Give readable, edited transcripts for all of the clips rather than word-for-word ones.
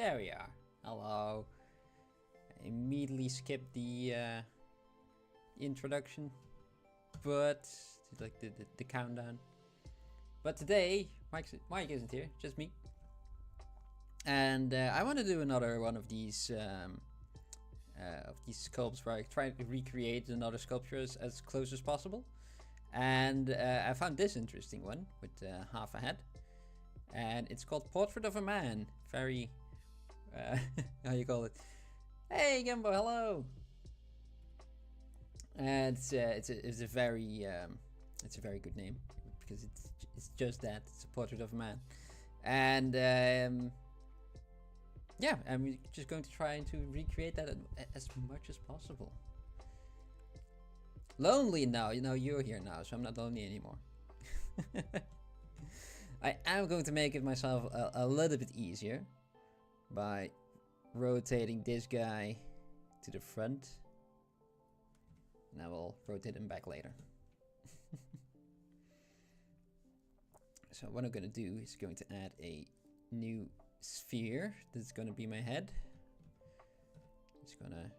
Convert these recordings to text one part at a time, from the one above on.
There we are. Hello. I immediately skipped the introduction, but like the countdown. But today, Mike isn't here, just me. And I want to do another one of these sculpts where I try to recreate another sculpture as close as possible. And I found this interesting one with half a head, and it's called Portrait of a Man. Very, how you call it? Hey Gimbo, hello. And it's a very good name because it's just that, it's a portrait of a man. And yeah, I'm just going to try to recreate that as much as possible. Lonely now, you know, you're here now, so I'm not lonely anymore. I am going to make it myself a little bit easier by rotating this guy to the front, and I will rotate him back later. So what I'm going to do is going to add a new sphere. This is going to be my head. Just going to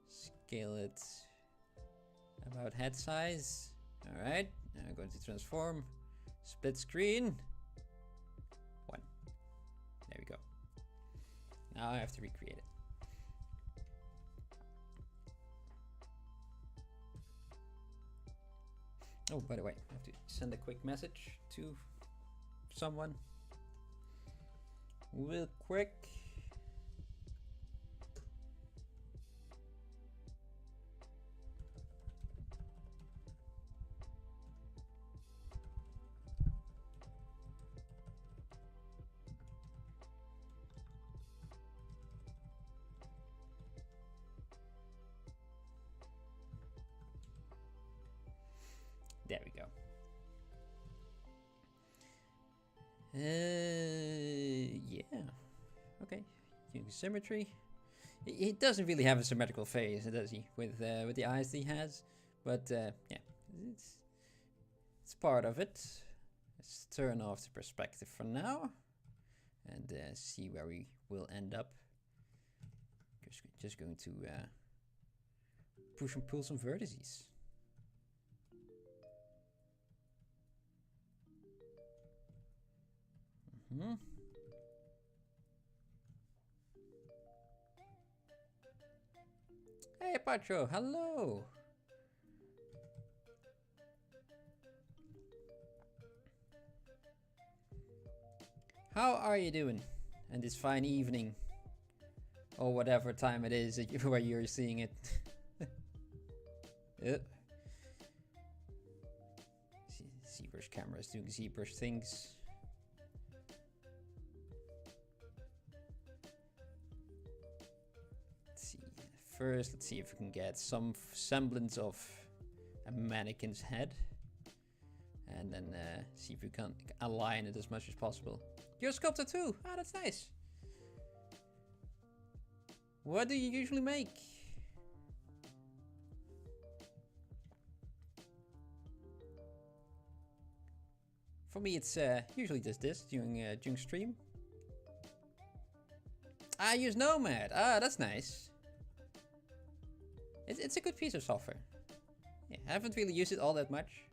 scale it about head size. All right, now I'm going to transform, split screen, 1. There we go. Now I have to recreate it. Oh, by the way, I have to send a quick message to someone real quick. There we go. Yeah. Okay. Using symmetry. He doesn't really have a symmetrical face, does he? With the eyes that he has, but yeah, it's part of it. Let's turn off the perspective for now, and see where we will end up. Just going to push and pull some vertices. Hmm. Hey Pacho, hello. How are you doing? And this fine evening, or whatever time it is where you're seeing it. ZBrush camera is doing ZBrush things. First, let's see if we can get some semblance of a mannequin's head, and then see if we can align it as much as possible. You're a sculptor too? Ah, that's nice. What do you usually make? For me, it's usually just this during stream. I use Nomad. Ah, that's nice. It's a good piece of software. Yeah, I haven't really used it all that much.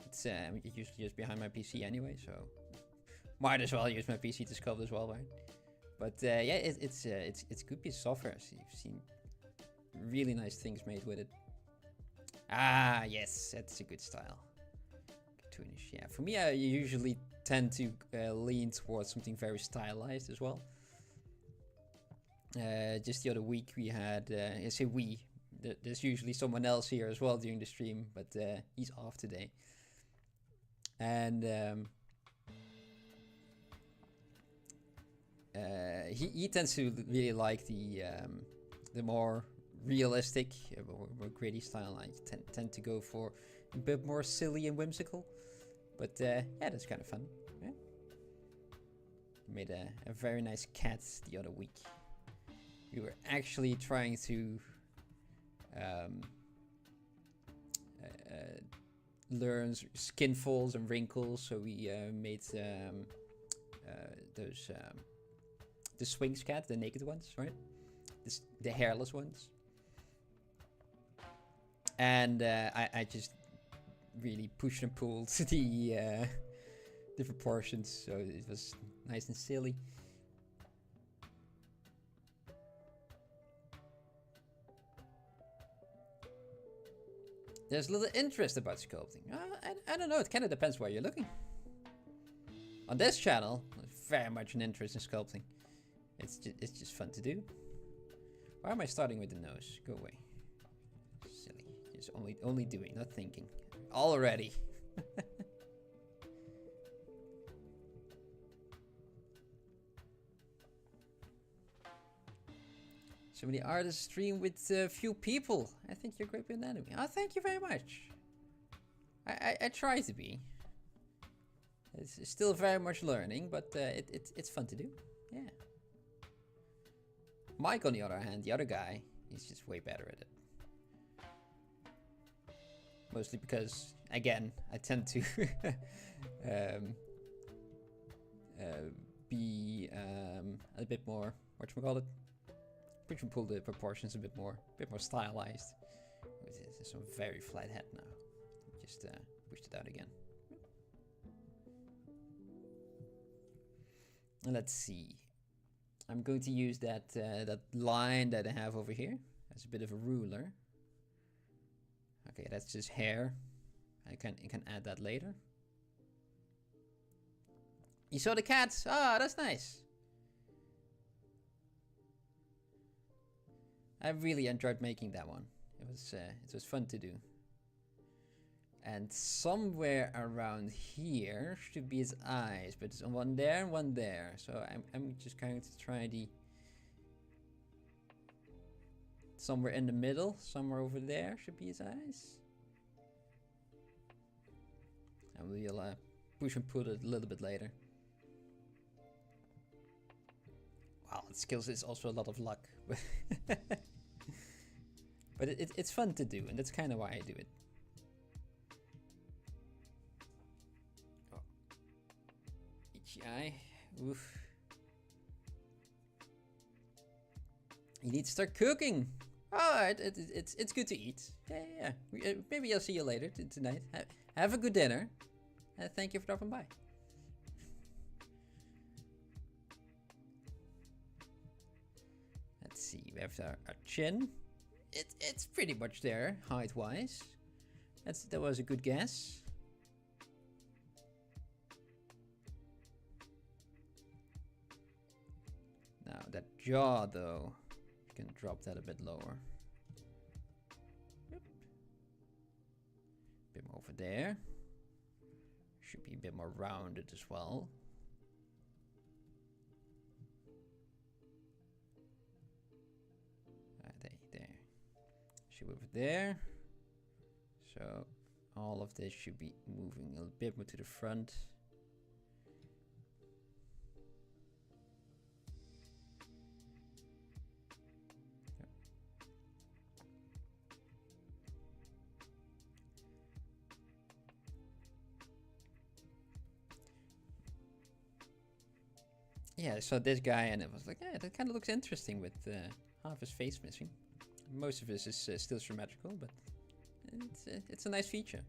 It's usually just behind my PC anyway, so might as well use my PC to sculpt as well, right? But yeah, it's a good piece of software. So you've seen really nice things made with it. Ah, yes, that's a good style. Cartoonish. Yeah, for me, I usually tend to lean towards something very stylized as well. Just the other week we had, I say we, there's usually someone else here as well during the stream, but he's off today. And he tends to really like the more realistic, more gritty style. I tend to go for a bit more silly and whimsical, but yeah, that's kind of fun. Yeah. Made a very nice cat the other week. We were actually trying to learn skin folds and wrinkles, so we made those the Swings cat, the naked ones, right? The hairless ones. And I just really pushed and pulled the proportions, so it was nice and silly. There's little interest about sculpting. I don't know, it kind of depends where you're looking. On this channel, there's very much an interest in sculpting. It's just fun to do. Why am I starting with the nose? Go away. Silly. Just only doing, not thinking. Already. So many artists stream with few people. I think you're great with anime. Oh, thank you very much. I try to be. It's still very much learning, but it's fun to do. Yeah. Mike, on the other hand, the other guy, he's just way better at it. Mostly because, again, I tend to be a bit more, whatchamacallit, push and pull the proportions a bit more stylized. It's a very flat head now. Just pushed it out again. And let's see. I'm going to use that line that I have over here as a bit of a ruler. Okay, that's just hair. I can add that later. You saw the cats? Ah, that's nice. I really enjoyed making that one. It was fun to do. And somewhere around here should be his eyes, but it's one there and one there. So I'm just going to try the somewhere in the middle, somewhere over there should be his eyes. And we'll push and pull it a little bit later. Wow, skills is also a lot of luck. But it's fun to do, and that's kind of why I do it. Oh. Itchy eye. Oof. You need to start cooking. Oh, it's good to eat. Yeah. Maybe I'll see you later tonight. Have a good dinner. Thank you for dropping by. Let's see. We have our chin. It's pretty much there, height-wise. That was a good guess. Now that jaw, though, you can drop that a bit lower. Yep. A bit more over there. Should be a bit more rounded as well. There. Over there. So all of this should be moving a bit more to the front. Yep. Yeah, so this guy, and it was like, yeah, that kind of looks interesting with half his face missing. Most of this is still symmetrical, but it's a nice feature.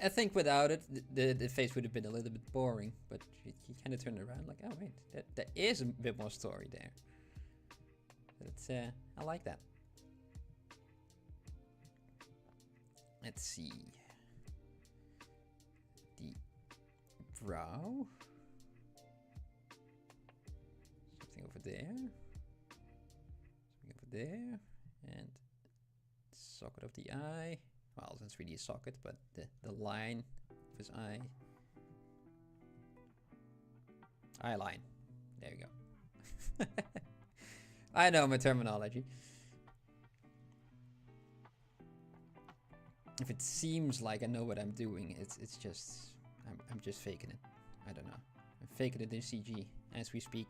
I think without it, the face would have been a little bit boring, but you kind of turn it around like, oh wait, there is a bit more story there. But I like that. Let's see. The brow. Something over there. There, and socket of the eye. Well, that's really a socket, but the line of his eye. Eye line. There you go. I know my terminology. If it seems like I know what I'm doing, it's just I'm just faking it. I don't know. I'm faking it in CG as we speak.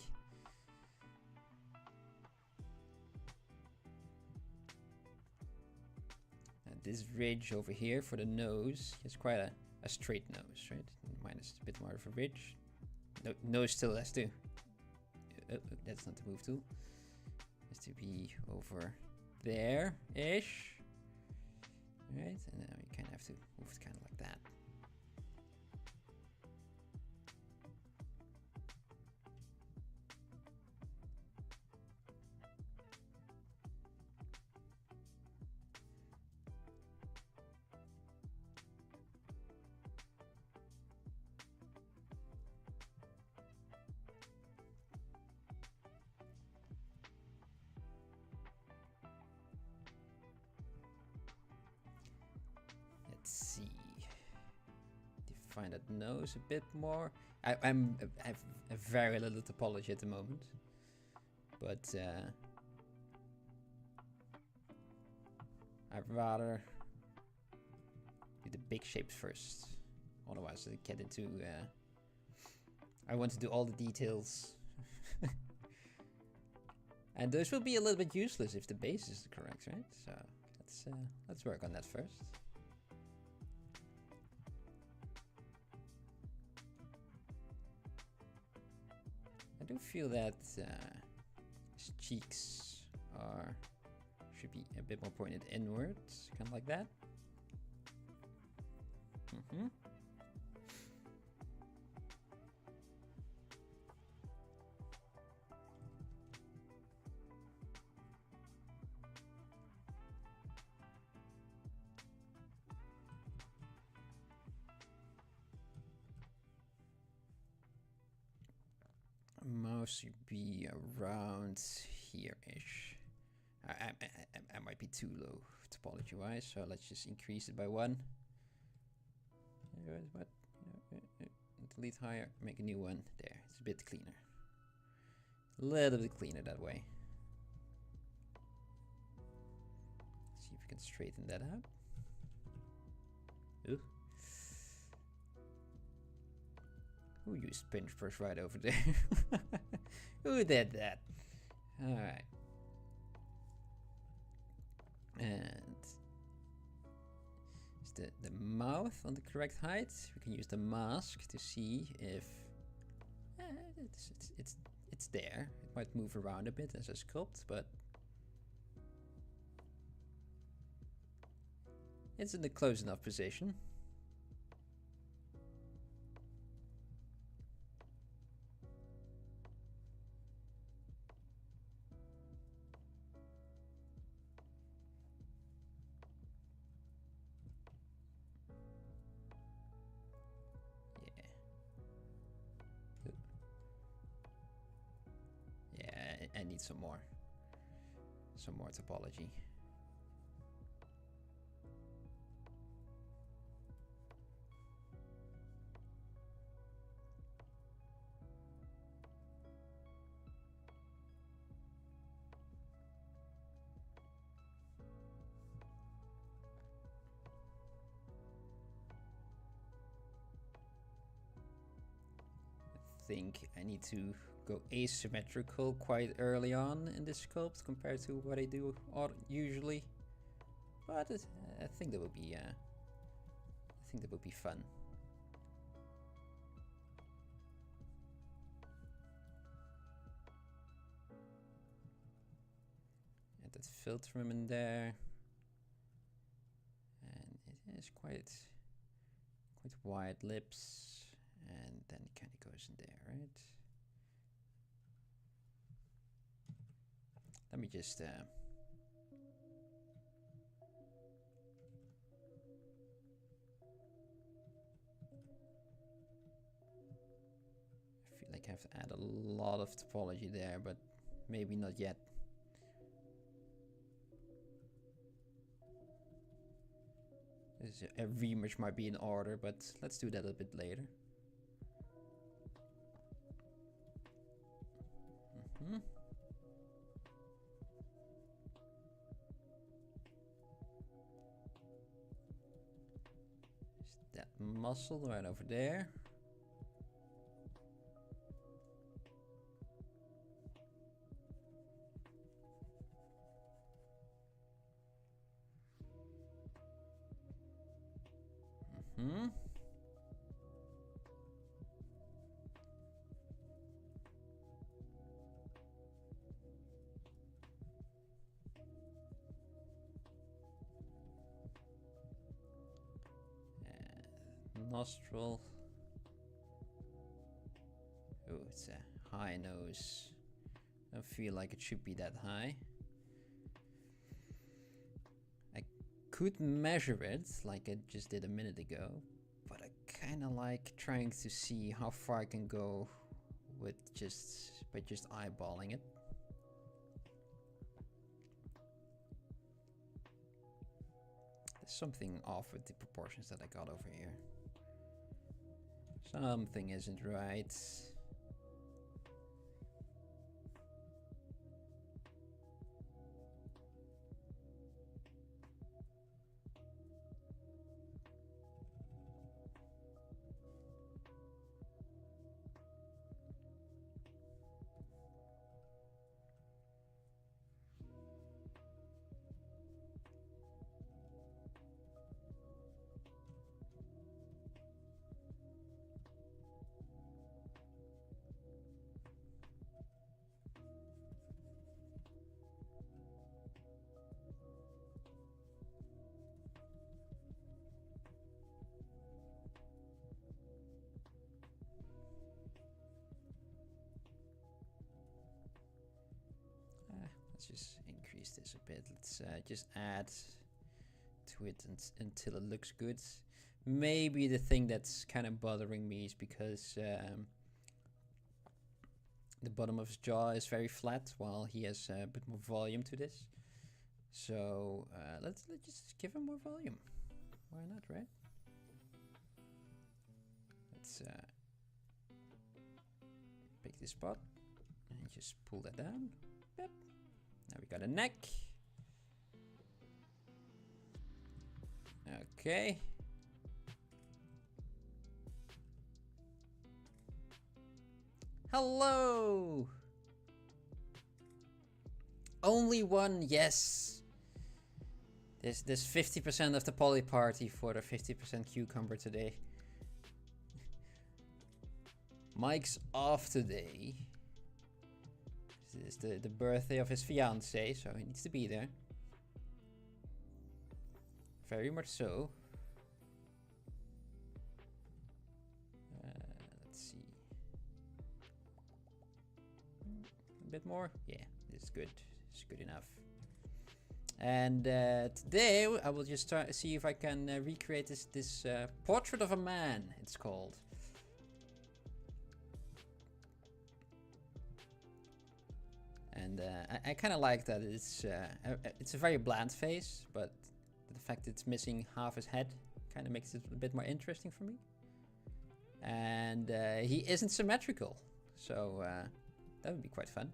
This ridge over here for the nose is quite a straight nose, right? Mine is a bit more of a ridge. Nose still has to that's not the move tool. Has to be over there-ish. Right, and now you kind of have to move it kind of like that. Let's see. Define that nose a bit more. I have a very little topology at the moment, but I'd rather do the big shapes first. Otherwise, I get into. I want to do all the details, and those will be a little bit useless if the base is correct, right? So let's work on that first. I do feel that his cheeks should be a bit more pointed inwards, kind of like that. Mouse should be around here-ish. I might be too low topology-wise, so let's just increase it by 1. What? Delete higher, make a new one. There, it's a bit cleaner. A little bit cleaner that way. Let's see if we can straighten that out. Ooh. Who used pinch brush right over there? Who did that? Alright. And is the mouth on the correct height? We can use the mask to see if it's there. It might move around a bit as a sculpt, but it's in the close enough position. I need some more topology. I think I need to go asymmetrical quite early on in this sculpt compared to what I do usually, but I think that would be fun. Add that filter in there, and it is quite wide lips, and then it kind of goes in there, right? Let me just I feel like I have to add a lot of topology there, but maybe not yet. A reimage might be in order, but let's do that a bit later. That muscle right over there. nostril. Oh, it's a high nose. I don't feel like it should be that high. I could measure it like I just did a minute ago, but I kind of like trying to see how far I can go with by just eyeballing it. There's something off with the proportions that I got over here. Something isn't right. Let's just increase this a bit. Let's just add to it until it looks good. Maybe the thing that's kind of bothering me is because the bottom of his jaw is very flat, while he has a bit more volume to this. So let's just give him more volume. Why not, right? Let's pick this spot and just pull that down. Yep. Now we got a neck. Okay. Hello! Only one, yes! There's 50% of the PolyParty for the 50% cucumber today. Mike's off today. This is the birthday of his fiancée, so he needs to be there. Very much so. Let's see. A bit more? Yeah, it's good. It's good enough. And today I will just try to see if I can recreate this portrait of a man, it's called. And I kind of like that it's a very bland face, but the fact it's missing half his head kind of makes it a bit more interesting for me. And he isn't symmetrical, so that would be quite fun.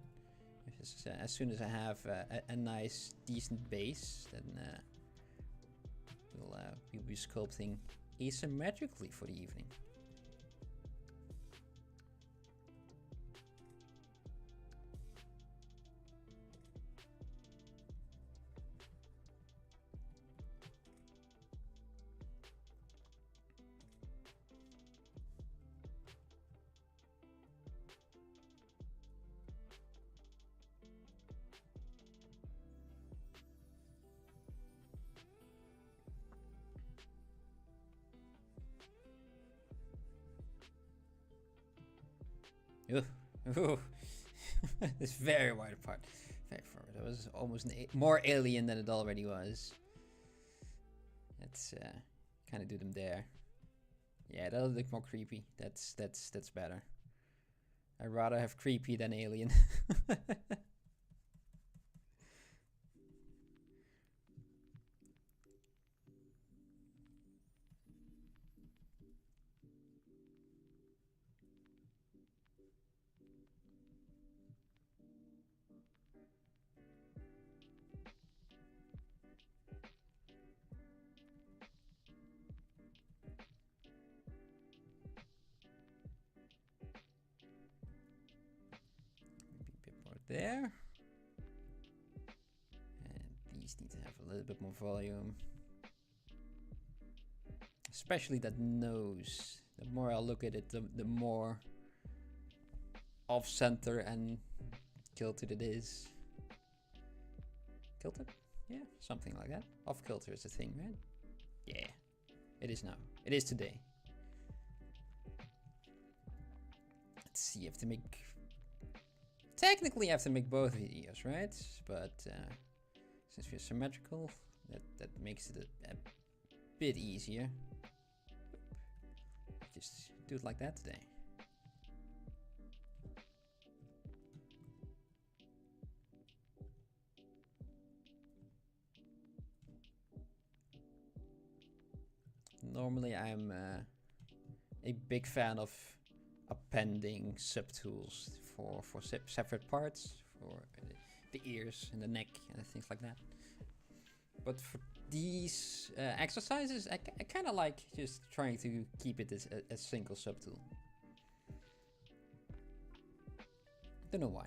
As soon as I have a nice, decent base, then we'll be sculpting asymmetrically for the evening. Ooh. It's very wide apart. Very forward. That was almost more alien than it already was. Let's kind of do them there. Yeah, that'll look more creepy. That's better. I'd rather have creepy than alien. There. And these need to have a little bit more volume. Especially that nose. The more I look at it, the more off-center and kilted it is. Kilted? Yeah, something like that. Off-kilter is a thing, right? Yeah, it is now. It is today. see, you have to make... Technically, you have to make both of the ears, right? But since we're symmetrical, that makes it a bit easier. Just do it like that today. Normally, I'm a big fan of appending subtools for separate parts, for the ears and the neck and things like that. But for these exercises, I kind of like just trying to keep it as a single subtool. Don't know why.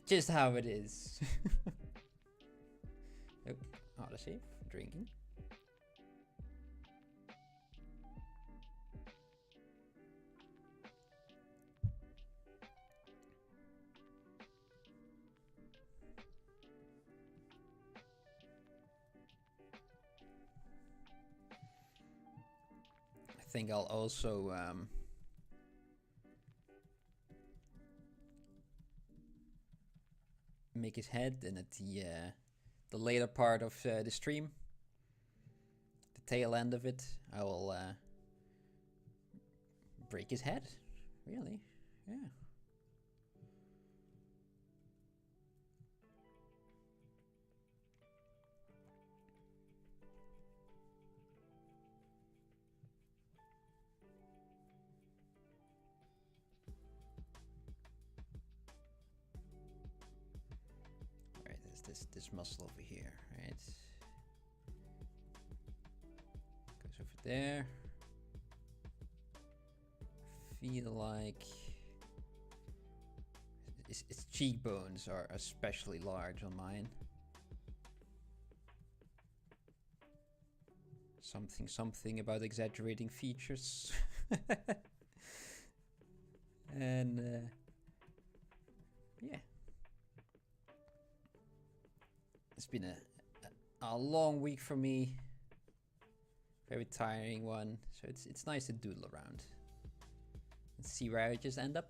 just how it is. Oh, autosave, drinking. I think I'll also make his head, and at the later part of the stream, the tail end of it, I will break his head. Really? Yeah. This muscle over here, right? Goes over there. Feel like its cheekbones are especially large on mine. Something about exaggerating features. And yeah. It's been a long week for me, very tiring one, so it's nice to doodle around and see where I just end up.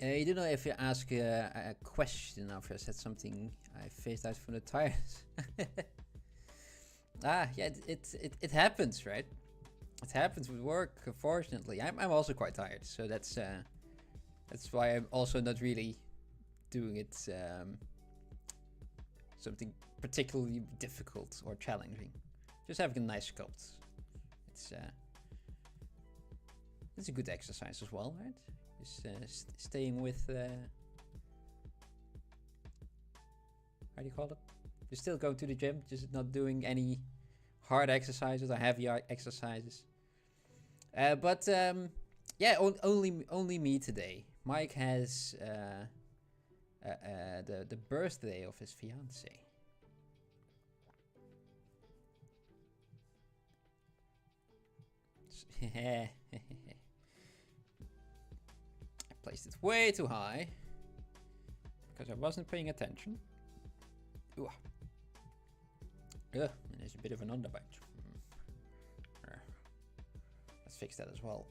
You don't know if you ask a question after I said something I phased out from the tires. Yeah, it happens, right? It happens with work, unfortunately. I'm also quite tired, so that's why I'm also not really doing it something particularly difficult or challenging. Just having a nice sculpt. It's a good exercise as well, right? Just staying with how do you call it? You're still going to the gym, just not doing any hard exercises or heavy exercises. But yeah, only me today. Mike has the birthday of his fiance. I placed it way too high because I wasn't paying attention. Ooh. And there's a bit of an underbite. Let's fix that as well.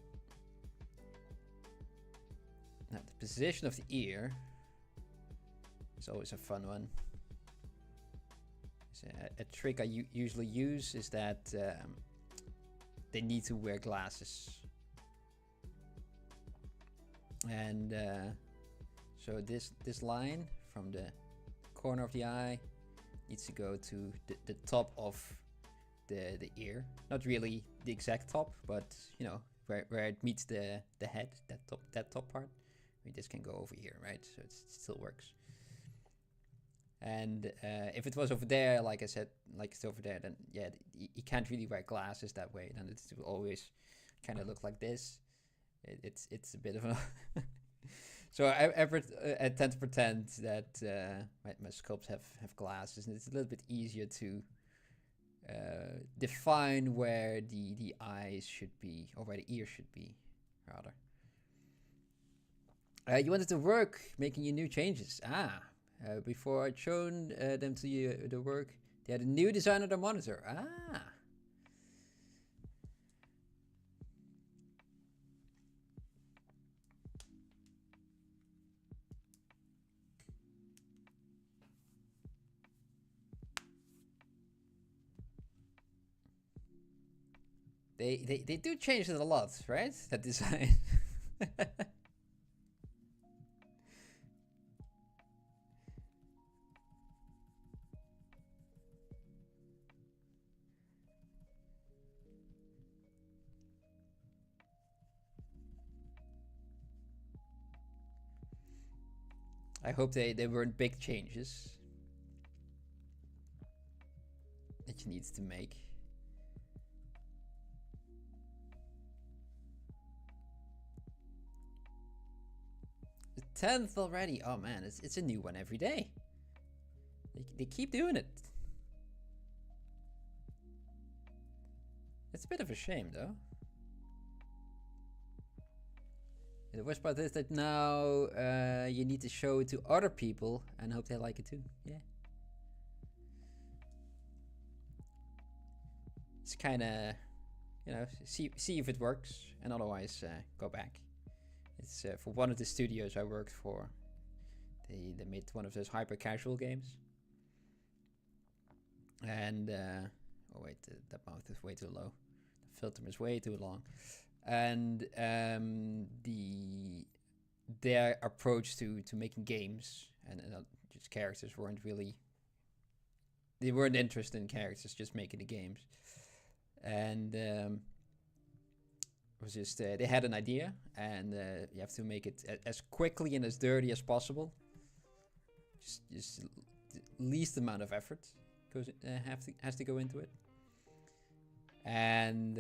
Now the position of the ear is always a fun one. So a trick I usually use is that they need to wear glasses. And so this line from the corner of the eye needs to go to the top of the ear. Not really the exact top, but you know, where it meets the head, that top part. I mean, this can go over here, right? So it still works. And if it was over there, like I said, like it's over there, then yeah, you can't really wear glasses that way. Then it will always kind of look like this. It's a bit of a so I tend to pretend that my sculpts have glasses, and it's a little bit easier to define where the eyes should be, or where the ears should be, rather. You wanted to work making your new changes. Before I'd shown them to you the work, they had a new design on their monitor. They do change it a lot, right? That design. I hope they weren't big changes that you need to make. The 10th already. Oh man, it's a new one every day. They keep doing it. It's a bit of a shame though. The worst part is that now you need to show it to other people and hope they like it too. Yeah. It's kind of, you know, see if it works, and otherwise go back. It's for one of the studios I worked for. They made one of those hyper casual games. And oh wait, that mouth is way too low. The filter is way too long. And their approach to making games and just characters weren't really. They weren't interested in characters, just making the games. And it was just they had an idea, and you have to make it as quickly and as dirty as possible. Just the least amount of effort has to go into it. And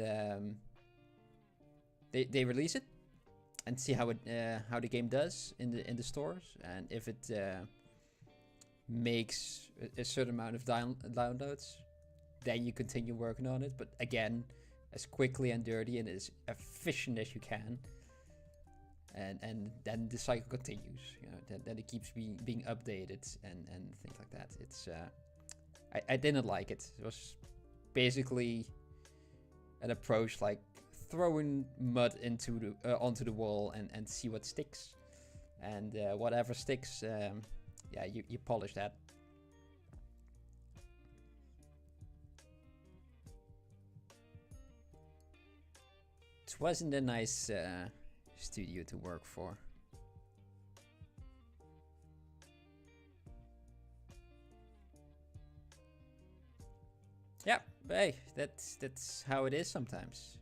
they release it and see how the game does in the stores, and if it makes a certain amount of downloads, then you continue working on it. But again, as quickly and dirty and as efficient as you can, and then the cycle continues. You know, then it keeps being updated and things like that. It's I didn't like it. It was basically an approach like throwing mud into onto the wall and see what sticks, and whatever sticks, yeah, you polish that. It wasn't a nice studio to work for. Yeah, hey, that's how it is sometimes.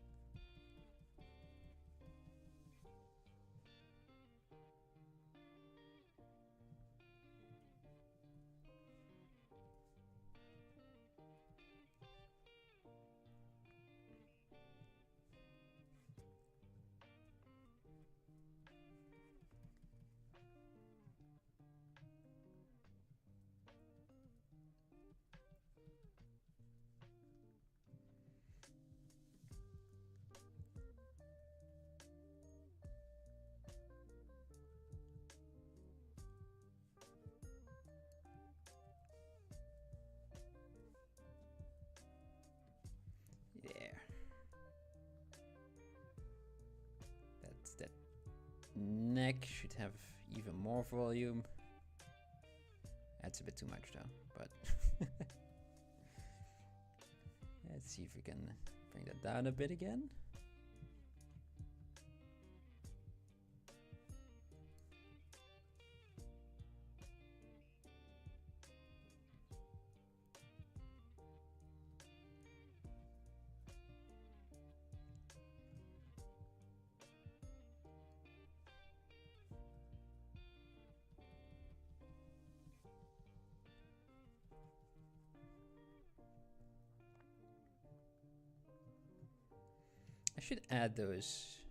That neck should have even more volume. That's a bit too much though, but let's see if we can bring that down a bit again. I should add those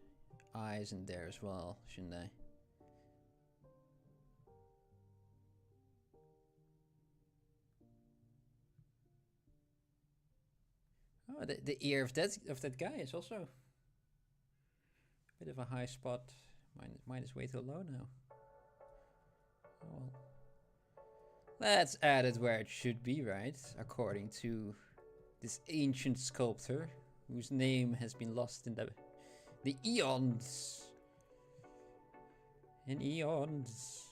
eyes in there as well, shouldn't I? Oh, the ear of that guy is also a bit of a high spot. Mine is way too low now. Oh well. Let's add it where it should be, right? According to this ancient sculptor, whose name has been lost in the eons. In eons.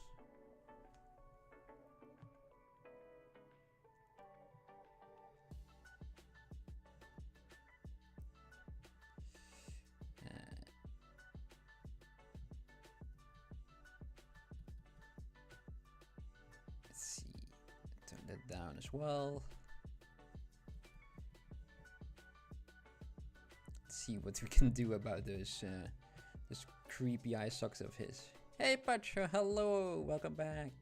down as well. Let's see what we can do about those creepy eye sockets of his. Hey Pacho, hello, welcome back.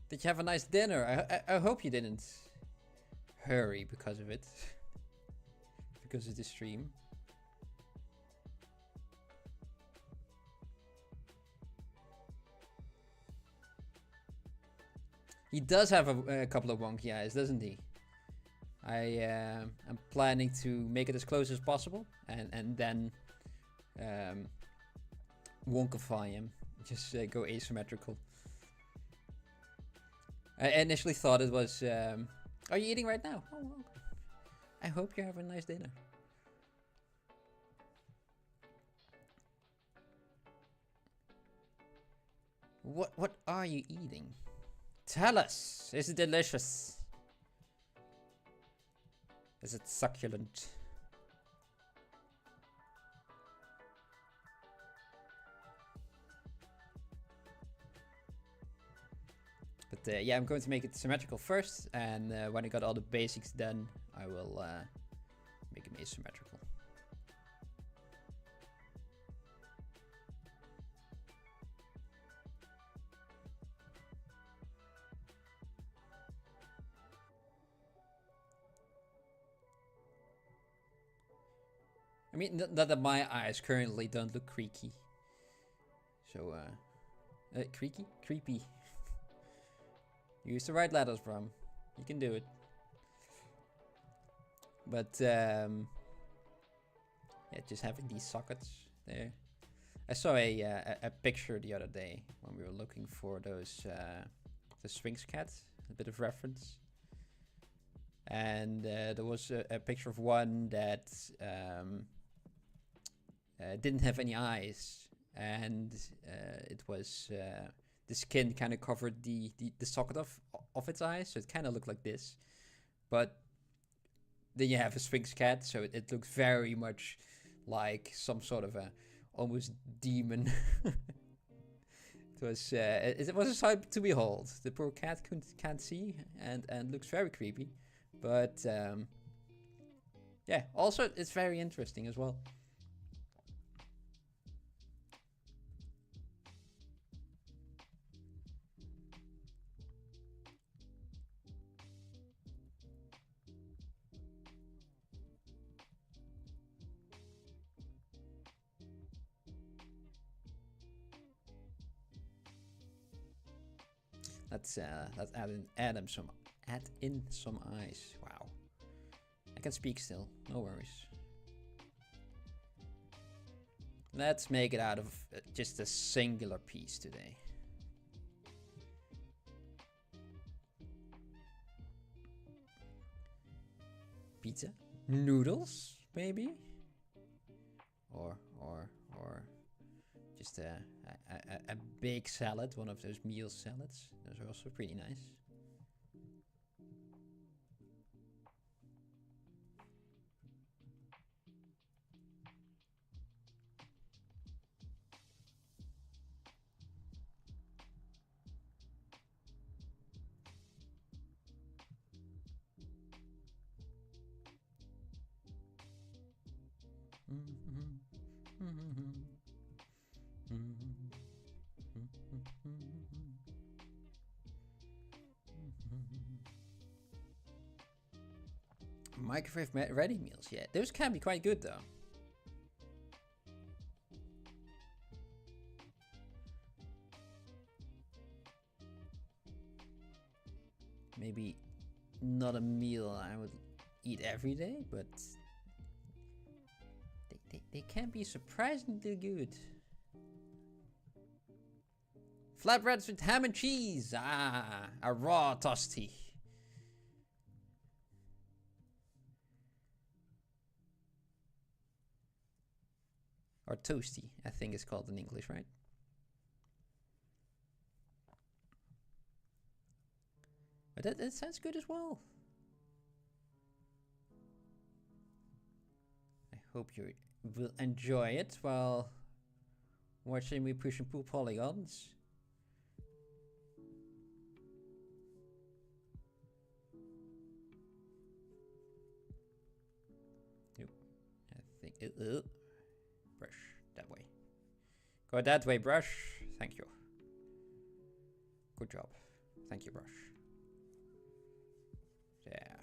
Did you have a nice dinner? I hope you didn't hurry because of it. Because of the stream. He does have a couple of wonky eyes, doesn't he? I'm planning to make it as close as possible and then wonkify him. Just go asymmetrical. I initially thought it was... are you eating right now? Oh, well. I hope you have a nice dinner. What are you eating? Tell us! Is it delicious? Is it succulent? But yeah, I'm going to make it symmetrical first, and when I got all the basics done, I will make him asymmetrical. I mean, not that my eyes currently don't look creaky. So, creaky? Creepy. Use the right letters, Bram. You can do it. But, yeah, just having these sockets there. I saw a picture the other day when we were looking for those, the Sphinx cat. A bit of reference. And there was a picture of one that didn't have any eyes. And it was... the skin kind of covered the socket of its eyes, so it kind of looked like this. But then you have a Sphinx cat, so it looks very much like some sort of a almost demon. It was a sight to behold. The poor cat can't see and looks very creepy. But yeah, also it's very interesting as well. Let's add in some eyes. Wow, I can speak still. No worries. Let's make it out of just a singular piece today. Pizza, noodles, maybe, or just a big salad, one of those meal salads. Those are also pretty nice. Microwave ready meals, yeah. Those can be quite good though. Maybe not a meal I would eat every day, but they can be surprisingly good. Flatbreads with ham and cheese. Ah, a raw toasty. Or toasty, I think it's called in English, right? But that sounds good as well. I hope you will enjoy it while watching me push and pull polygons. Brush that way. Go that way, brush. Thank you. Good job. Thank you, brush. Yeah.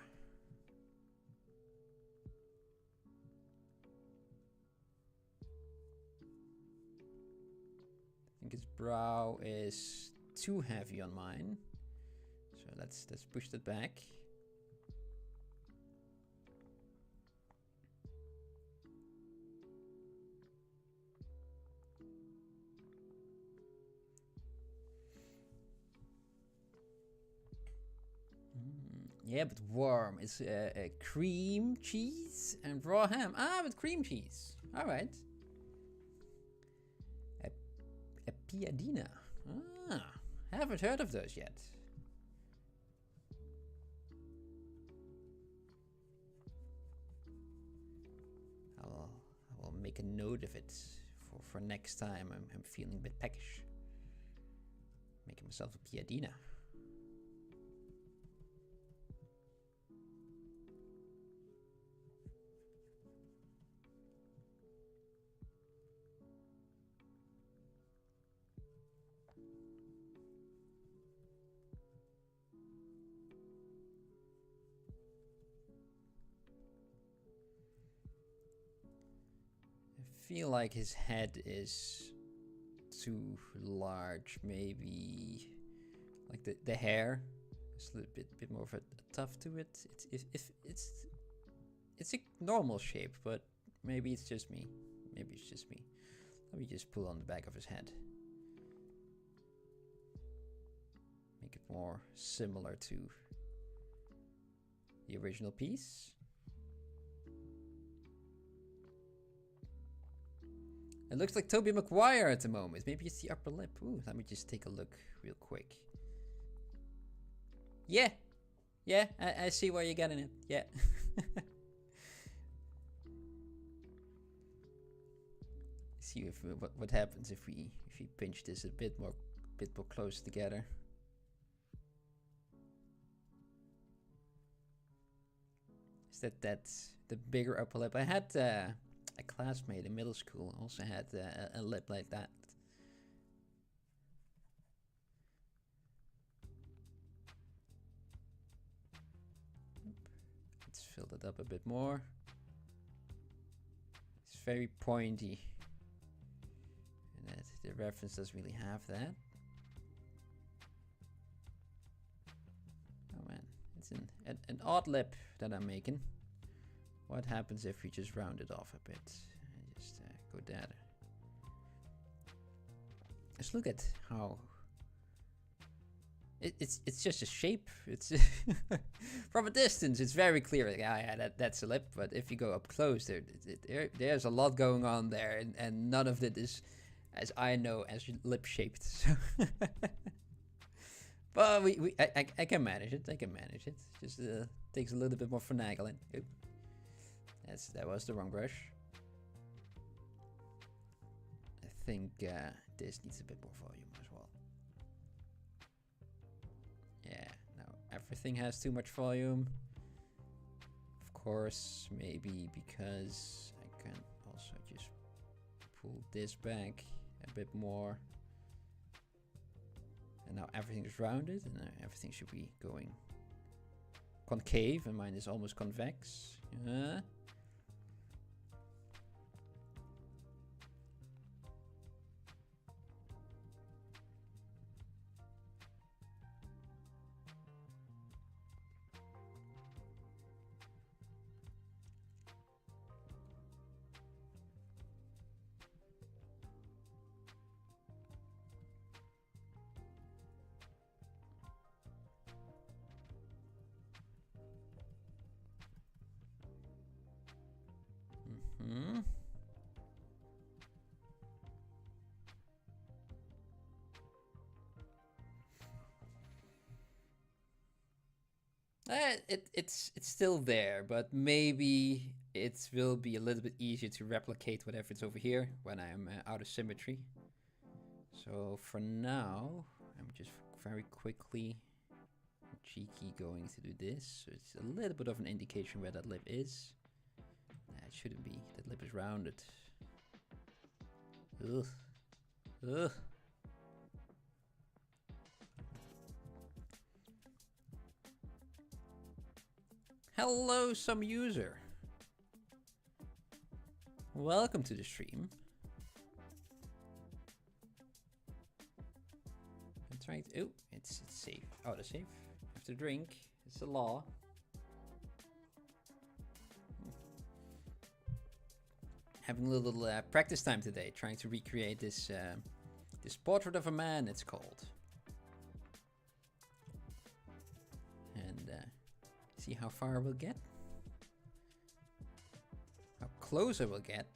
I think his brow is too heavy on mine. So let's push that back. Yeah, but warm. It's cream cheese and raw ham. Ah, with cream cheese. All right. A piadina. Ah, haven't heard of those yet. I will make a note of it for next time. I'm feeling a bit peckish. Making myself a piadina. I feel like his head is too large. Maybe like the hair is a little bit more of a tuft to it. It's a normal shape, but maybe it's just me. Maybe it's just me. Let me just pull on the back of his head. Make it more similar to the original piece. It looks like Tobey Maguire at the moment. Maybe it's the upper lip. Ooh, let me just take a look real quick. Yeah. Yeah, I see where you're getting it. Yeah. See if what happens if we pinch this a bit more close together. Is that the bigger upper lip? I had a classmate in middle school also had a lip like that. Let's fill that up a bit more. It's very pointy. And the reference doesn't really have that. Oh man, it's an odd lip that I'm making. What happens if we just round it off a bit? Just go there. Let's look at how it's just a shape. It's from a distance, it's very clear. Like, yeah, that's a lip. But if you go up close, there's a lot going on there, and none of it is, as I know, as lip shaped. So but I can manage it. I can manage it. Just takes a little bit more finagling. Oop. That was the wrong brush. I think this needs a bit more volume as well. Yeah, no, everything has too much volume. Of course, maybe because I can also just pull this back a bit more. And now everything is rounded and everything should be going concave, and mine is almost convex. It's still there, but maybe it will be a little bit easier to replicate whatever it's over here when I'm out of symmetry. So for now, I'm just very quickly, cheeky, going to do this. So it's a little bit of an indication where that lip is. It shouldn't be. That Lip is rounded. Ugh. Ugh. Hello, some user. Welcome to the stream. I'm trying to. Oh, it's safe. Oh, the safe. Have to drink. It's a law. Having a little practice time today, trying to recreate this this portrait of a man. It's called, and see how far we'll get, how close I will get.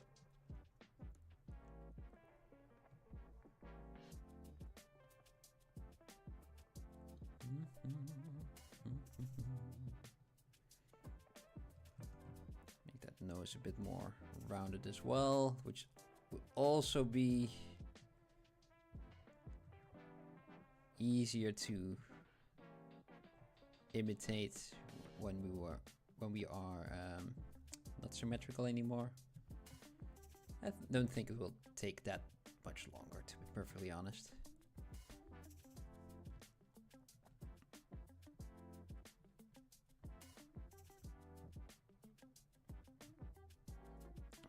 Make that nose a bit more rounded as well, which would also be easier to imitate when we are not symmetrical anymore. I don't think it will take that much longer, to be perfectly honest.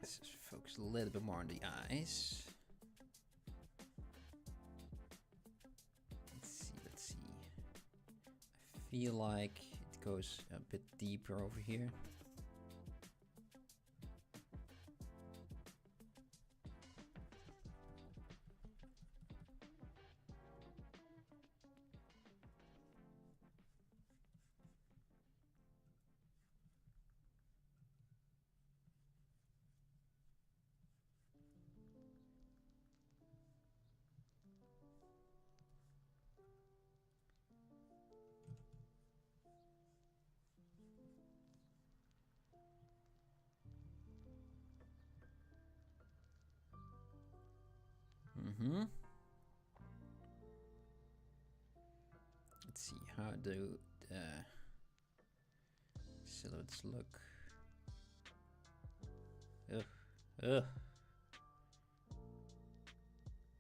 Let's just focus a little bit more on the eyes. Let's see. I feel like it goes a bit deeper over here. Let's see, how do the silhouettes look? Ugh, ugh.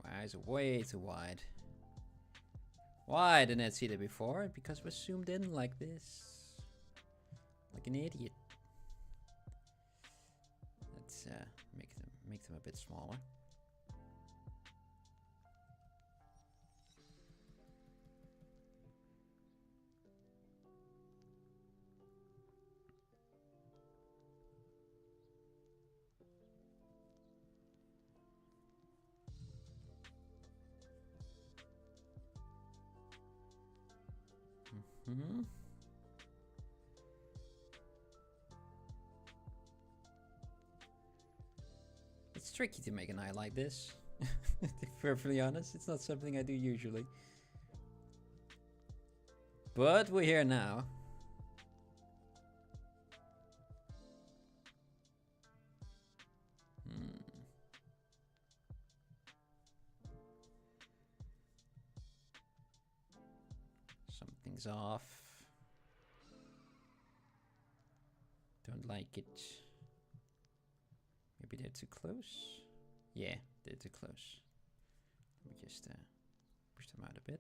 My eyes are way too wide. Why didn't I see that before? Because we're zoomed in like this. Like an idiot. Let's make them a bit smaller. It's tricky to make an eye like this. To be perfectly honest, it's not something I do usually. But we're here now. Something's off. Don't like it. Maybe they're too close. Yeah, they're too close. Let me just push them out a bit.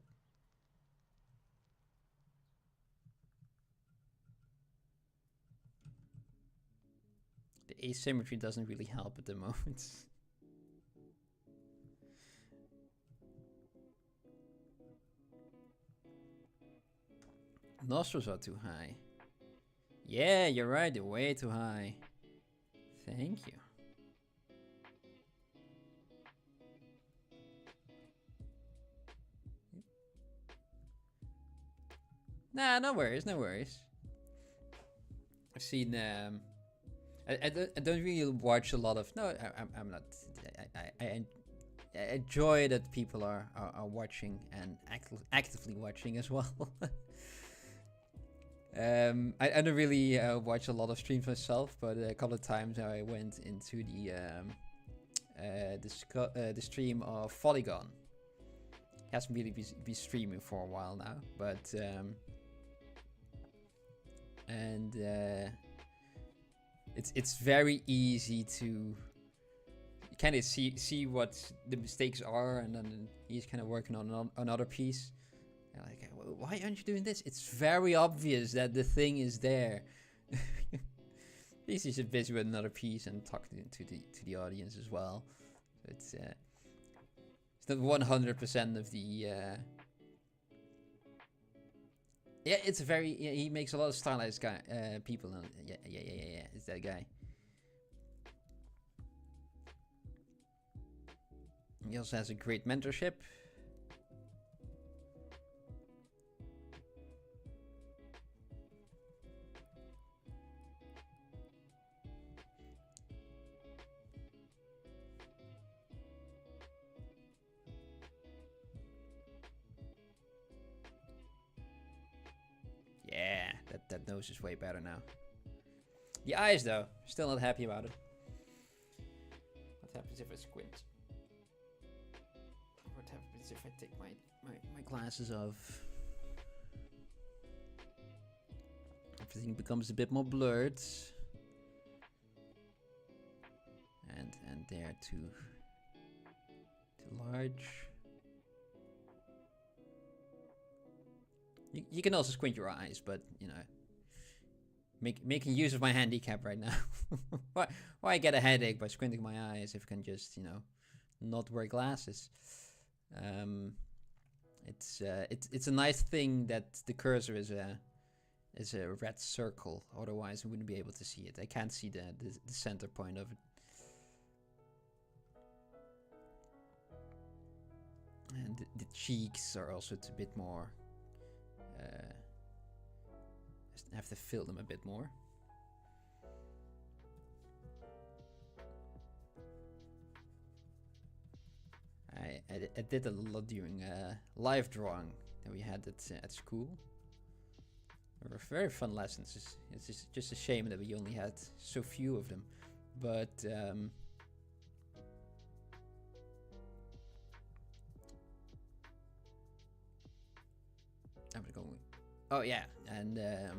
The asymmetry doesn't really help at the moment. Nostrils are too high. Yeah, you're right, they're way too high. Thank you. Nah, no worries, no worries. I've seen, I don't really watch a lot of, no, I'm not, I enjoy that people are watching and actively watching as well. I don't really watch a lot of streams myself, but a couple of times I went into the stream of Polygon. He hasn't really been streaming for a while now, but it's very easy to kind of see what the mistakes are, and then he's kind of working on another piece. You're like, why aren't you doing this? It's very obvious that the thing is there. He's just busy with another piece and talking to the audience as well. So it's not 100% of the. Yeah, it's very. Yeah, he makes a lot of stylized people. Yeah. It's that guy. He also has a great mentorship. Yeah, that nose is way better now. The eyes, though, still not happy about it. What happens if I squint? What happens if I take my glasses off? Everything becomes a bit more blurred. And they're too large. You can also squint your eyes, but you know, making use of my handicap right now. Why get a headache by squinting my eyes if I can just, you know, not wear glasses? It's a nice thing that the cursor is a red circle. Otherwise, I wouldn't be able to see it. I can't see the center point of it. And the cheeks are also a bit more. I have to fill them a bit more. I did a lot during live drawing that we had at school. They were very fun lessons. It's just a shame that we only had so few of them. But I'm going. Oh yeah, and it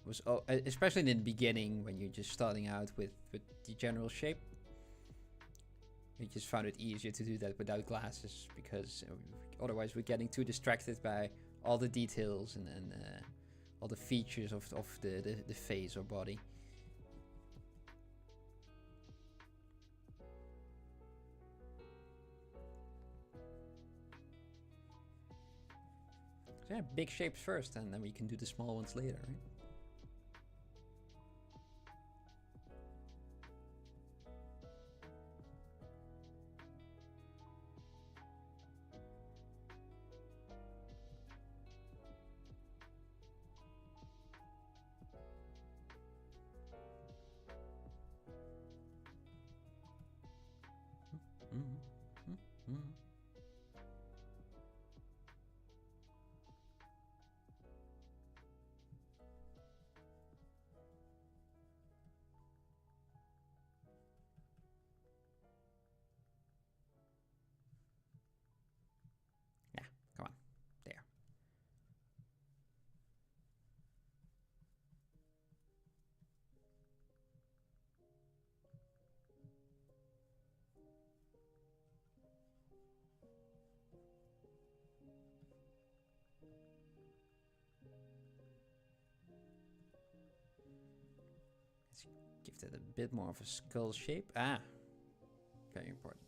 was especially in the beginning when you're just starting out with the general shape. We just found it easier to do that without glasses because otherwise we're getting too distracted by all the details and all the features of the face or body. So yeah, big shapes first, and then we can do the small ones later, right? Give that a bit more of a skull shape. Very important.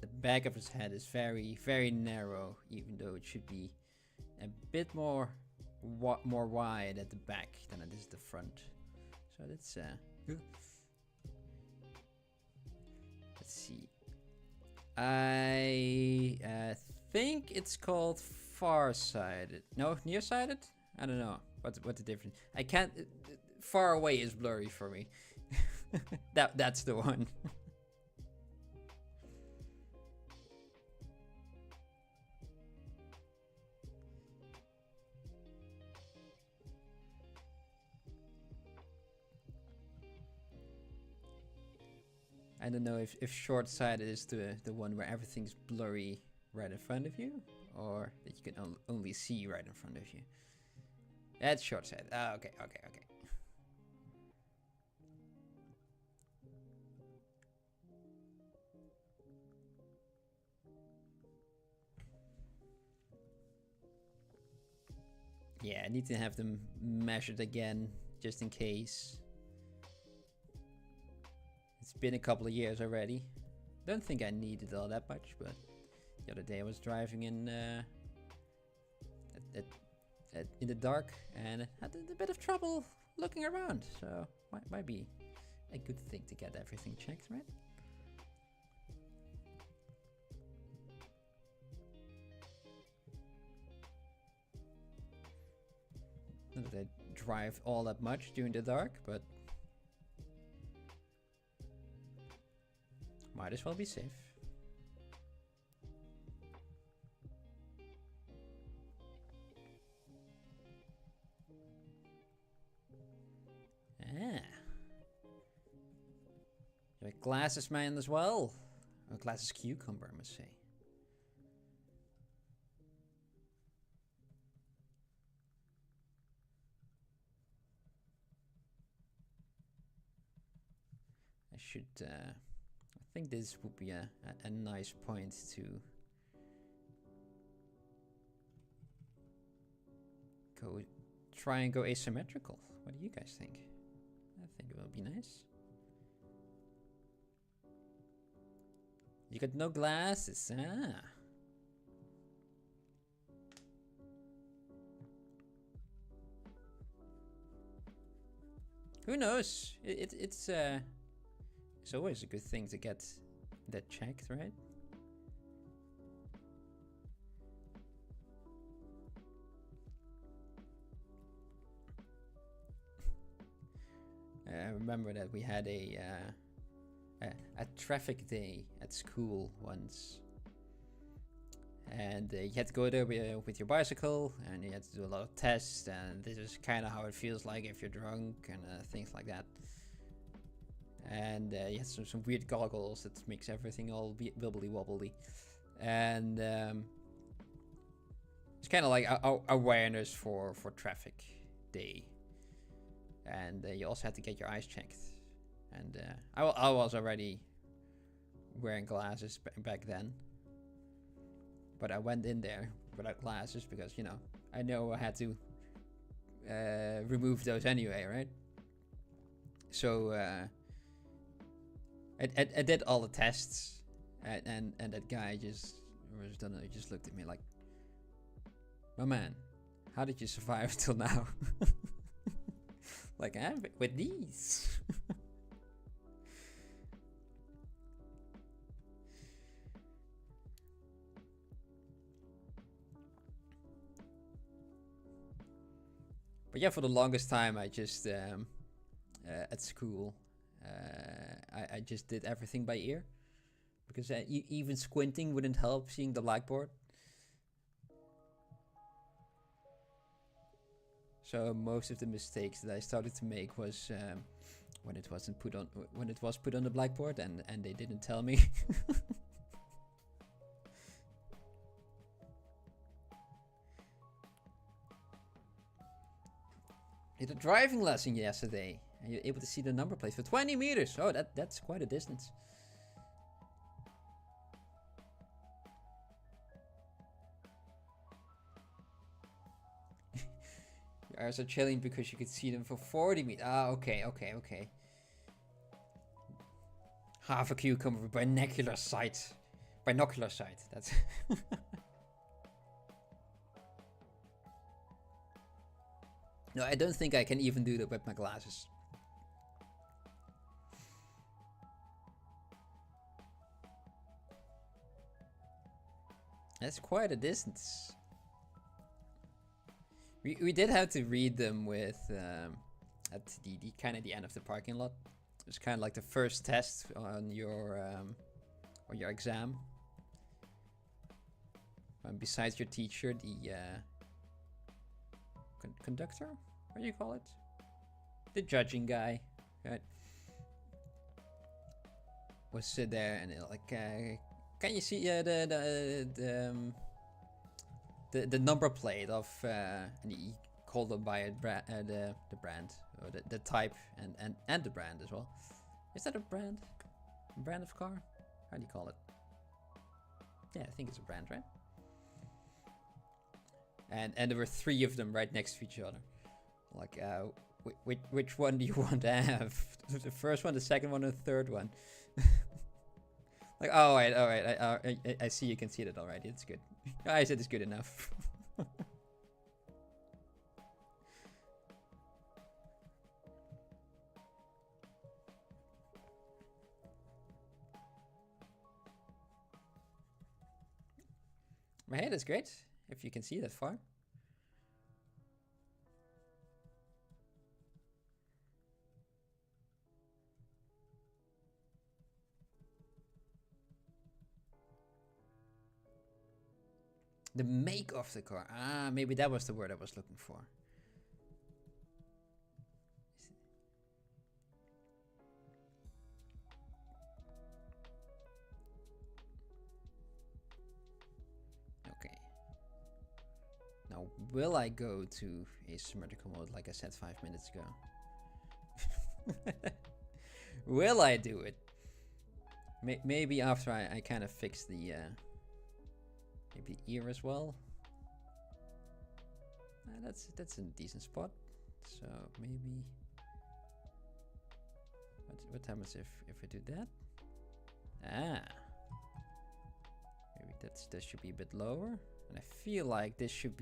The back of his head is very, very narrow, even though it should be a bit more wide at the back than it is the front. So let's see. I think it's called far-sighted. No, nearsighted? I don't know. What the difference? I can't. Far away is blurry for me. That's the one. I don't know if short-sighted is the one where everything's blurry right in front of you, or that you can only see right in front of you. That's short sight. Okay. Yeah, I need to have them measured again, just in case. It's been a couple of years already. Don't think I needed all that much, but the other day I was driving in in the dark and had a bit of trouble looking around. So might be a good thing to get everything checked, right? Not that I drive all that much during the dark, but might as well be safe. Ah. You're a glasses man as well. Or glasses cucumber, I must say. I should, I think this would be a nice point to try and go asymmetrical. What do you guys think? I think it will be nice. You got no glasses, ah. Who knows? It's always a good thing to get that checked, right? I remember that we had a traffic day at school once, and you had to go there with your bicycle, and you had to do a lot of tests, and this is kind of how it feels like if you're drunk and things like that. And you had some weird goggles that makes everything all wibbly wobbly, and it's kind of like awareness for traffic day. And you also had to get your eyes checked. And I was already wearing glasses back then. But I went in there without glasses because, you know, I know I had to remove those anyway, right? So I did all the tests. And that guy just looked at me like, my man, how did you survive till now? Like, with these. But yeah, for the longest time, I just, at school, I just did everything by ear. Because even squinting wouldn't help seeing the blackboard. So most of the mistakes that I started to make was when it was put on the blackboard and they didn't tell me. I did a driving lesson yesterday, and you're able to see the number plates for 20 meters. Oh, that's quite a distance. Your eyes are chilling because you could see them for 40 meters. Ah, okay. Half a cucumber with binocular sight. That's... No, I don't think I can even do that with my glasses. That's quite a distance. We did have to read them with at the kind of the end of the parking lot. It's kind of like the first test on your exam. And besides your teacher, the conductor, what do you call it? The judging guy, right? Was sit there and like, can you see the number plate of? And he call them by the brand, or the type, and the brand as well. Is that a brand? A brand of car? How do you call it? Yeah, I think it's a brand, right? And there were 3 of them right next to each other. Like, which one do you want to have? The first one, the second one, or the third one? Like, oh, all right. I see you can see that already. It's good. I said it's good enough. My head is great, if you can see that far. The make of the car. Ah, maybe that was the word I was looking for. Okay. Now, will I go to asymmetrical mode like I said 5 minutes ago? Will I do it? Maybe after I kind of fix the... maybe ear as well. That's a decent spot. So maybe what happens if I do that? Ah, maybe that should be a bit lower, and I feel like this should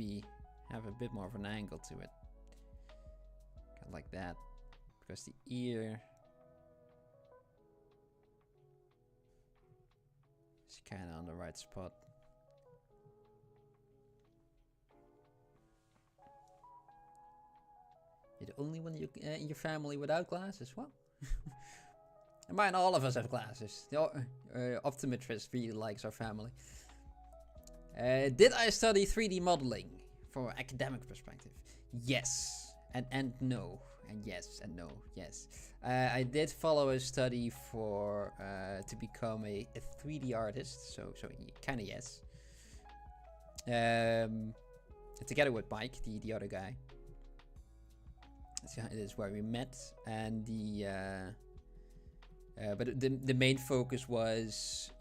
have a bit more of an angle to it, kind of like that, because the ear is kind of on the right spot. You're the only one in your family without glasses? Well, mine, all of us have glasses. The optometrist really likes our family. Did I study 3D modeling from an academic perspective? Yes, and no, and yes, and no, yes. I did follow a study for to become a 3D artist, so kind of yes. Together with Mike, the other guy. It is where we met, and but the main focus was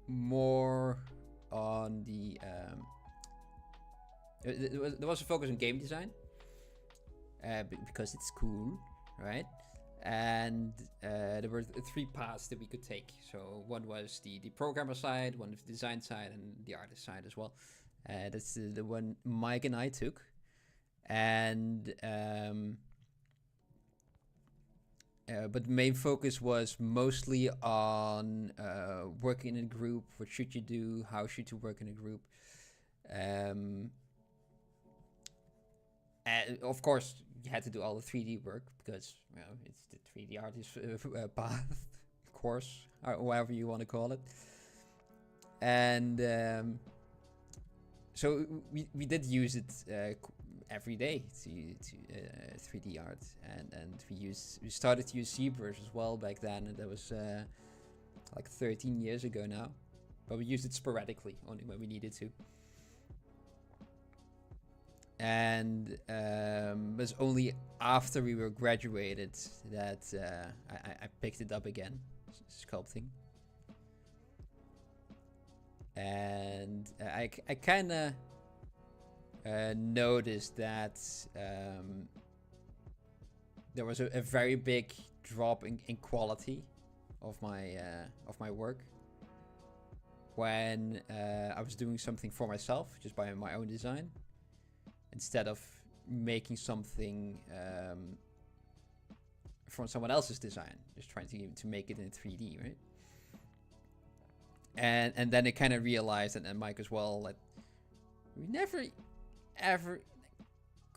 more on the there was a focus on game design because it's cool, right? And there were 3 paths that we could take. So one was the programmer side, one was the design side, and the artist side as well. That's the one Mike and I took. And but the main focus was mostly on working in a group. What should you do? How should you work in a group? And of course, you had to do all the 3D work because it's the 3D artist path course, or whatever you want to call it. And so we did use it every day to 3D art, and we started to use ZBrush as well back then, and that was like 13 years ago now, but we used it sporadically, only when we needed to. And it was only after we were graduated that I picked it up again, sculpting. And I kind of noticed that there was a very big drop in quality of my work when I was doing something for myself, just by my own design, instead of making something from someone else's design, just trying to make it in 3D, right? And then I kind of realized, and Mike as well, that we never ever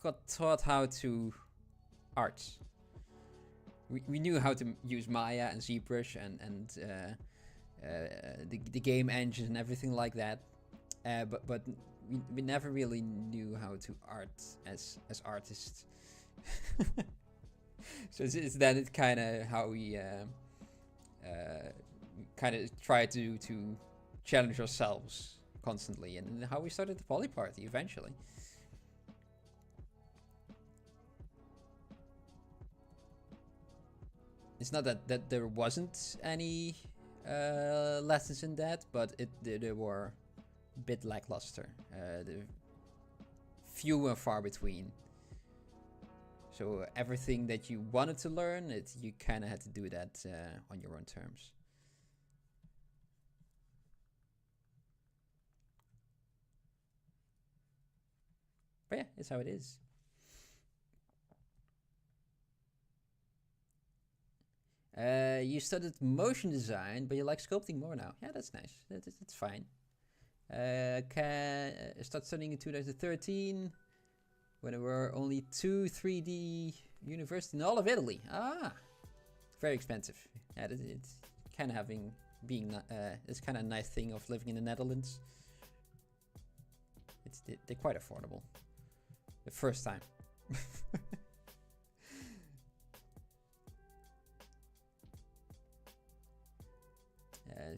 got taught how to art. We knew how to use Maya and ZBrush and the game engine and everything like that, but we never really knew how to art as artists. So it's then it's kind of how we kind of try to challenge ourselves constantly, and how we started the PolyParty eventually. it's not that there wasn't any lessons in that, but they were a bit lackluster. Few and far between. So everything that you wanted to learn, you kind of had to do that on your own terms. But yeah, it's how it is. You studied motion design, but you like sculpting more now. Yeah, that's nice. That's fine. Start studying in 2013 when there were only 2 3D universities in all of Italy. Ah, very expensive. Yeah, it's kind of it's kind of a nice thing of living in the Netherlands. They're quite affordable. The first time.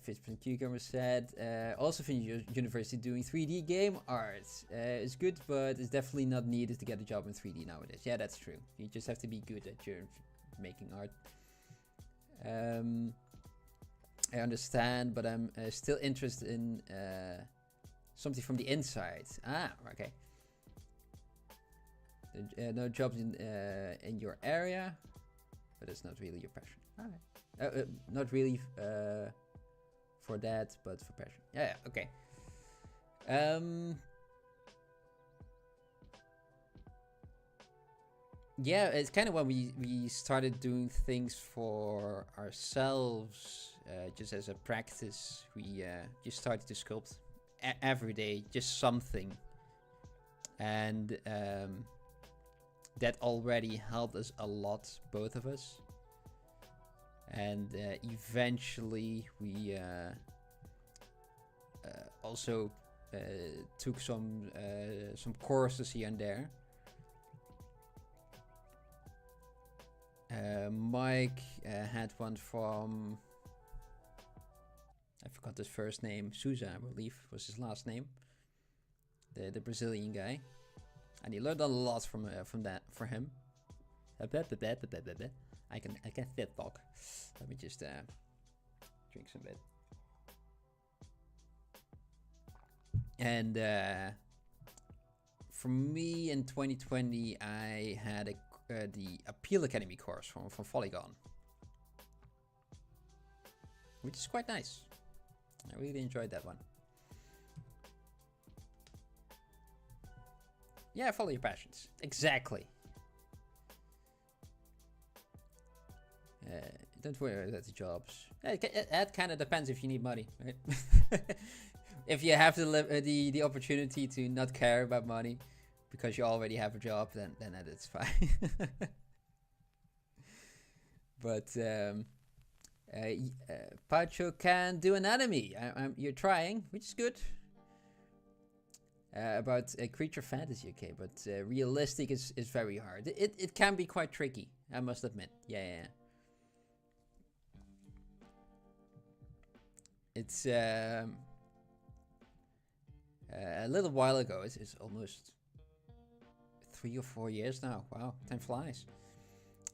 Fitspin Cucumber said, also finished university doing 3D game art. It's good, but it's definitely not needed to get a job in 3D nowadays. Yeah, that's true. You just have to be good at your making art. I understand, but I'm still interested in something from the inside. Ah, okay. No jobs in your area, but it's not really your passion. Alright. Not really for that, but for passion. Yeah, okay. Yeah, it's kind of when we started doing things for ourselves, just as a practice. We just started to sculpt every day, just something, and that already helped us a lot, both of us. And eventually we also took some courses here and there. Mike had one from, I forgot his first name, Souza, I believe was his last name, the Brazilian guy, and he learned a lot from him. I can fit talk. Let me just drink some bit. And for me in 2020, I had the Appeal Academy course from Polygon, which is quite nice. I really enjoyed that one. Yeah, follow your passions. Exactly. Don't worry about the jobs. That kind of depends if you need money, right? If you have the opportunity to not care about money because you already have a job, then that is fine. But Pacho can do anatomy. You're trying, which is good. About creature fantasy, okay, but realistic is very hard. It can be quite tricky, I must admit. Yeah. It's a little while ago. It's almost 3 or 4 years now. Wow, time flies.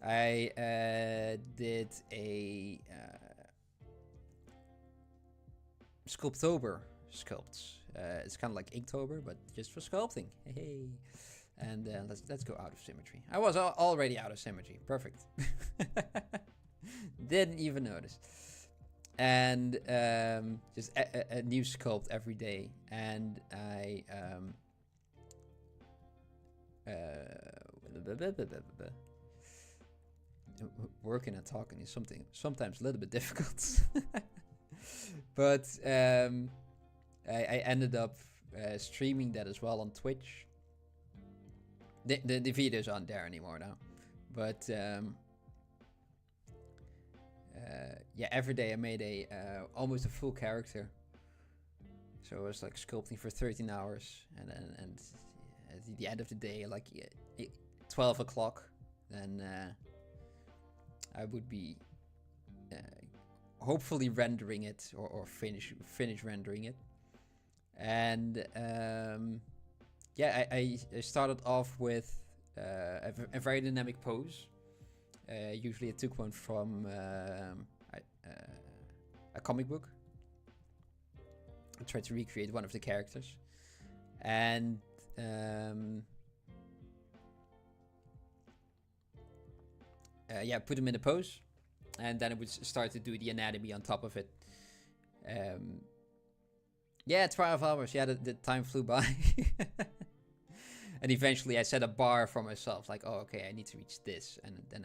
I did a Sculptober sculpts. It's kind of like Inktober, but just for sculpting. Hey, and let's go out of symmetry. I was already out of symmetry. Perfect. Didn't even notice. And just a new sculpt every day, and I working and talking is sometimes a little bit difficult. But I ended up streaming that as well on Twitch. The videos aren't there anymore now, but yeah, every day I made almost a full character. So I was like sculpting for 13 hours, and at the end of the day, like 12 o'clock, then I would be hopefully rendering it or finish rendering it. And yeah, I started off with a very dynamic pose. Usually I took one from a comic book. I tried to recreate one of the characters. And put them in a pose. And then I would start to do the anatomy on top of it. 12 hours. Yeah, the time flew by. And eventually I set a bar for myself. Like, oh, okay, I need to reach this. And then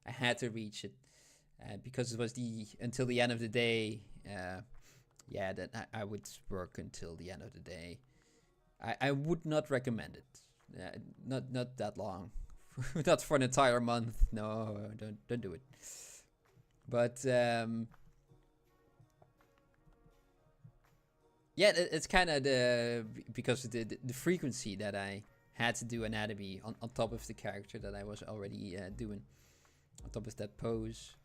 I had to reach it. Because it was until the end of the day. That I would work until the end of the day. I would not recommend it. Not that long. Not for an entire month. No, don't do it. But it's kind of because of the frequency that I had to do anatomy on top of the character that I was already doing, on top of that pose.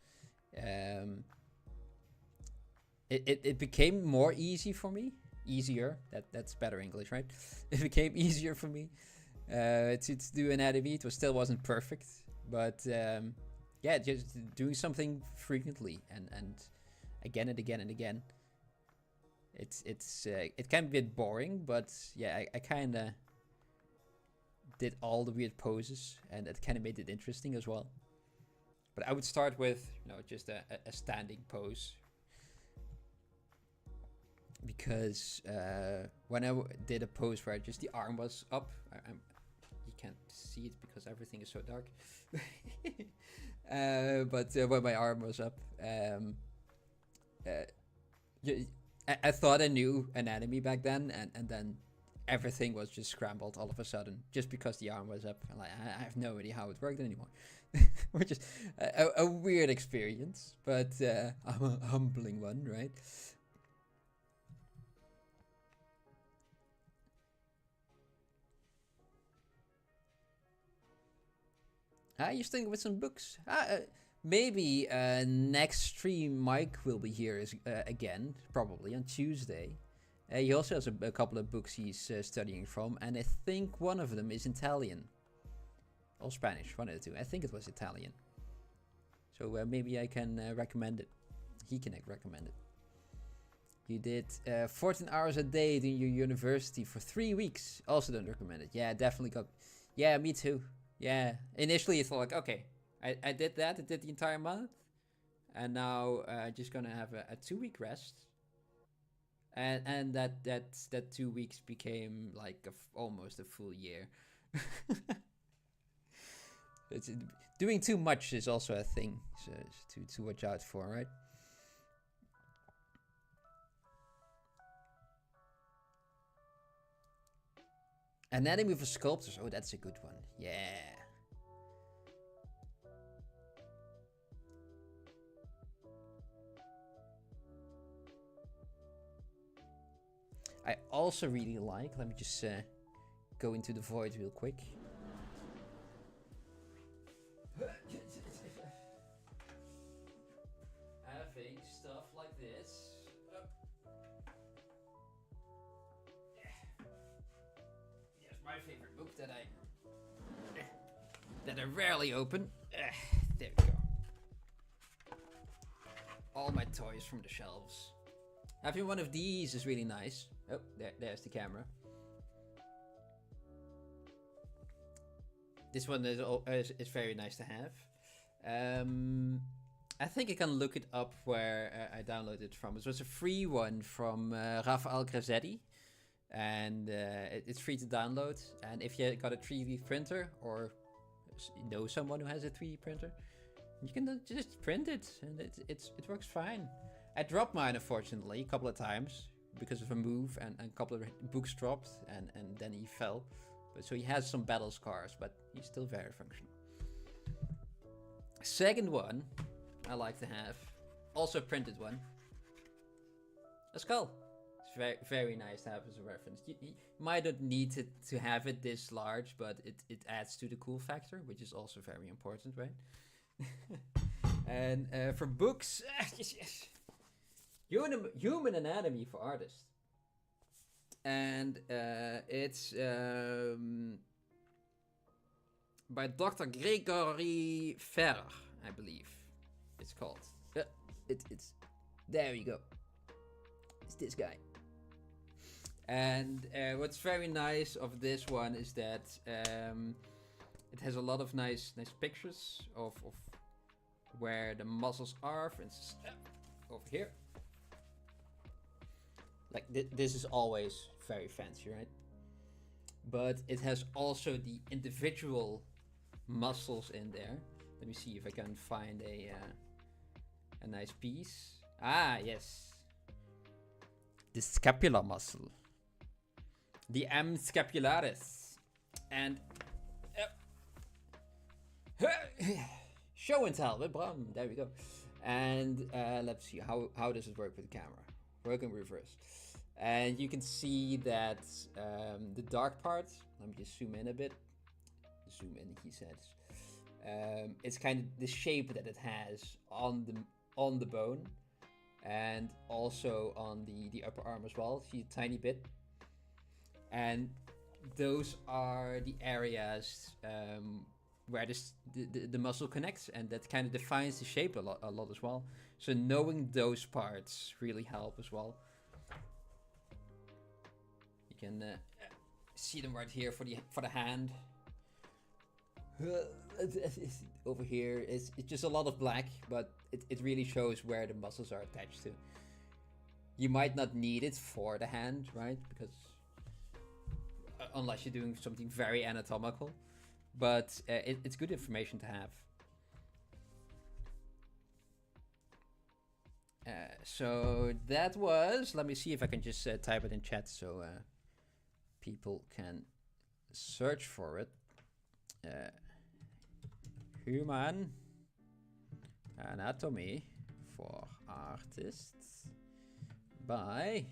It became more easy for me. Easier. That's better English, right? It became easier for me to do anatomy. It still wasn't perfect, but just doing something frequently and again and again and again. It can be a bit boring, but yeah, I kind of did all the weird poses, and it kind of made it interesting as well. But I would start with just a standing pose. Because when I did a pose where just the arm was up, you can't see it because everything is so dark. But when my arm was up, I thought I knew anatomy back then, and then everything was just scrambled all of a sudden, just because the arm was up. And like, I have no idea how it worked anymore. Which is a weird experience, but a humbling one, right? You're sticking with some books. Maybe next stream Mike will be here again, probably on Tuesday. He also has a couple of books he's studying from, and I think one of them is Italian. Or Spanish, one of the two. I think it was Italian. So maybe I can recommend it. He can recommend it. You did 14 hours a day in your university for 3 weeks. Also don't recommend it. Yeah, definitely got... Yeah, me too. Yeah, initially it's like, okay, I did that. I did the entire month. And now just gonna have a 2-week rest. And that 2 weeks became like almost a full year. Doing too much is also a thing to watch out for, right? Anatomy for sculptors. Oh, that's a good one. Yeah. I also really like, let me just go into the void real quick. Having stuff like this. Here's my favorite book that I rarely open. There we go. All my toys from the shelves. Having one of these is really nice. Oh, there's the camera. This one is very nice to have. I think I can look it up where I downloaded it from. It was a free one from Rafael Grassetti. And it's free to download. And if you got a 3D printer or know someone who has a 3D printer, you can just print it. And it works fine. I dropped mine, unfortunately, a couple of times because of a move, and a couple of books dropped, and then he fell. But so he has some battle scars, but he's still very functional. Second one I like to have, also a printed one, a skull. It's very, very nice to have as a reference. You might not need to have it this large, but it adds to the cool factor, which is also very important, right? And for books, Human Anatomy for Artists. And it's by Dr. Gregory Ferrer. I believe it's called. It's there you go. It's this guy. And what's very nice of this one is that it has a lot of nice pictures of where the muscles are. For instance, over here. Like this is always very fancy, right? But it has also the individual muscles in there. Let me see if I can find a nice piece. Ah, yes. The scapular muscle. The M scapularis. And show and tell with Bram. There we go. And let's see, how does it work with the camera? Work in reverse. And you can see that the dark part, let me just zoom in a bit. Zoom in, he says. It's kind of the shape that it has on the bone. And also on the upper arm as well. See a tiny bit. And those are the areas where the muscle connects, and that kind of defines the shape a lot as well. So knowing those parts really help as well. You can see them right here for the hand. Over here it's just a lot of black, but it really shows where the muscles are attached to. You might not need it for the hand, right? Because unless you're doing something very anatomical, but it's good information to have. So that was, let me see if I can just type it in chat so people can search for it. Human anatomy for artists by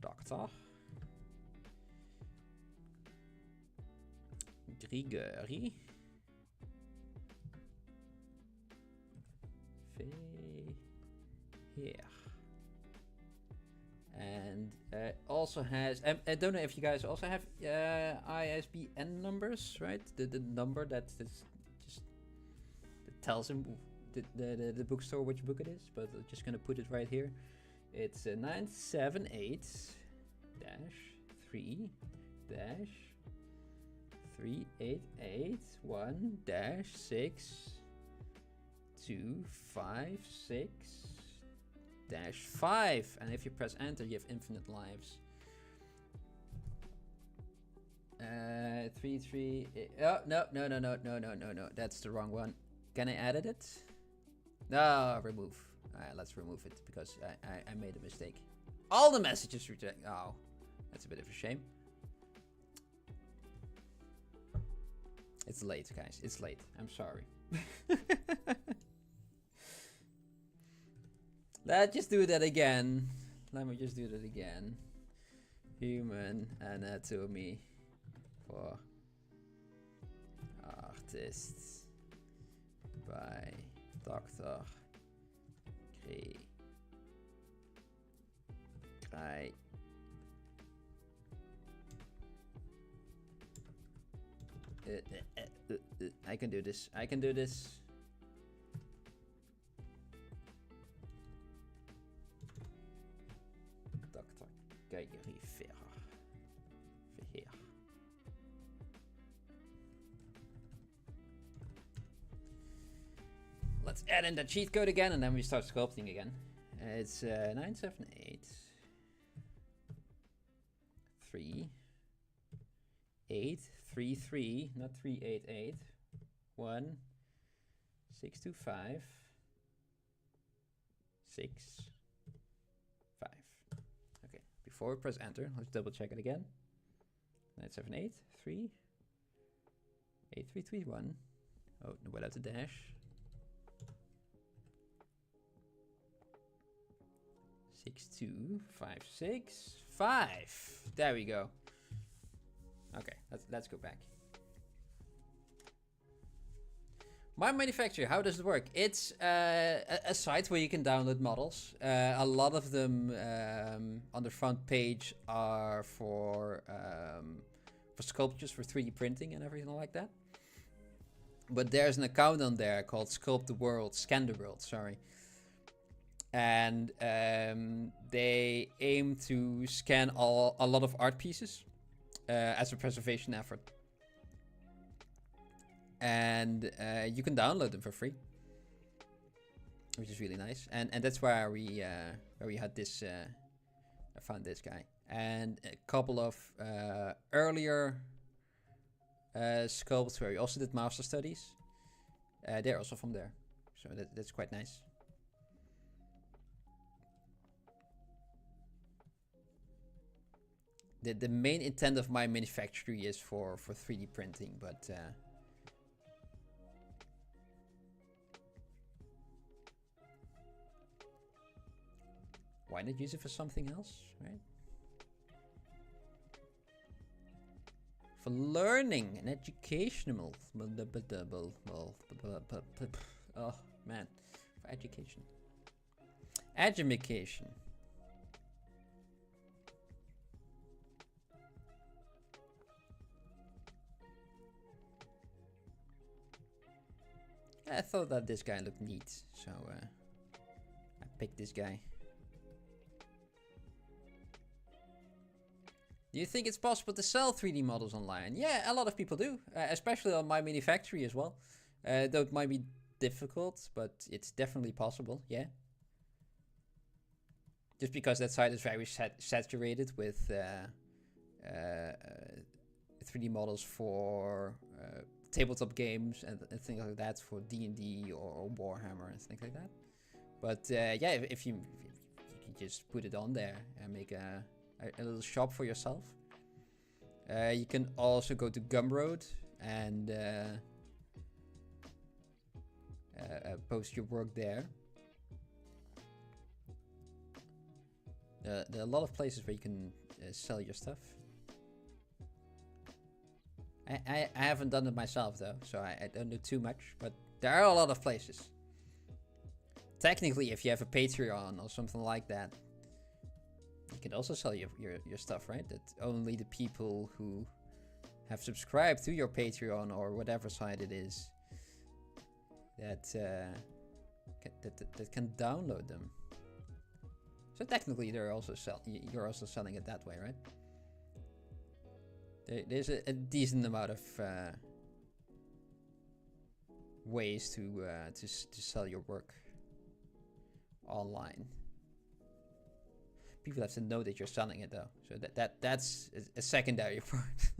Dr. Grigori here. And also has, I don't know if you guys also have ISBN numbers, right? The number that tells him the bookstore which book it is, but I'm just gonna put it right here. It's 978-388-1-6-256-5, and if you press enter, you have infinite lives. 338. Oh no, that's the wrong one. Can I edit it? No, remove. Let's remove it because I made a mistake. All the messages reject. Oh, that's a bit of a shame. It's late, guys. It's late. I'm sorry. Let's just do that again. Let me just do that again. Human anatomy for artists by Dr. I can do this. I can do this. Dr. Gregory Verheer. Let's add in the cheat code again, and then we start sculpting again. It's 978 3-8-3-3, not 388, 1 625 6 5. Okay, before we press enter, let's double check it again. 978 3 8 3 3 1. Oh, without the dash. 6256 There we go. Okay, let's go back. MyMinifactory, how does it work? It's a site where you can download models. A lot of them on the front page are for sculptures, for 3D printing and everything like that. But there's an account on there called Scan the World, sorry. And they aim to scan a lot of art pieces as a preservation effort. And you can download them for free, which is really nice. And that's where we had this. I found this guy and a couple of earlier sculpts where we also did master studies. They're also from there, so that's quite nice. The main intent of MyMinifactory is for 3D printing, but why not use it for something else, right? For learning and educational. Oh man, for education. Education. I thought that this guy looked neat, so I picked this guy. Do you think it's possible to sell 3D models online? Yeah, a lot of people do, especially on MyMinifactory as well. Though it might be difficult, but it's definitely possible, yeah. Just because that site is very saturated with 3D models for tabletop games and things like that, for D&D or Warhammer and things like that. But yeah, if you can just put it on there and make a little shop for yourself. You can also go to Gumroad and post your work there. There are a lot of places where you can sell your stuff. I haven't done it myself though, so I don't know too much, but there are a lot of places. Technically, if you have a Patreon or something like that, you can also sell your stuff, right? That only the people who have subscribed to your Patreon or whatever site it is that can download them. So technically, you're also selling it that way, right? There's a decent amount of ways to sell your work online. People have to know that you're selling it though, so that's a secondary part.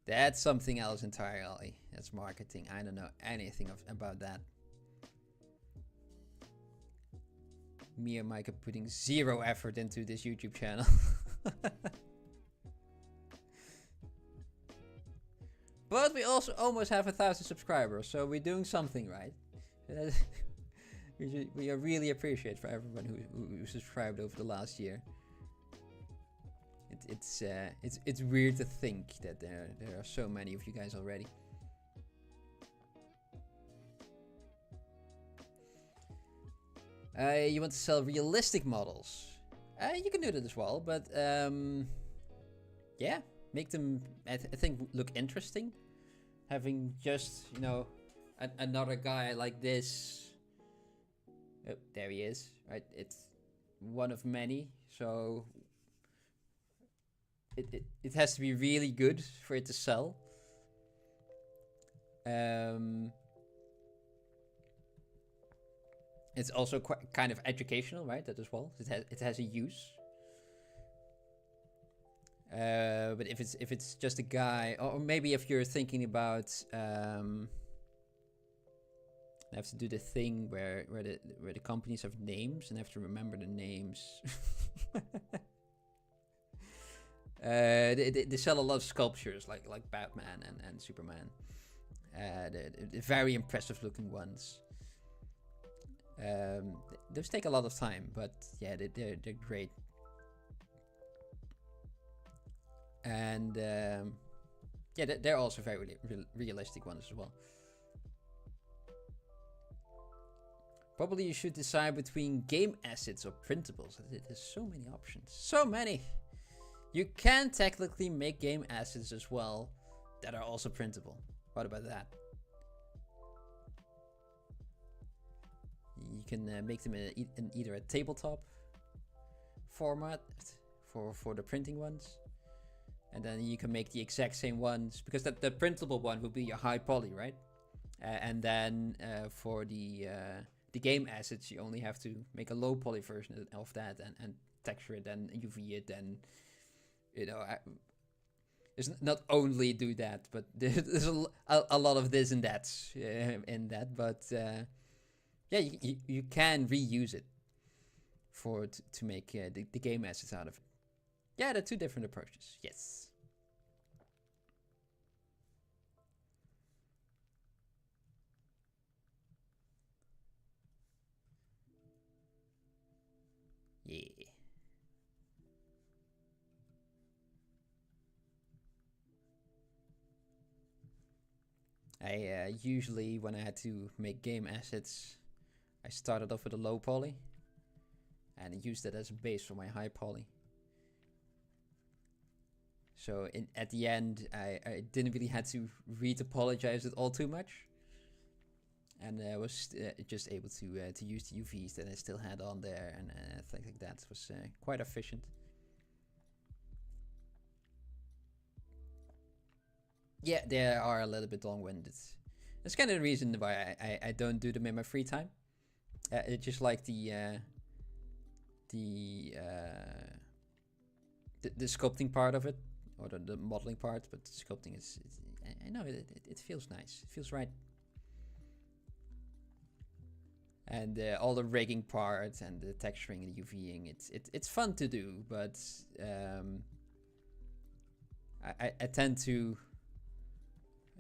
That's something else entirely. That's marketing. I don't know anything about that. Me and Mike are putting zero effort into this YouTube channel. But we also almost have 1,000 subscribers, so we're doing something right. We are really appreciate for everyone who subscribed over the last year. It's weird to think that there are so many of you guys already. You want to sell realistic models? You can do that as well, but yeah, make them I think look interesting. Having just, you know, another guy like this. Oh, there he is. Right, it's one of many, so it has to be really good for it to sell. It's also quite kind of educational, right? That as well. It has a use. But if it's just a guy, or maybe if you're thinking about, I have to do the thing where the companies have names and I have to remember the names. They sell a lot of sculptures like Batman and Superman. The very impressive looking ones. Those take a lot of time, but yeah, they're great. And yeah, they're also very realistic ones as well. Probably you should decide between game assets or printables. There's so many options. So many! You can technically make game assets as well that are also printable. What about that? You can make them in either a tabletop format for the printing ones. And then you can make the exact same ones, because the printable one will be your high poly, right? And then for the game assets, you only have to make a low poly version of that and texture it and UV it, and you know, it's not only do that, but there's a lot of this and that in that. But yeah, you can reuse it to make the game assets out of it. Yeah, they're two different approaches. Yes. Yeah. I usually, when I had to make game assets, I started off with a low poly and used that as a base for my high poly. So at the end, I didn't really have to retopologize it all too much, and I was just able to use the UVs that I still had on there, and things like that. It was quite efficient. Yeah, they are a little bit long-winded. That's kind of the reason why I don't do them in my free time. It's just like the sculpting part of it, or the modeling part, but the sculpting is I know it feels nice. It feels right. And all the rigging parts and the texturing and UVing, it's fun to do, but I tend to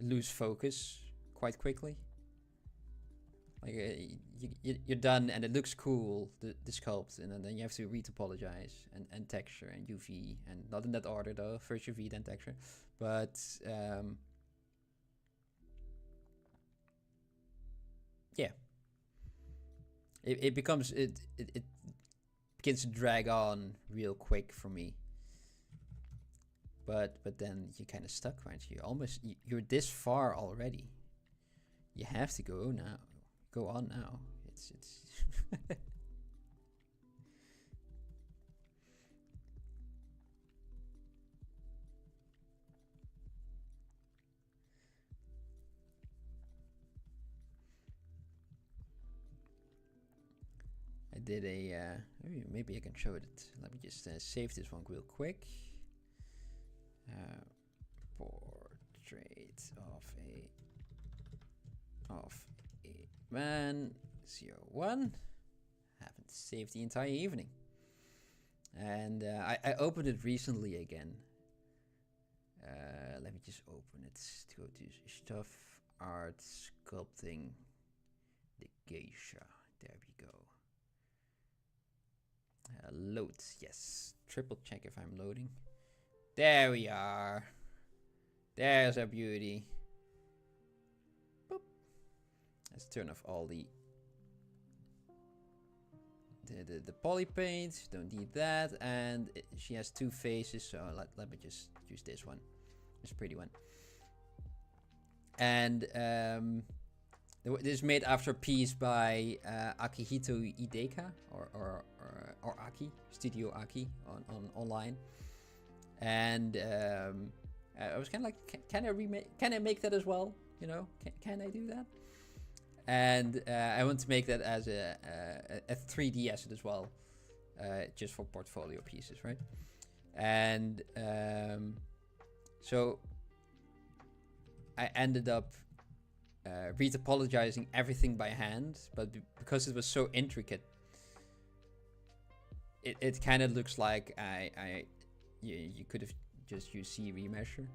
lose focus quite quickly. Like you're done and it looks cool, the sculpt, and then you have to retopologize and texture and UV, and not in that order though. First UV, then texture. But yeah, it becomes it begins to drag on real quick for me. But then you're kind of stuck, right? You're this far already. You have to go now. Go on now. It's I did a maybe I can show it. Let me just save this one real quick. Portrait of a man 01. Haven't saved the entire evening, and I opened it recently again. Let me just open it to go to stuff, art, sculpting, the geisha. There we go. Load, yes. Triple check if I'm loading. There we are. There's our beauty. Boop. Let's turn off all the poly paint. Don't need that. And she has two faces, so let me just use this one. This pretty one. And this is made after a piece by Akihito Ideka or Aki, Studio Aki on online. And I was kind of like, can I make that as well? You know, can I do that? And I want to make that as a 3D asset as well, just for portfolio pieces, right? And so I ended up retopologizing everything by hand, but because it was so intricate, it kind of looks like you could have just used C remeasure.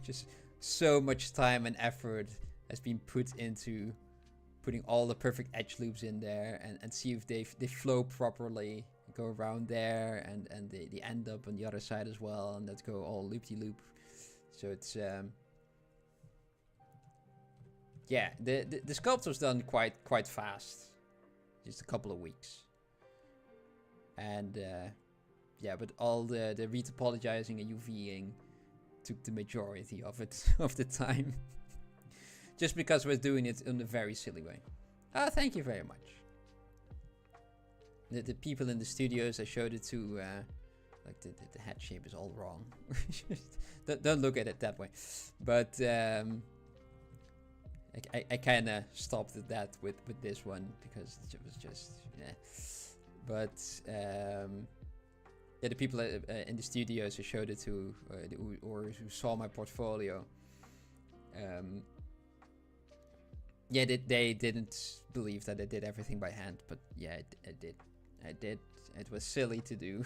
Just so much time and effort has been put into putting all the perfect edge loops in there and see if they flow properly, go around there, and they end up on the other side as well, and let's go all loop-de-loop. So it's yeah, the sculpt was done quite fast, just a couple of weeks. And yeah, but all the retopologizing and UVing took the majority of it of the time. Just because we're doing it in a very silly way. Oh, thank you very much. The people in the studios I showed it to, like the head shape is all wrong. Don't look at it that way. But I kind of stopped at that with this one because it was just, yeah. But yeah, the people in the studios I showed it to, or who saw my portfolio, yeah, they didn't believe that I did everything by hand, but yeah, I did. It was silly to do.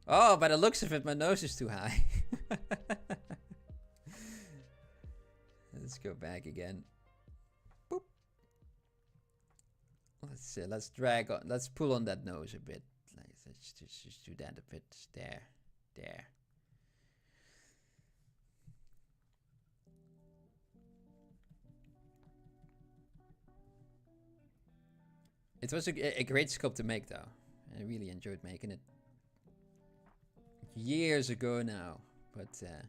Oh, by the looks of it, my nose is too high. Let's go back again. Boop. Let's drag on. Let's pull on that nose a bit. Let's just do that a bit. There. It was a great sculpt to make, though. I really enjoyed making it. Years ago now, but yeah,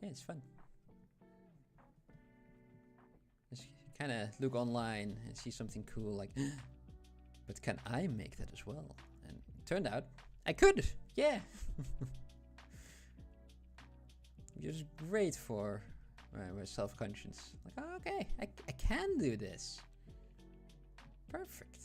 it's fun. Just kind of look online and see something cool, like, but can I make that as well? And it turned out I could. Yeah. It was great for my self-conscious. Like, oh, okay, I can do this. Perfect.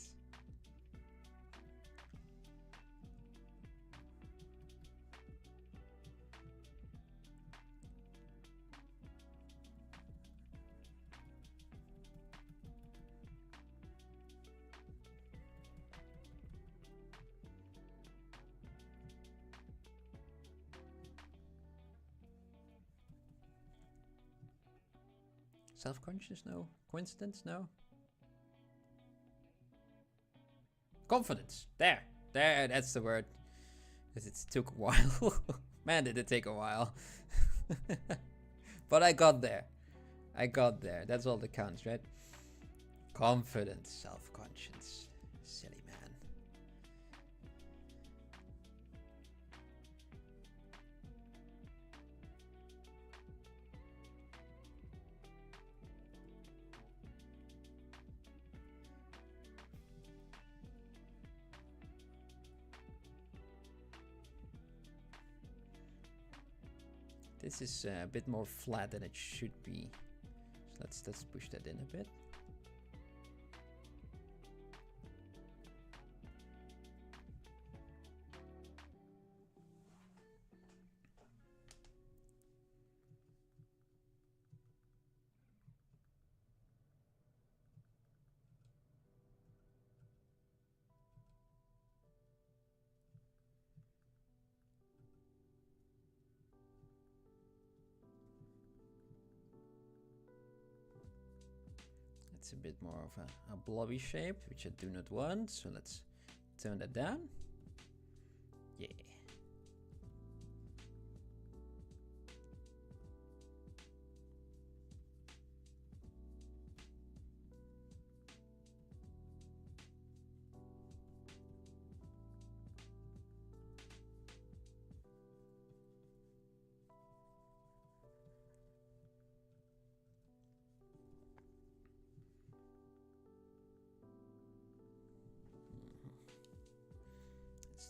Self-conscious? No. Coincidence? No. Confidence. There, that's the word. Because it took a while. Man, did it take a while. But I got there. That's all that counts, right? Confidence, self-conscious. Silly man. This is a bit more flat than it should be. So let's push that in a bit. It's a bit more of a blobby shape, which I do not want. So let's tone that down. Yeah.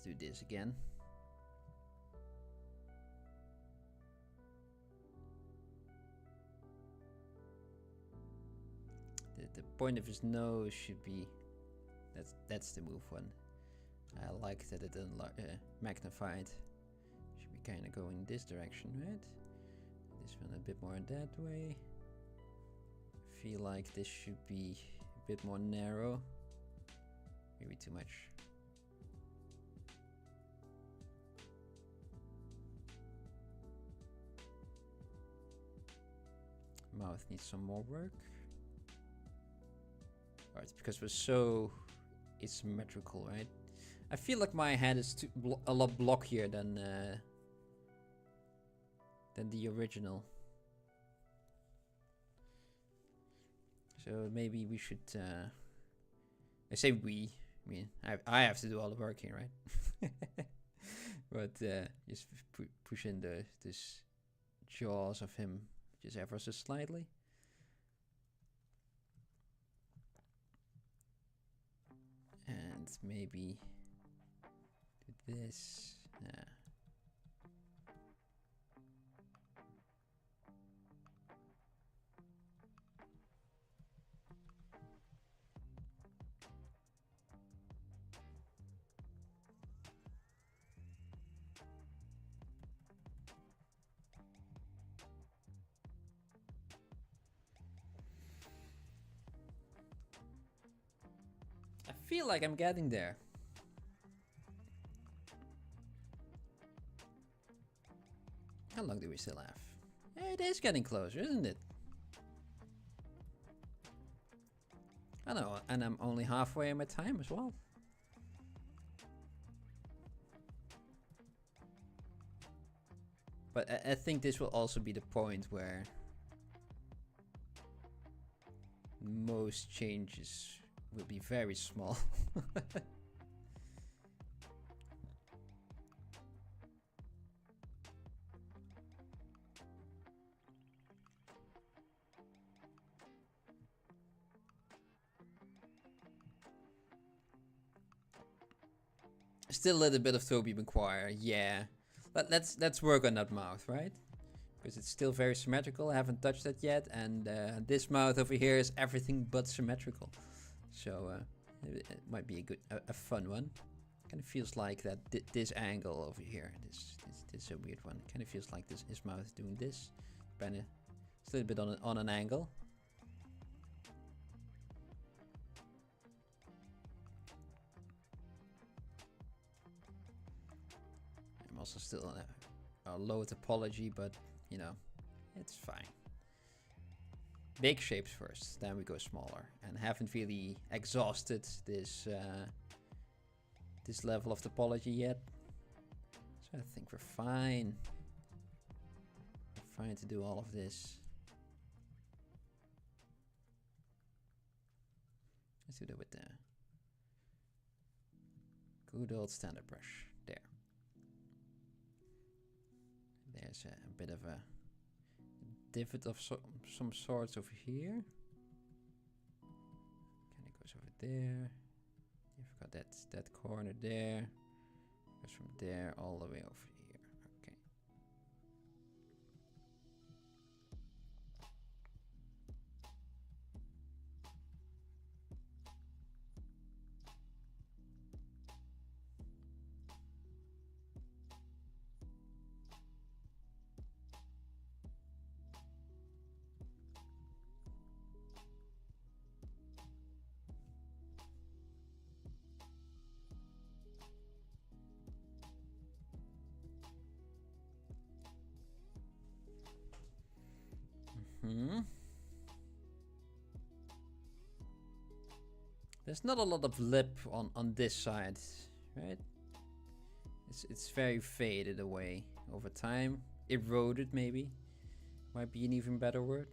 Do this again. The point of his nose should be that's the move one. I like that it magnified. Should be kind of going this direction, right? This one a bit more that way. Feel like this should be a bit more narrow. Maybe too much. Mouth needs some more work. Or it's because we're so asymmetrical, right? I feel like my head is a lot blockier than the original. So maybe we should, I say we, I mean, I have to do all the work here, right? But just push in this jaws of him just ever so slightly. And maybe do this. I feel like I'm getting there. How long do we still have? It is getting closer, isn't it? I know, and I'm only halfway in my time as well. But I think this will also be the point where most changes will be very small. Still a little bit of Toby Maguire, yeah. Let's work on that mouth, right? Because it's still very symmetrical. I haven't touched that yet, and this mouth over here is everything but symmetrical. So it might be a fun one. Kind of feels like that this angle over here. This is a weird one. Kind of feels like his mouth is doing this. It's a little bit on an angle. I'm also still on a low topology, but you know, it's fine. Big shapes first, then we go smaller, and haven't really exhausted this this level of topology yet. So I think we're fine. We're fine to do all of this. Let's do that with the good old standard brush. There. There's a bit of a divot of some sorts over here. Kind of goes over there. You've got that corner there. Goes from there all the way over here. Okay. There's not a lot of lip on this side, right? It's very faded away over time. Eroded, maybe. Might be an even better word.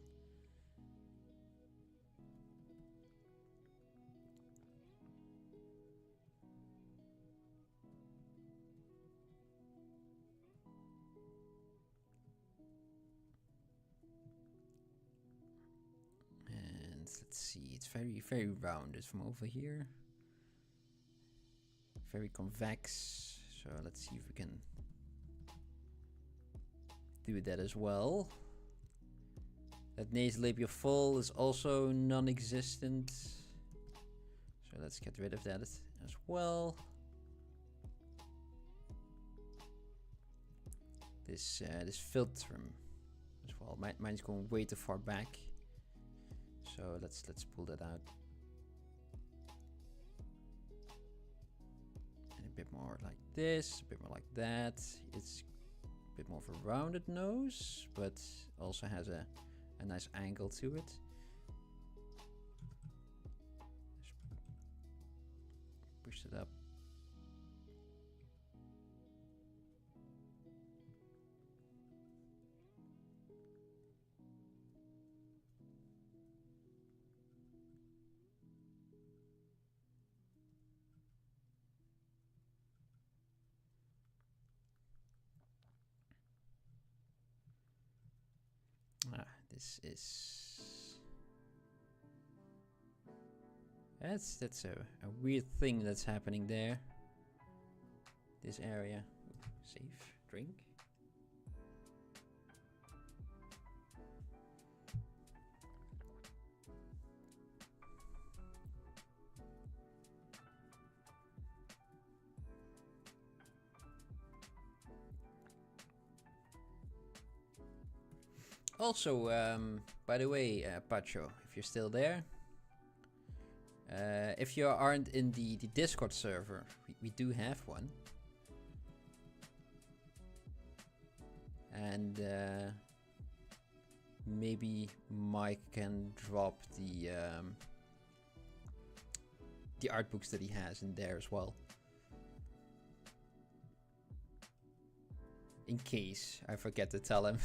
Let's see, it's very rounded from over here. Very convex. So let's see if we can do that as well. That nasolabial fold is also non-existent. So let's get rid of that as well. This filtrum as well. Mine's going way too far back. So let's pull that out. And a bit more like this, a bit more like that. It's a bit more of a rounded nose, but also has a nice angle to it. Just push it up. This is... That's a weird thing that's happening there. This area. Ooh, save. Drink. Also, by the way, Pacho, if you're still there, if you aren't in the Discord server, we do have one. And maybe Mike can drop the art books that he has in there as well. In case I forget to tell him.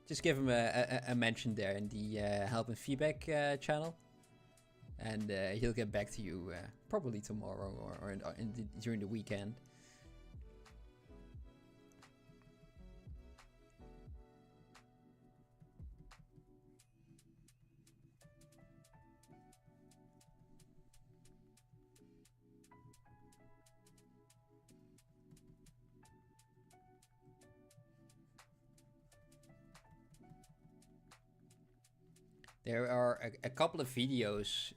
Just give him a mention there in the help and feedback channel, and he'll get back to you probably tomorrow or during the weekend. There are a couple of videos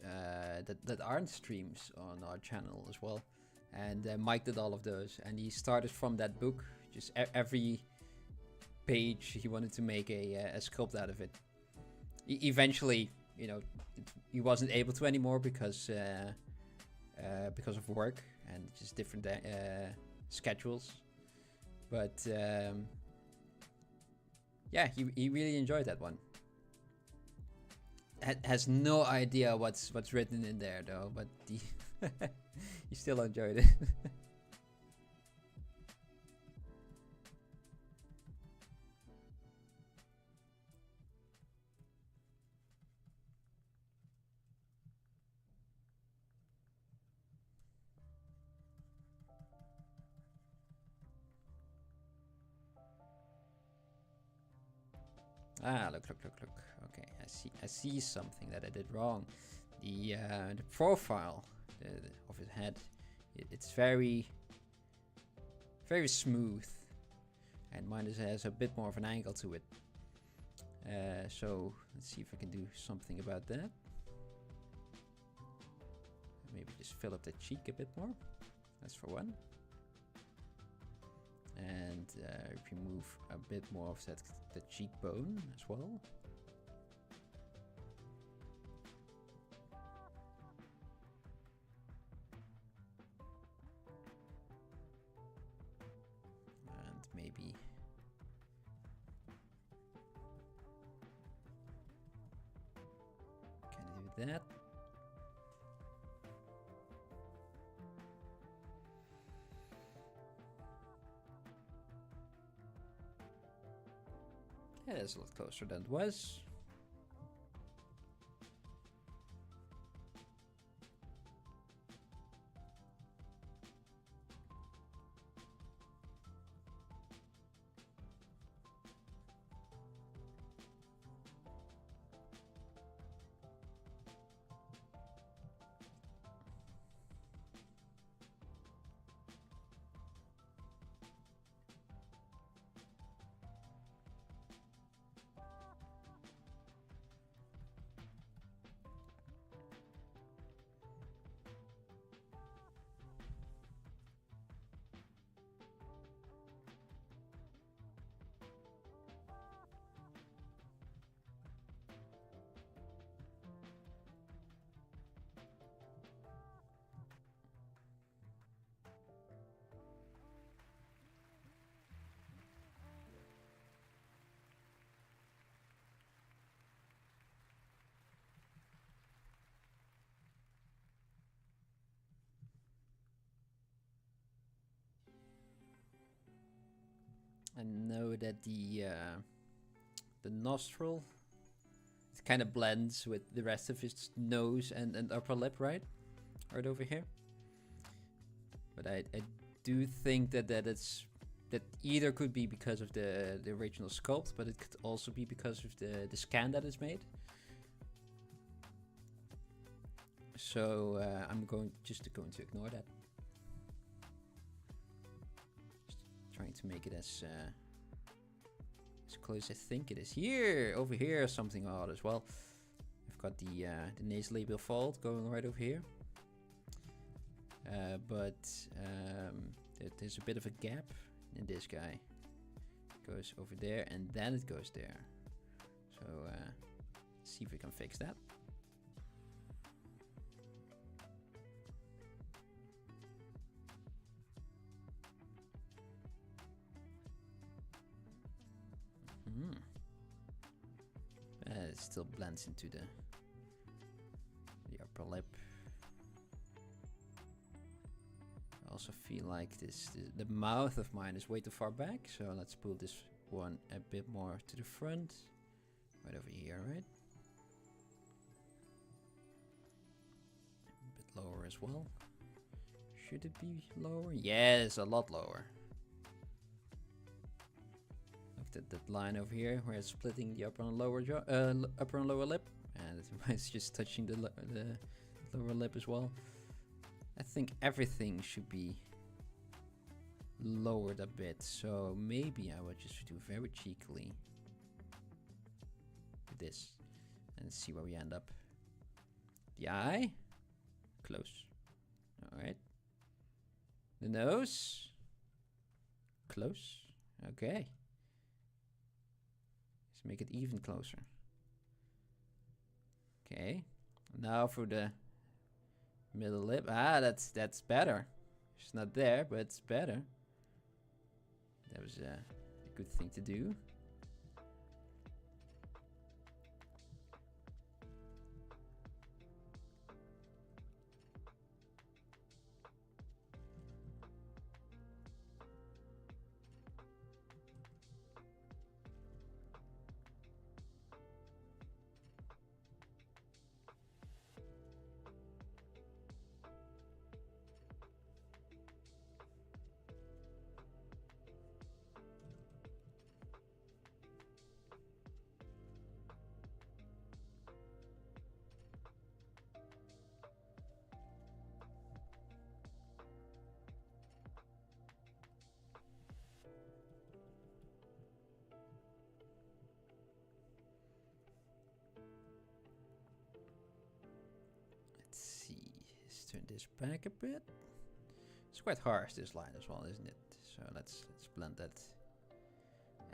that aren't streams on our channel as well, and Mike did all of those, and he started from that book. Just every page he wanted to make a sculpt out of it. Eventually, you know, he wasn't able to anymore because of work and just different schedules. But yeah, he really enjoyed that one. Has no idea what's written in there though, but he still enjoyed it. Ah, look. Okay, I see something that I did wrong. The profile of his head, it's very smooth, and mine has a bit more of an angle to it. So let's see if I can do something about that. Maybe just fill up the cheek a bit more. That's for one. And remove a bit more of the cheekbone as well. And maybe can I do that? Yeah, that's a lot closer than it was. I know that the nostril, it kind of blends with the rest of his nose and upper lip, right over here. But I do think that that either could be because of the original sculpt, but it could also be because of the scan that is made. So I'm going to ignore that. Just trying to make it as close as I think it is. Here, over here, something odd as well. I've got the nasal labial fold going right over here, but there's a bit of a gap in this guy. It goes over there and then it goes there. So see if we can fix that. It still blends into the upper lip. I also feel like the mouth of mine is way too far back, so let's pull this one a bit more to the front. Right over here, right? A bit lower as well. Should it be lower? Yes, a lot lower. That line over here where it's splitting the upper and lower jaw, upper and lower lip, and it's just touching the lower lip as well. I think everything should be lowered a bit, so maybe I would just do very cheekily this and see where we end up. The eye, close. All right. The nose, close. Okay. Make it even closer. Okay, now for the middle lip. Ah, that's better. It's not there, but it's better. That was a good thing to do. Turn this back a bit. It's quite harsh, this line as well, isn't it? So let's blend that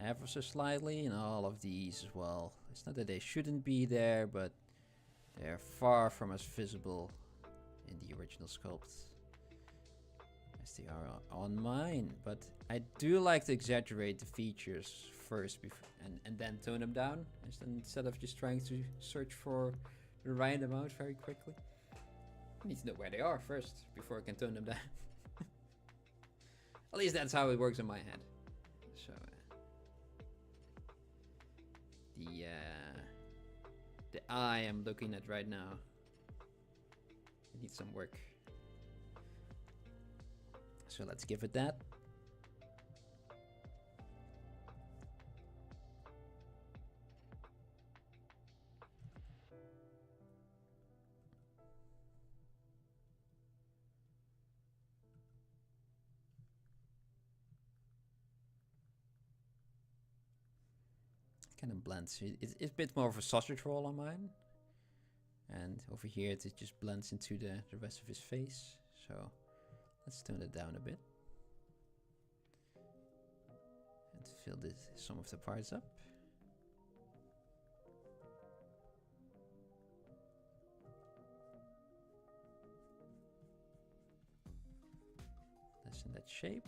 ever so slightly, and all of these as well. It's not that they shouldn't be there, but they're far from as visible in the original sculpt as they are on mine. But I do like to exaggerate the features first and then tone them down, instead of just trying to search for the right amount very quickly. I need to know where they are first before I can tone them down. At least that's how it works in my head. So the eye I'm looking at right now, it needs some work. So let's give it that. Kind of blends. It's a bit more of a sausage roll on mine, and over here it just blends into the rest of his face. So let's tone it down a bit and fill some of the parts up. That's in that shape.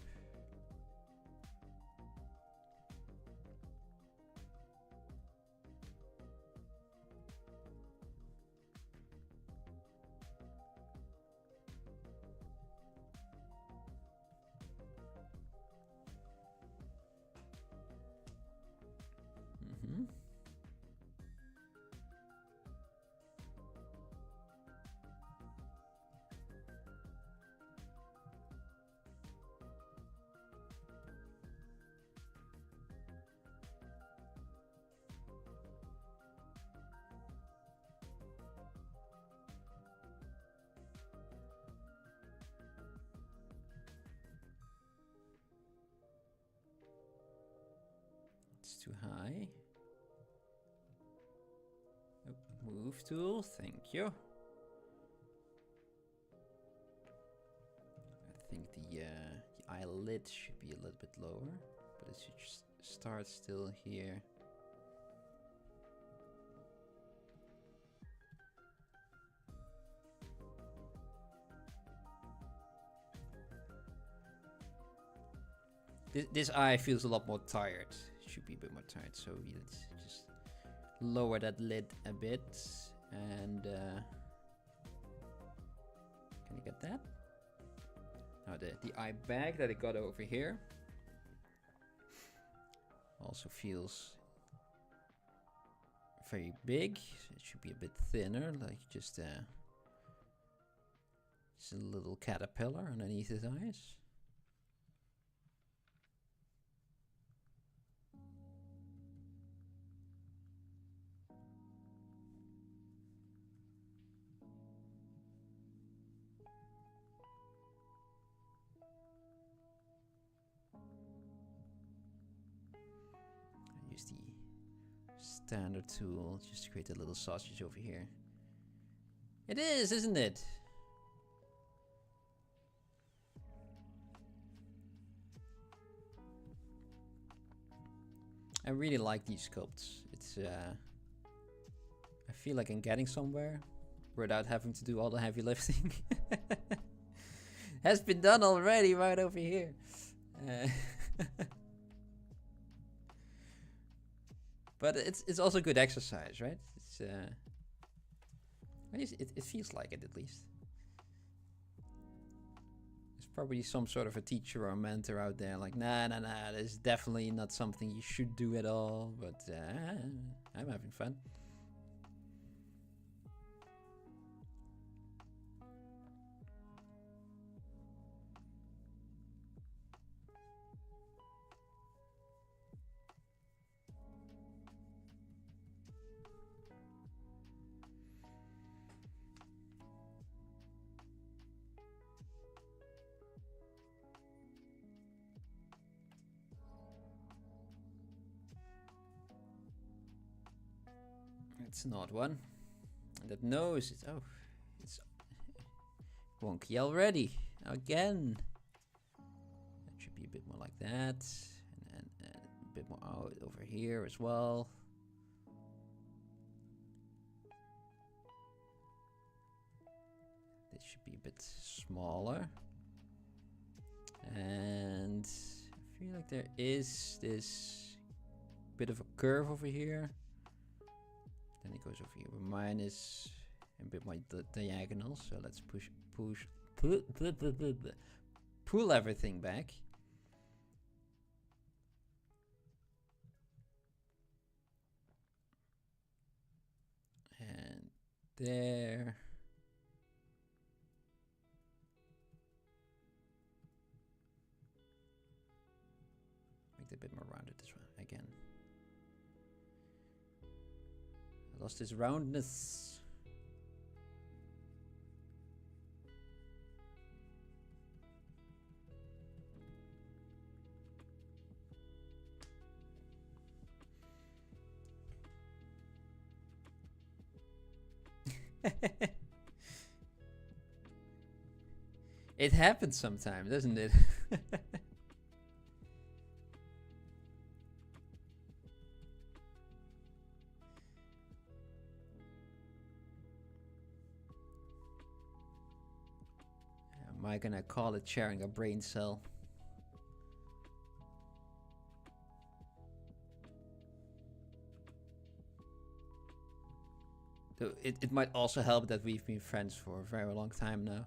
It's too high. Oh, move tool, thank you. I think the eyelid should be a little bit lower, but it should just start still here. This eye feels a lot more tired. Should be a bit more tired, so let's just lower that lid a bit. And can you get that? Now the eye bag that I got over here also feels very big. So it should be a bit thinner, like just a little caterpillar underneath his eyes. Use the standard tool just to create a little sausage over here. It is, isn't it? I really like these sculpts. It's I feel like I'm getting somewhere without having to do all the heavy lifting. Has been done already right over here. But it's also good exercise, right? It feels like it, at least. There's probably some sort of a teacher or a mentor out there like, nah, this is definitely not something you should do at all, but I'm having fun. It's an odd one. And that nose is it's wonky already. Again. That should be a bit more like that. And a bit more out over here as well. This should be a bit smaller. And I feel like there is this bit of a curve over here. Then it goes over here where mine is a bit more diagonal. So let's pull everything back. And there. Make it a bit more rounded as well again. Lost his roundness. It happens sometimes, doesn't it? Am I gonna call it sharing a brain cell? So it might also help that we've been friends for a very long time now.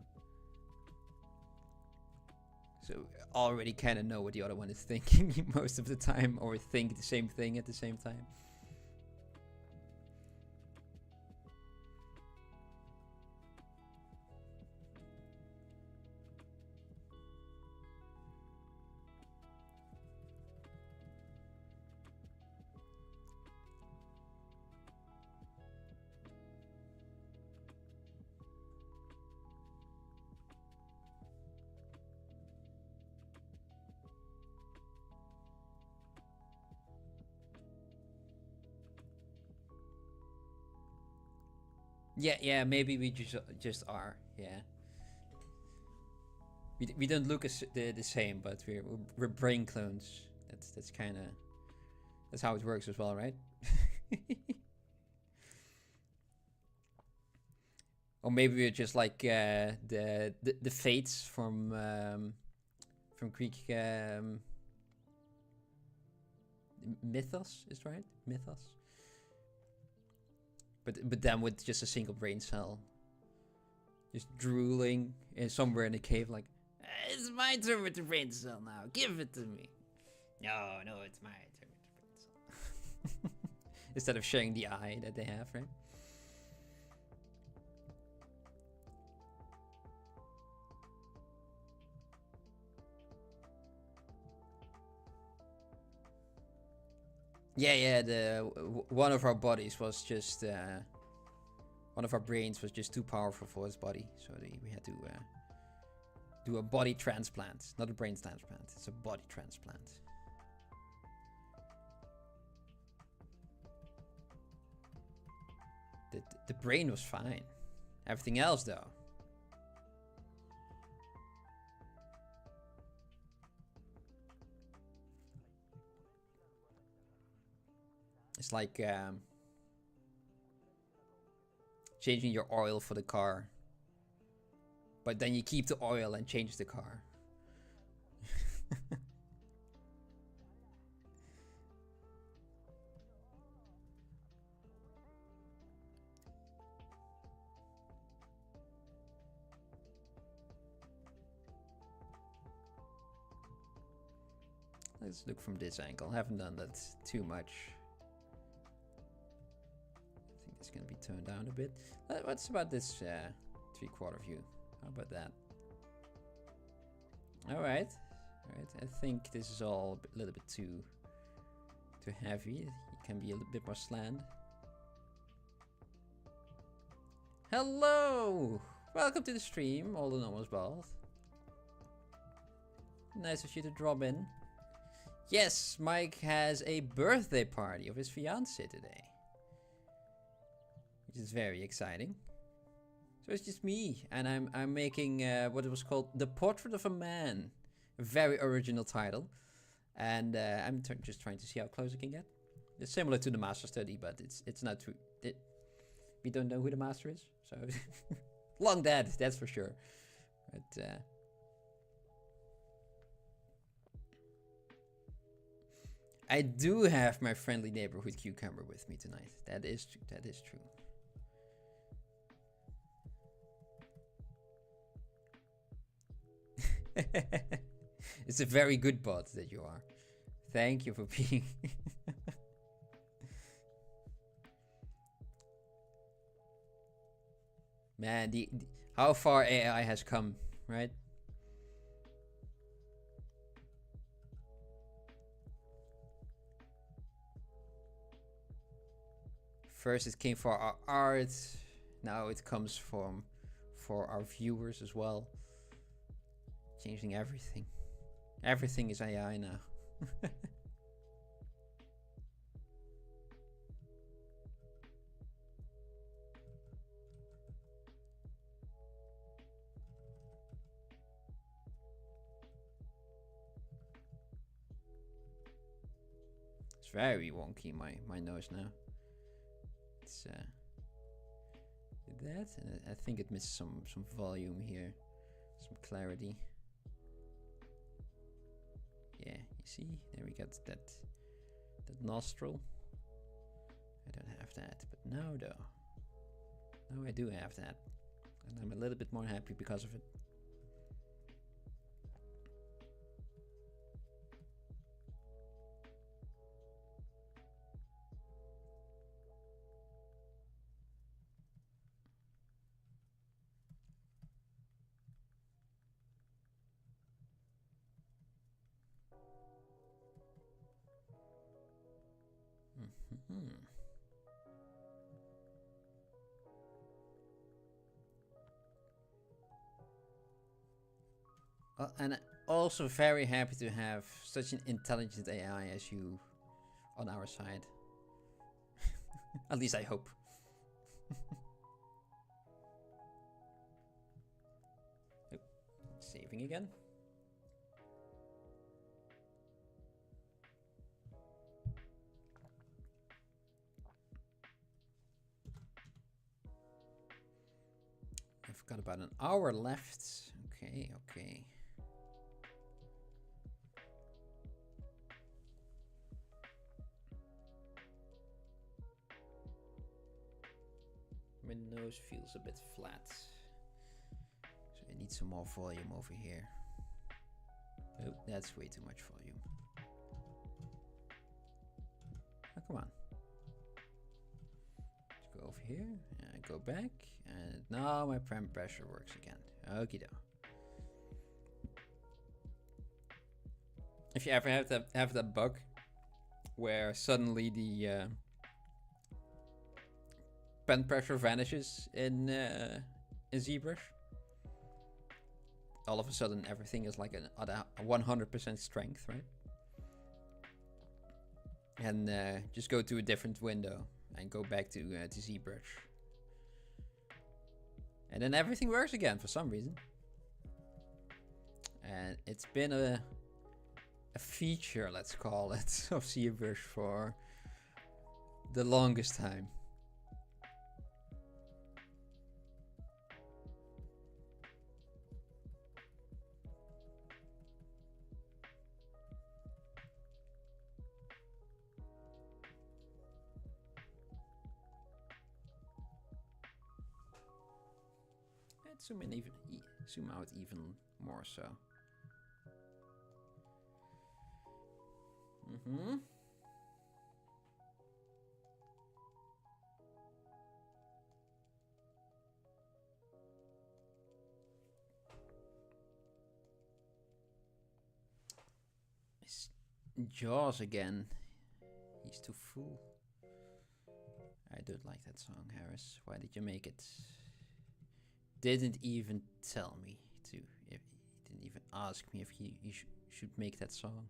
So already kind of know what the other one is thinking most of the time, or think the same thing at the same time. Yeah, maybe we just are. Yeah. We don't look as the same, but we're brain clones. That's kind of that's how it works as well, right? Or maybe we're just like the fates from Greek mythos, is right? Mythos. But then with just a single brain cell, just drooling somewhere in a cave, like, it's my turn with the brain cell now. Give it to me. No, it's my turn with the brain cell. Instead of sharing the eye that they have, right? Yeah. One of our bodies was just one of our brains was just too powerful for his body, so we had to do a body transplant, not a brain transplant. It's a body transplant. The brain was fine. Everything else, though. It's like changing your oil for the car, but then you keep the oil and change the car. Let's look from this angle. I haven't done that too much. I think it's gonna be toned down a bit. What's about this 3/4 view? How about that? All right. I think this is all a little bit too heavy. It can be a little bit more slant. Hello! Welcome to the stream, all the Almost Bald. Nice of you to drop in. Yes, Mike has a birthday party of his fiancée today, which is very exciting. So it's just me, and I'm making what it was called The Portrait of a Man, a very original title, and I'm just trying to see how close I can get. It's similar to the master study, but it's not true. We don't know who the master is, so long dead, that's for sure. But I do have my friendly neighborhood cucumber with me tonight. That is true. It's a very good bot that you are. Thank you for being. Man, how far AI has come, right? First it came for our art, now it comes for our viewers as well. Changing everything. Everything is AI now. It's very wonky, my nose now. It's that, and I think it missed some volume here, some clarity. Yeah, you see, there we got that nostril. I don't have that, but now though, now I do have that, and I'm a little bit more happy because of it. And also very happy to have such an intelligent AI as you on our side. At least I hope. saving again. I've got about an hour left. Okay, okay. My nose feels a bit flat. So I need some more volume over here. Oh, that's way too much volume. Oh, come on. Let's go over here and go back. And now my pressure works again. Okie doke. If you ever have that bug where suddenly the pen pressure vanishes in ZBrush, all of a sudden everything is like a 100% strength, right? And just go to a different window and go back to ZBrush. And then everything works again for some reason. And it's been a feature, let's call it, of ZBrush for the longest time. Let's zoom out even more so. Jaws again. He's too full. I don't like that song, Harris. Why did you make it? Didn't even tell me to. If he didn't even ask me if he should make that song.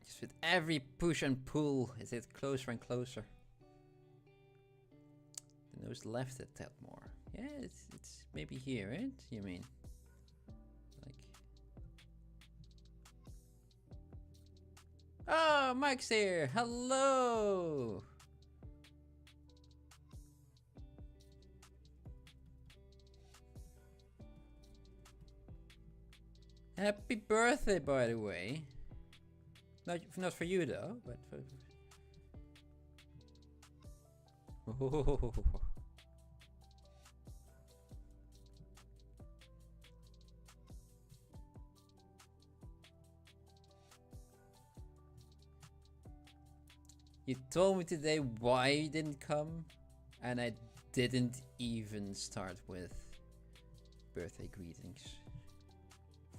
Just with every push and pull, it gets closer and closer. The nose left it that more. Yeah, it's maybe here, right? You mean? Like. Oh, Mike's here. Hello. Happy birthday, by the way. Not for you though, but for. Oh. You told me today why you didn't come, and I didn't even start with birthday greetings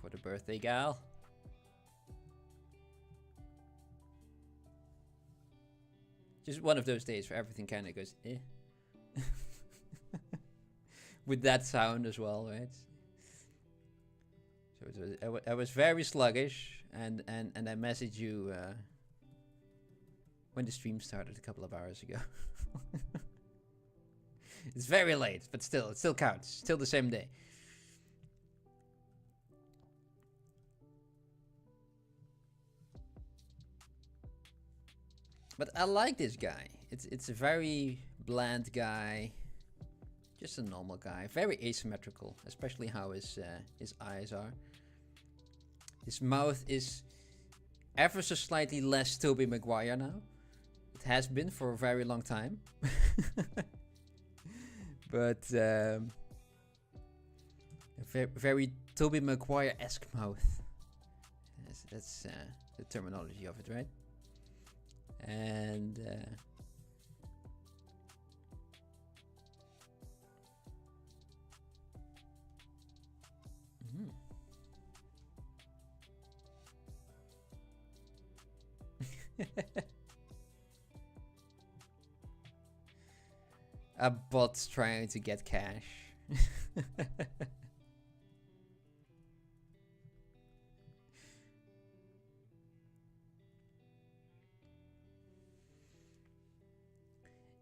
for the birthday gal. Just one of those days where everything kind of goes eh. With that sound as well, right? So I was very sluggish, and I messaged you when the stream started a couple of hours ago. It's very late, but still, it still counts. Still the same day. But I like this guy. It's a very bland guy. Just a normal guy. Very asymmetrical, especially how his eyes are. His mouth is ever so slightly less Tobey Maguire now. It has been for a very long time. But a very Tobey Maguire-esque mouth. That's the terminology of it, right? And a bot trying to get cash.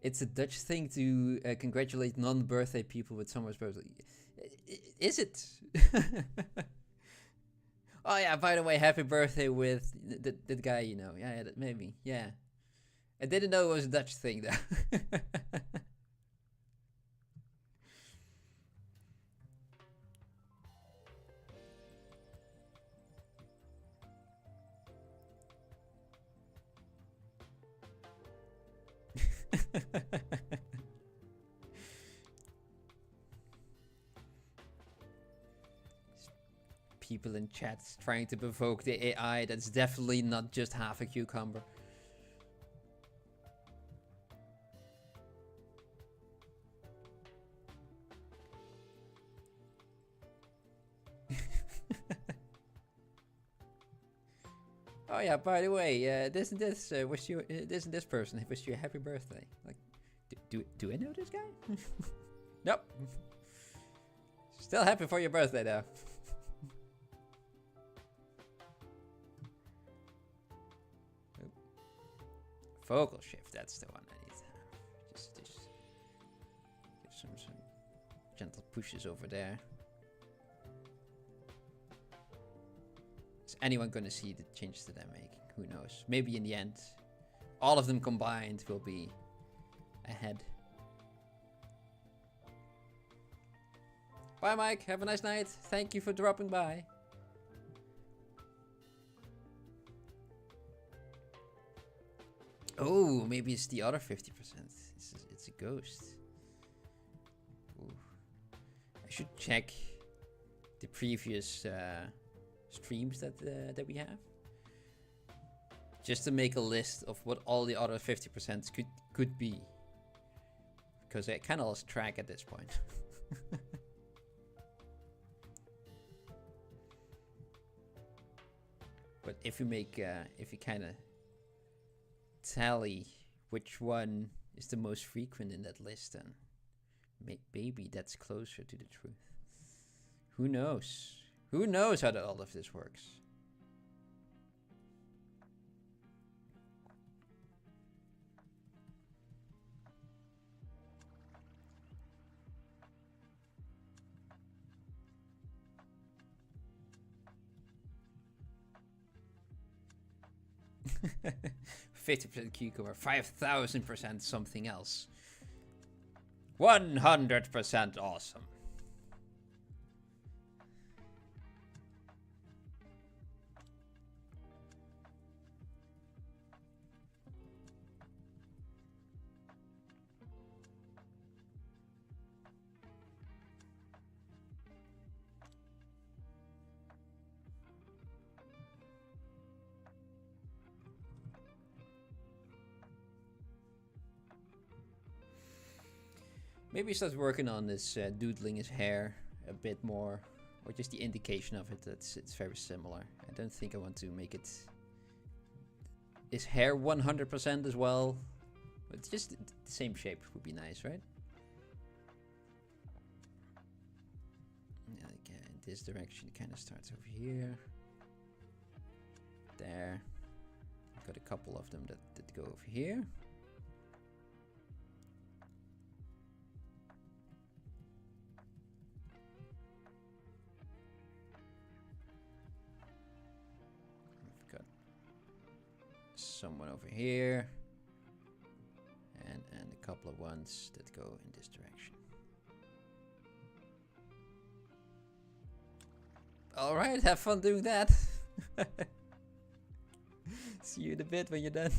it's a Dutch thing to congratulate non-birthday people with someone's birthday. Is it? Oh yeah, by the way, happy birthday with the guy you know. Yeah, maybe. Yeah. I didn't know it was a Dutch thing though. People in chats trying to provoke the AI that's definitely not just half a cucumber. Oh yeah, by the way, isn't this person wish you a happy birthday? Like, do I know this guy? Nope. Still happy for your birthday though. Focal shift, that's the one I need to have. Just give some gentle pushes over there. Is anyone gonna see the changes that I'm making? Who knows? Maybe in the end, all of them combined will be ahead. Bye, Mike. Have a nice night. Thank you for dropping by. Oh, maybe it's the other 50%. It's a ghost. Ooh. I should check the previous streams that we have, just to make a list of what all the other 50% could be, because I kind of lost track at this point. But if you make if you kind of tally which one is the most frequent in that list, then maybe that's closer to the truth. Who knows? Who knows how all of this works? %50 cucumber, 5,000% something else. 100% awesome. Maybe start working on this doodling his hair a bit more, or just the indication of it. It's very similar. I don't think I want to make it his hair 100% as well, but just the same shape would be nice, right? Like in this direction, it kind of starts over here, there. I've got a couple of them that go over here. Someone over here, and a couple of ones that go in this direction. All right, have fun doing that. See you in a bit when you're done.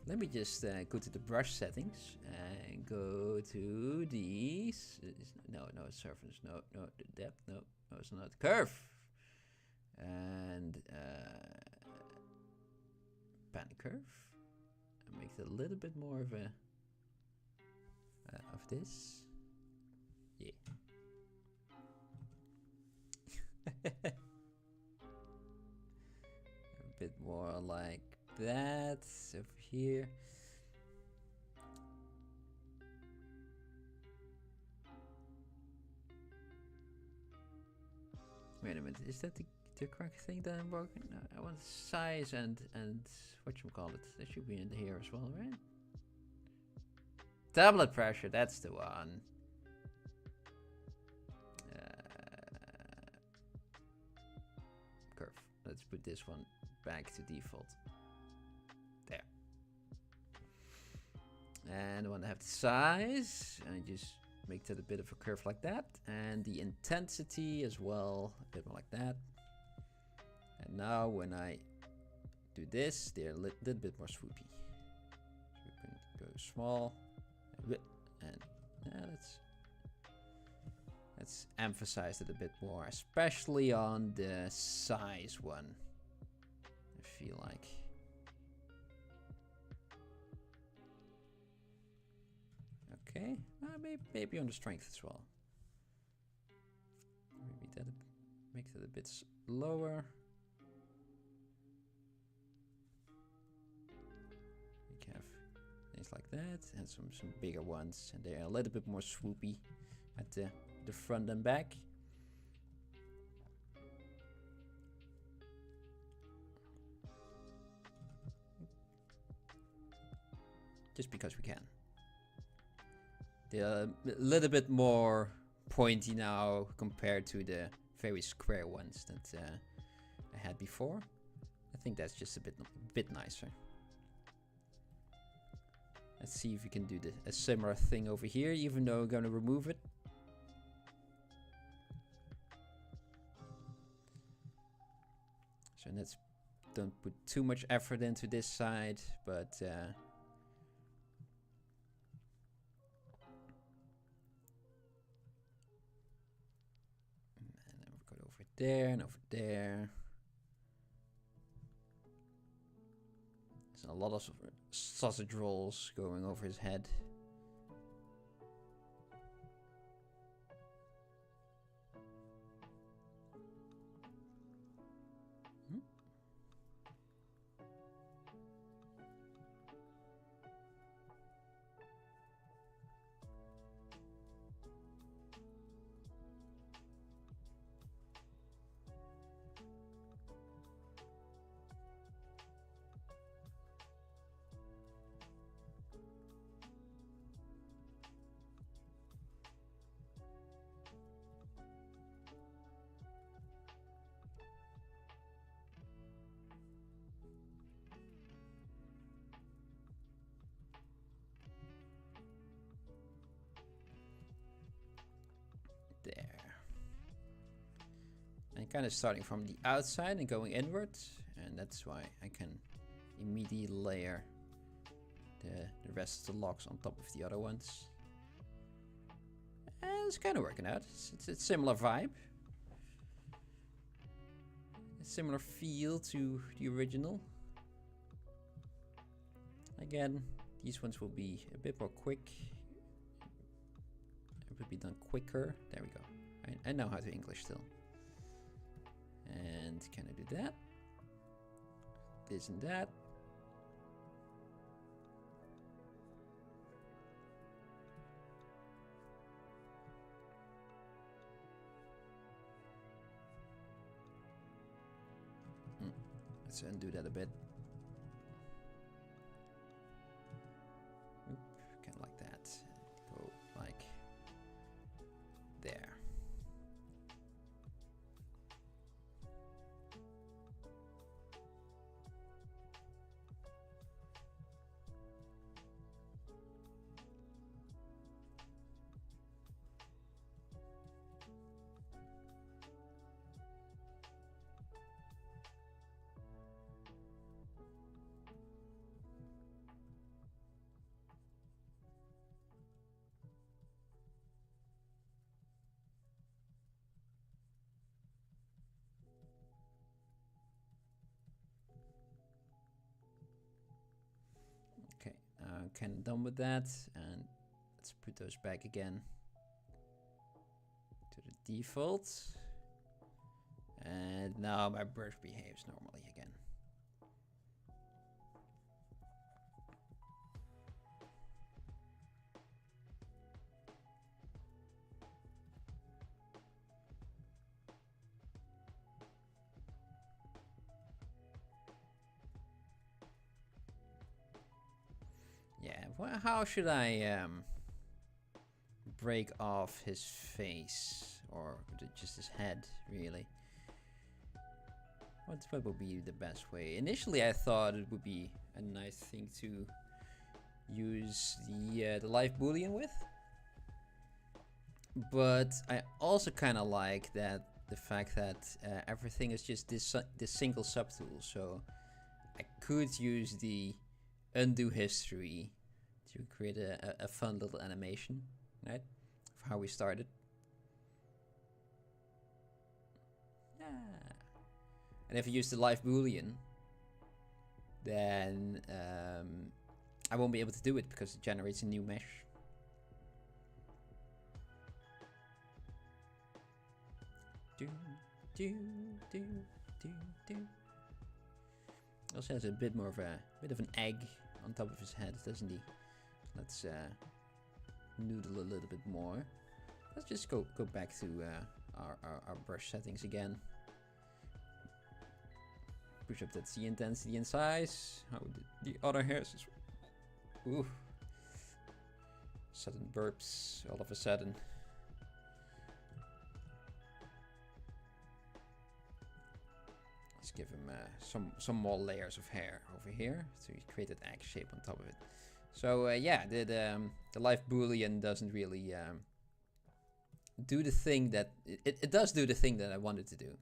Let me just go to the brush settings and go to these. No, surface. No, the depth. No, it's not. Curve. And pan curve. And make it a little bit more of a of this. Yeah. A bit more like that over here. Wait a minute, is that the correct thing that I'm working? No, I want size and whatchamacallit. That should be in here as well, right? Tablet pressure, that's the one. Curve. Let's put this one back to default. There. And I want to have the size. And just make that a bit of a curve like that. And the intensity as well. A bit more like that. And now when I do this, they're a little bit more swoopy. So we can go small. And let's emphasize it a bit more, especially on the size one. I feel like. Okay, maybe on the strength as well. Maybe that makes it a bit lower. We have things like that, and some bigger ones, and they're a little bit more swoopy at the front and back. Just because we can. They're a little bit more pointy now compared to the very square ones that I had before. I think that's just a bit nicer. Let's see if we can do a similar thing over here, even though I'm going to remove it. So let's don't put too much effort into this side, but and then we've got over there and over there. There's a lot of sausage rolls going over his head. There. And kind of starting from the outside and going inwards, and that's why I can immediately layer the rest of the locks on top of the other ones. And it's kind of working out. It's a similar vibe. A similar feel to the original. Again, these ones will be a bit more quick. It would be done quicker. There we go. I know how to English still. And can I do that? This and that. Let's undo that a bit. Kind of like that. Go like there. Kind of done with that, and let's put those back again to the default. And now my brush behaves normally again. How should I break off his face? Or just his head, really? What would be the best way? Initially, I thought it would be a nice thing to use the live boolean with, but I also kind of like that the fact that everything is just this single subtool. So I could use the undo history to create a fun little animation, right, of how we started. Yeah. And if I use the live boolean, then I won't be able to do it because it generates a new mesh. Also has a bit more of a bit of an egg on top of his head, doesn't he? Let's noodle a little bit more. Let's just go back to our brush settings again. Push up that Z intensity and size. How the other hairs is. Ooh. Sudden burps all of a sudden. Let's give him some more layers of hair over here to create that egg shape on top of it. So yeah, the live boolean doesn't really do the thing that it does do the thing that I wanted to do.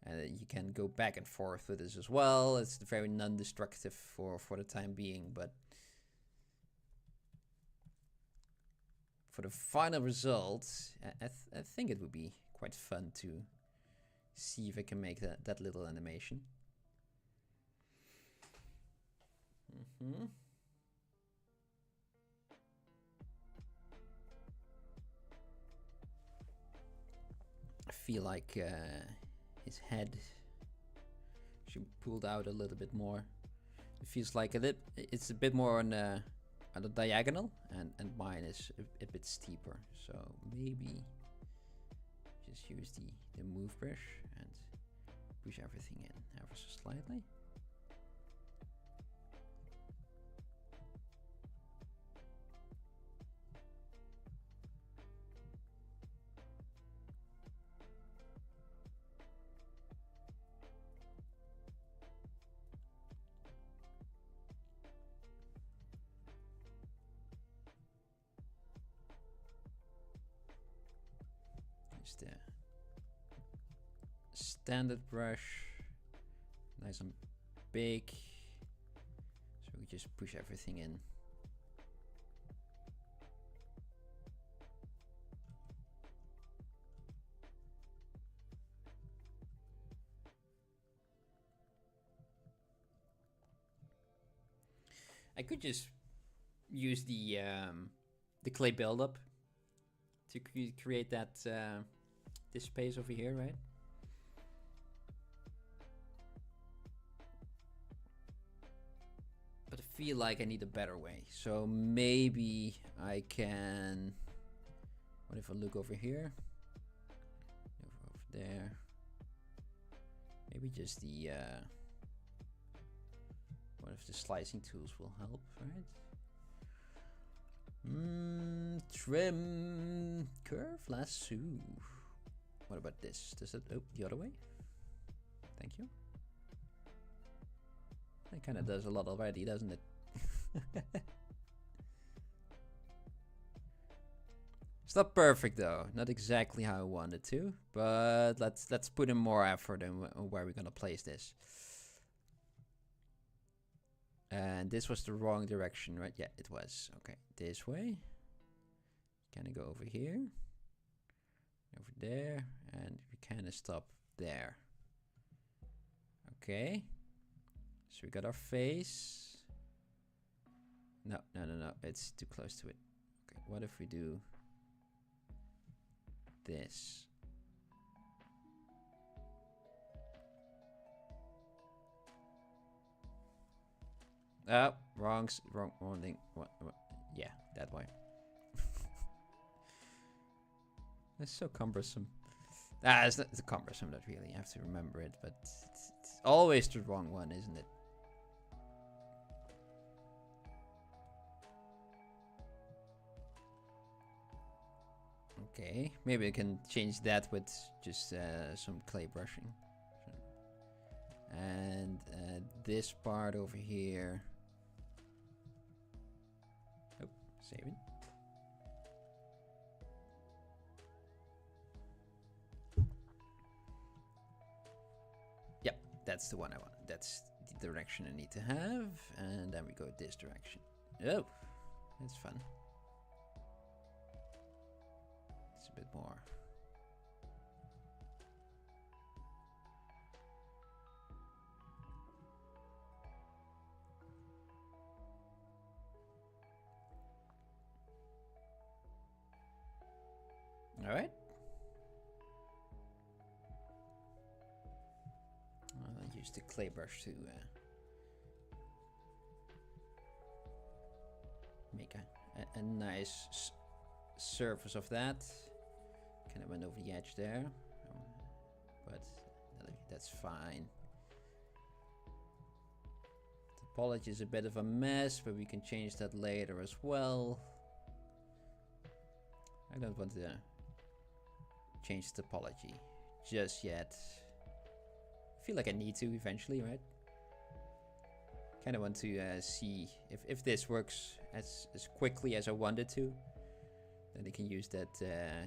You can go back and forth with this as well. It's very non-destructive for the time being, but for the final result, I think it would be quite fun to see if I can make that little animation. I feel like his head should be pulled out a little bit more. It feels like it's a bit more on the diagonal, and mine is a bit steeper. So maybe just use the move brush and push everything in ever so slightly. Use the standard brush, nice and big, so we just push everything in. I could just use the clay buildup to create that this space over here, right? But I feel like I need a better way. So maybe I can. What if I look over here? Over there. Maybe just the. What if the slicing tools will help, right? Trim curve lasso. What about this? Does it? Oh, the other way. Thank you. It kind of does a lot already, doesn't it? It's not perfect though. Not exactly how I wanted to, but let's put in more effort in where we're gonna place this. And this was the wrong direction, right? Yeah, it was. Okay, this way. Kind of go over here, over there, and we kind of stop there. Okay. So we got our face. No, it's too close to it. Okay, what if we do this? Oh, wrong thing. What? Yeah, that way. It's so cumbersome. It's not cumbersome, not really. You have to remember it, but it's always the wrong one, isn't it? Okay, maybe I can change that with just some clay brushing. And this part over here. Oh, save it. Yep, that's the one I want. That's the direction I need to have. And then we go this direction. Oh, that's fun. It's a bit more. All right. I'll use the clay brush to make a nice surface of that. Kind of went over the edge there, but that's fine. The topology is a bit of a mess, but we can change that later as well. I don't want to change the topology just yet. I feel like I need to eventually, right? Kind of want to see if this works as quickly as I want it to. Then I can use that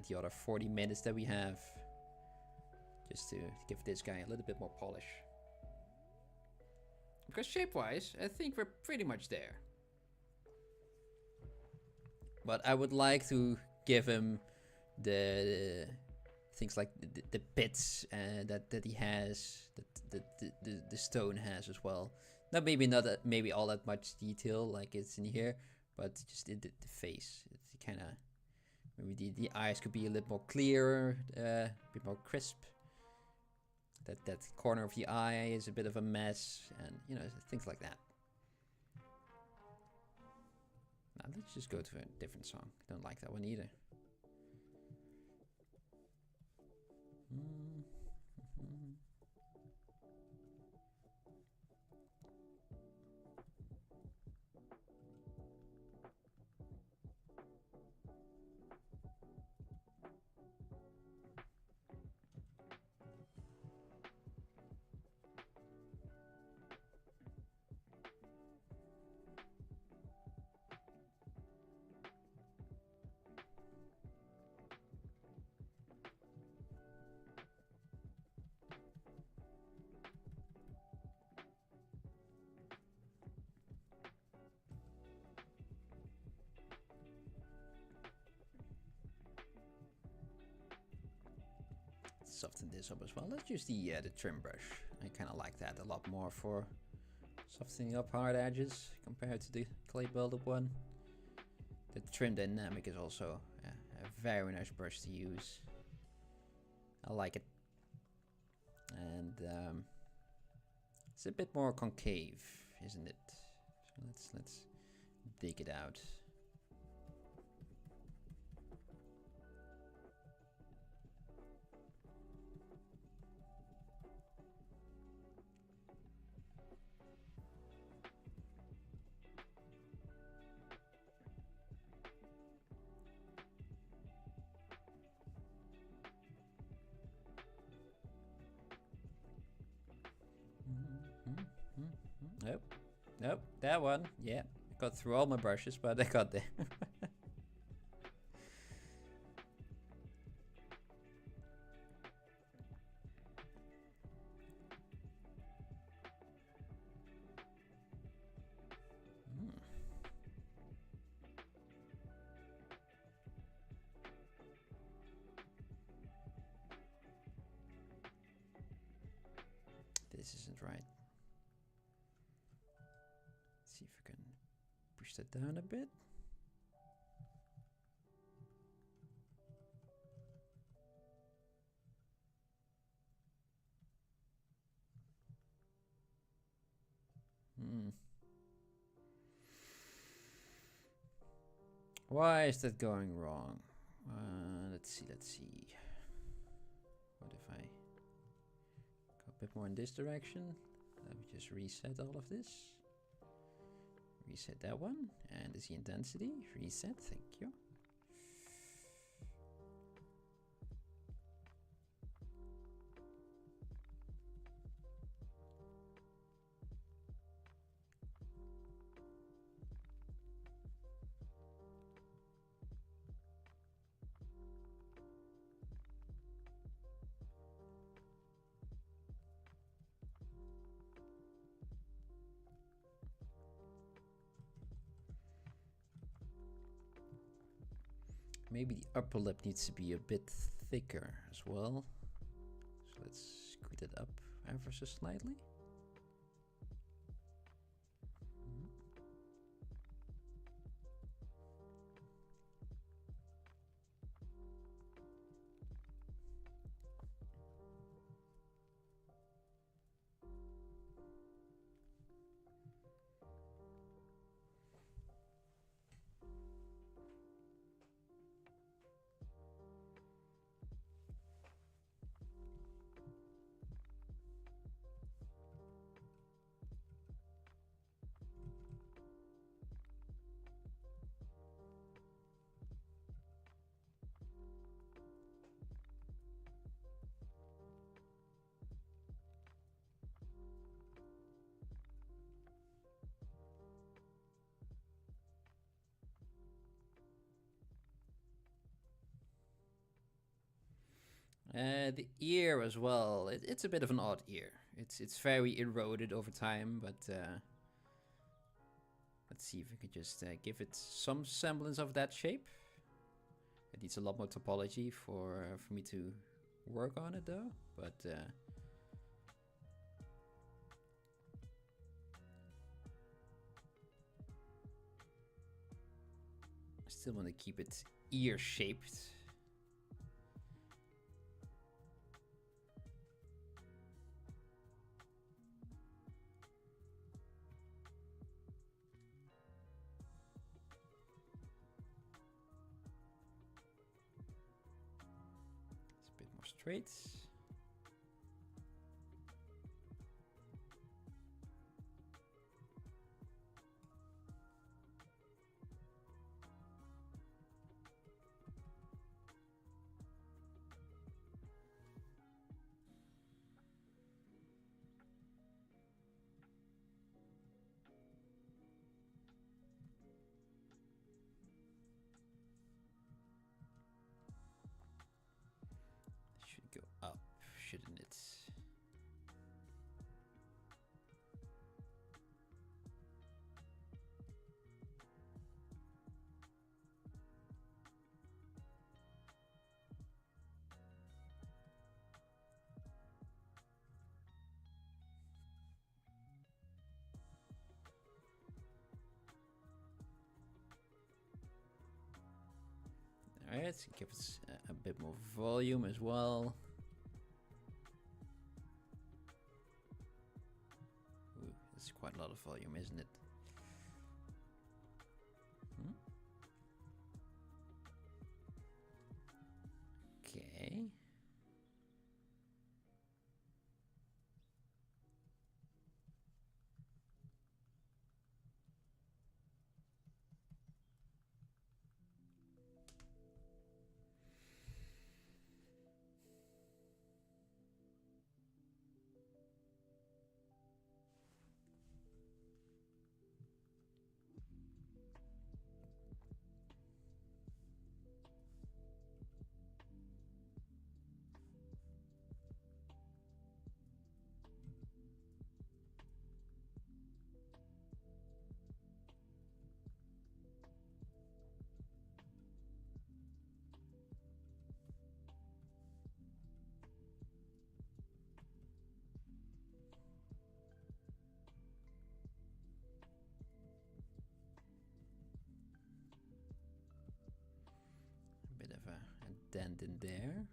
the other 40 minutes that we have just to give this guy a little bit more polish. Because shape-wise, I think we're pretty much there. But I would like to give him the things like the bits that he has, that the stone has as well. Not maybe all that much detail like it's in here, but just the face. It's kind of maybe the eyes could be a little more clearer, a bit more crisp. That corner of the eye is a bit of a mess, and you know, things like that. Now let's just go to a different song. I don't like that one either. Soften this up as well. Let's use the trim brush. I kind of like that a lot more for softening up hard edges compared to the clay buildup one. The trim dynamic is also a very nice brush to use. I like it, and it's a bit more concave, isn't it? So let's dig it out. Nope, that one. Yeah, I got through all my brushes, but I got there. This isn't right. See if I can push that down a bit. Why is that going wrong? Let's see. What if I go a bit more in this direction? Let me just reset all of this. Reset that one, and is the intensity reset? Thank you. Maybe the upper lip needs to be a bit thicker as well. So let's scoot it up ever so slightly. The ear as well. It's a bit of an odd ear. It's very eroded over time, but let's see if we could just give it some semblance of that shape. It needs a lot more topology for me to work on it though, but I still want to keep it ear shaped. Straight. Should go up, shouldn't it? Alright, give us a bit more volume as well. Ooh, that's quite a lot of volume, isn't it? Okay. Bit of a dent in there.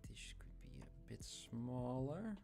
This could be a bit smaller.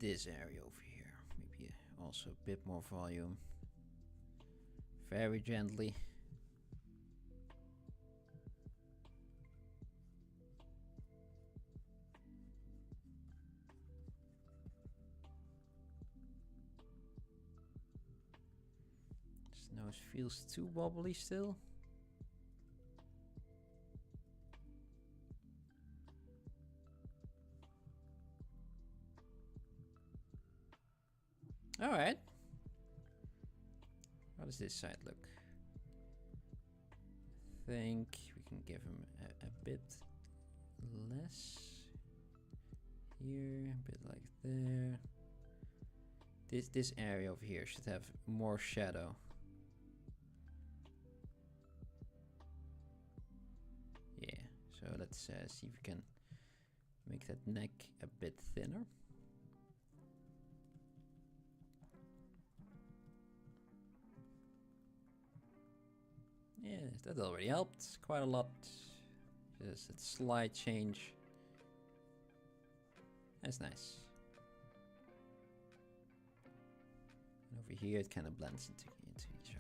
This area over here, maybe also a bit more volume. Very gently. This nose feels too wobbly still. All right. How does this side look? I think we can give him a bit less here, a bit like there. This area over here should have more shadow. Yeah, so let's see if we can make that neck a bit thinner. Yeah, that already helped quite a lot. Just a slight change. That's nice. And over here it kind of blends into each other.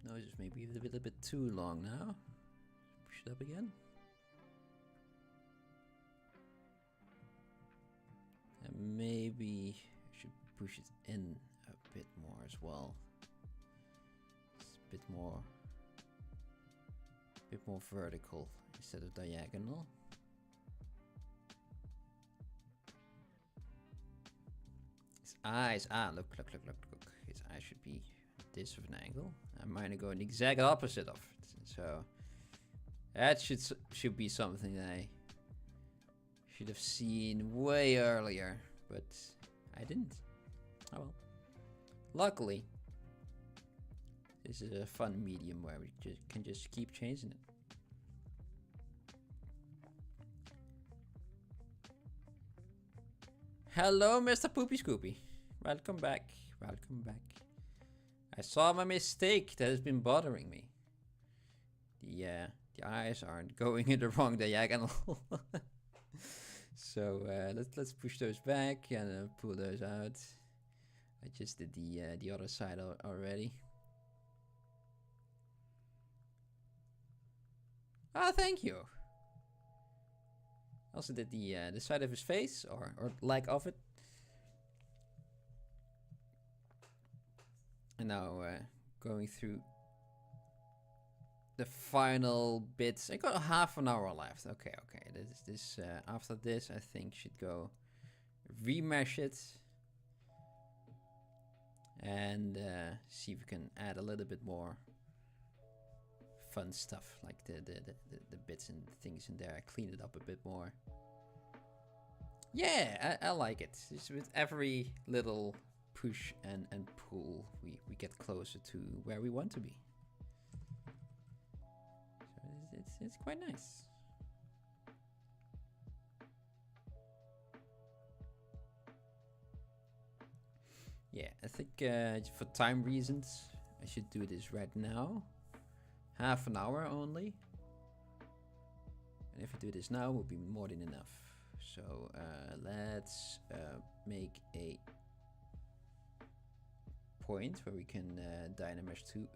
Nose is maybe a little bit too long now. Push it up again. And maybe I should push it in a bit more as well. It's a bit more vertical instead of diagonal. His eyes, look. His eyes should be this of an angle. I'm going to go an exact opposite of it. So that should be something that I should have seen way earlier, but I didn't. Oh well. Luckily, this is a fun medium where we can just keep changing it. Hello, Mr. Poopy Scoopy. Welcome back. Welcome back. I saw my mistake that has been bothering me. The eyes aren't going in the wrong diagonal. So let's push those back and pull those out. I just did the other side already. Ah, thank you. Also did the side of his face or lack of it. And now going through the final bits. I got half an hour left. Okay. This after this, I think should go remesh it and see if we can add a little bit more fun stuff like the bits and things in there. I clean it up a bit more. Yeah, I like it. It's with every little push and pull, we get closer to where we want to be. So it's quite nice. Yeah, I think for time reasons, I should do this right now. Half an hour only. And if I do this now, it will be more than enough. So let's make a point where we can Dynamesh to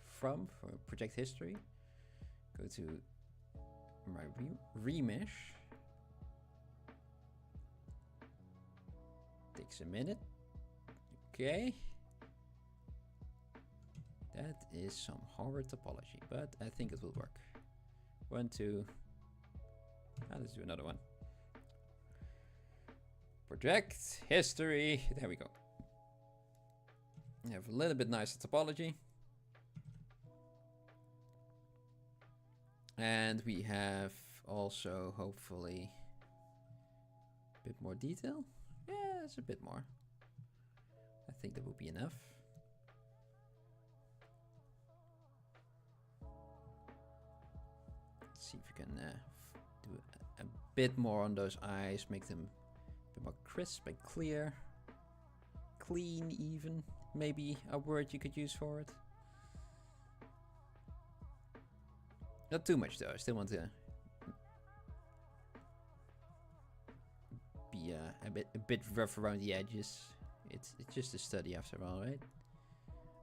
from for project history. Go to my remesh. Takes a minute. Okay. That is some horror topology, but I think it will work. 1, 2. Let's do another one. Project history. There we go. We have a little bit nicer topology. And we have also, hopefully, a bit more detail. Yeah, it's a bit more. I think that will be enough. Let's see if we can do a bit more on those eyes, make them a bit more crisp and clear. Clean, even. Maybe a word you could use for it. Not too much though, I still want to be a bit rough around the edges. It's just a study after all, right?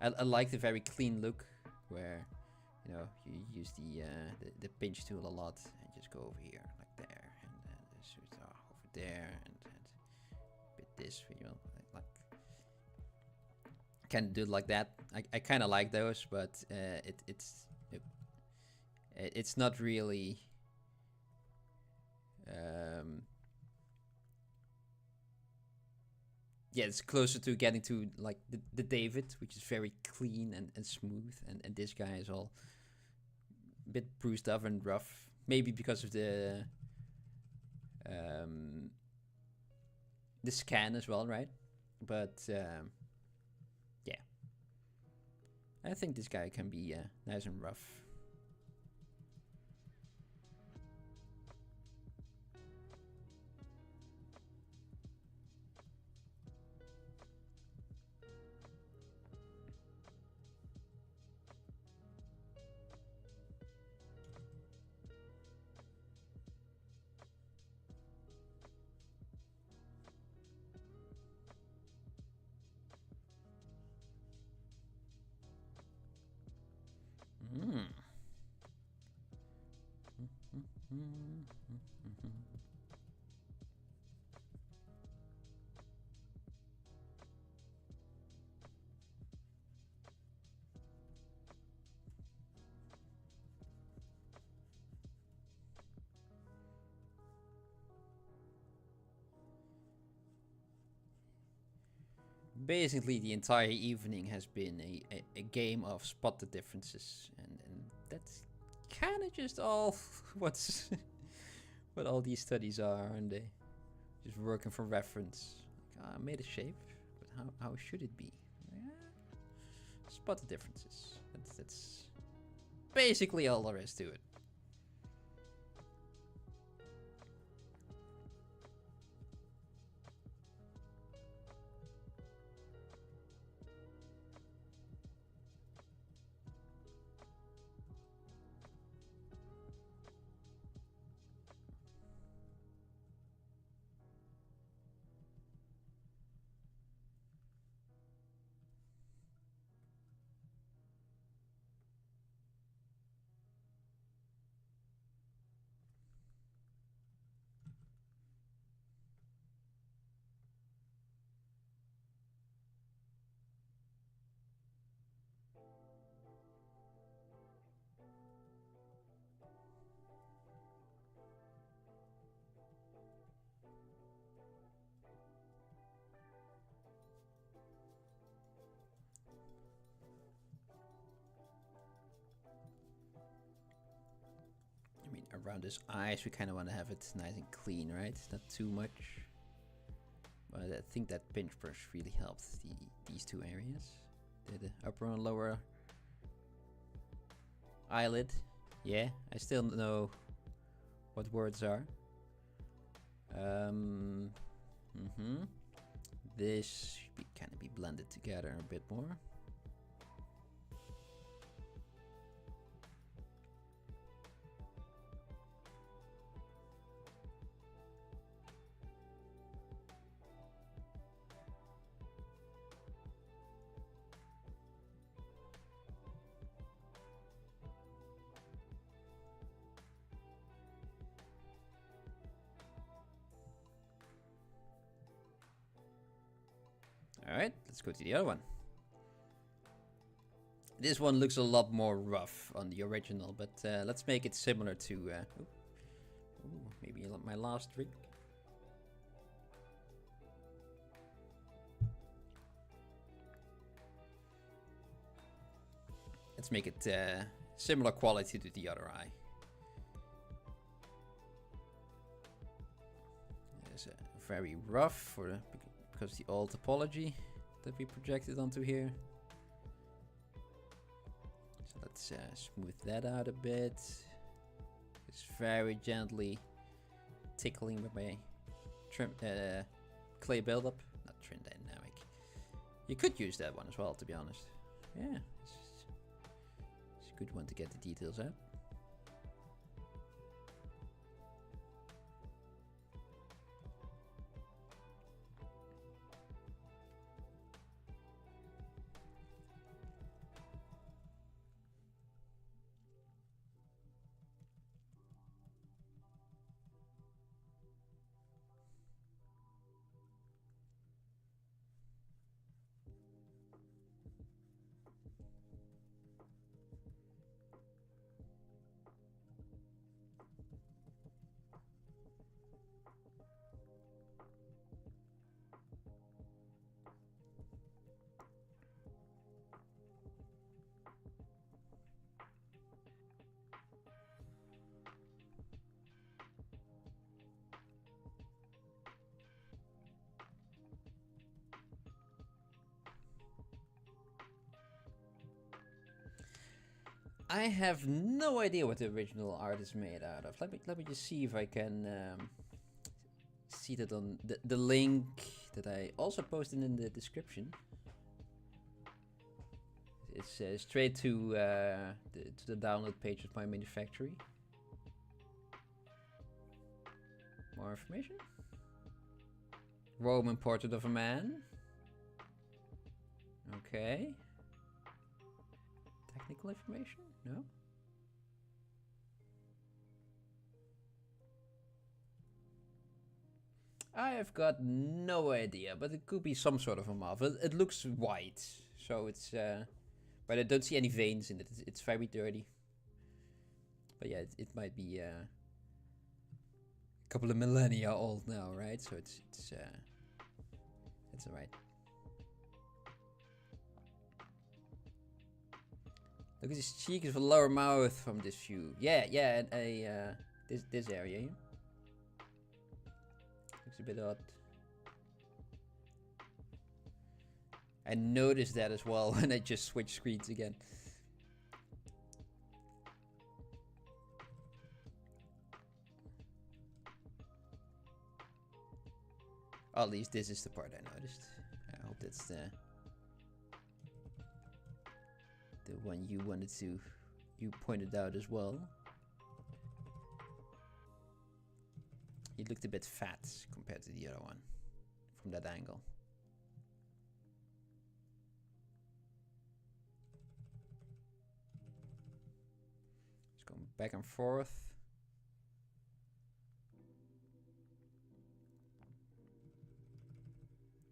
I like the very clean look where, you know, you use the pinch tool a lot and just go over here like there and shoot over there and a bit this, you know, like kind of do it like that. I kind of like those, but it's not really yeah, it's closer to getting to like the David, which is very clean and smooth, and this guy is all a bit bruised up and rough, maybe because of the scan as well, right? But yeah, I think this guy can be nice and rough. Basically, the entire evening has been a game of spot the differences, and that's kind of just all what all these studies are, aren't they? Just working from reference. Like, I made a shape, but how should it be? Yeah. Spot the differences. That's basically all there is to it. Around his eyes, we kind of want to have it nice and clean, right? Not too much. But I think that pinch brush really helped these two areas. The upper and lower eyelid. Yeah, I still don't know what words are. This should kind of be blended together a bit more. Alright, let's go to the other one. This one looks a lot more rough on the original, but let's make it similar to... maybe my last drink. Let's make it similar quality to the other eye. very rough because the old topology that we projected onto here. So let's smooth that out a bit. It's very gently tickling with my trim, clay buildup. Not trim dynamic. You could use that one as well, to be honest. Yeah, it's a good one to get the details out. I have no idea what the original art is made out of. Let me just see if I can see that on the link that I also posted in the description. It's straight to the download page of MyMinifactory. More information. Roman portrait of a man. Okay. Technical information? No? I have got no idea, but it could be some sort of a marvel. It looks white, so it's but I don't see any veins in it. It's very dirty. But yeah, it might be a couple of millennia old now, right? So it's alright. Look at his cheek is a lower mouth from this view. Yeah, and this area here. Looks a bit odd. I noticed that as well when I just switched screens again. At least this is the part I noticed. I hope that's the one you pointed out as well. He looked a bit fat compared to the other one from that angle. Just going back and forth.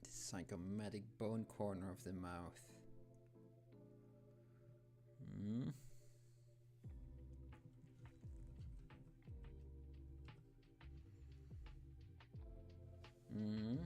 This psychomatic bone corner of the mouth. Mm. Mm.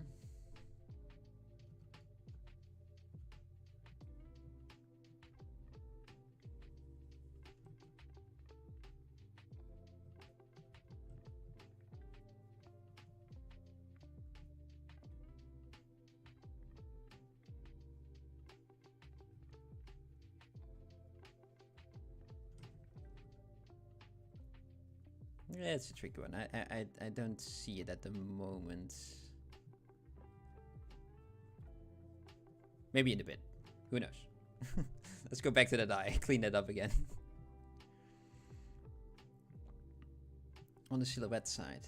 Yeah, it's a tricky one. I don't see it at the moment. Maybe in a bit. Who knows? Let's go back to that eye. Clean that up again. On the silhouette side.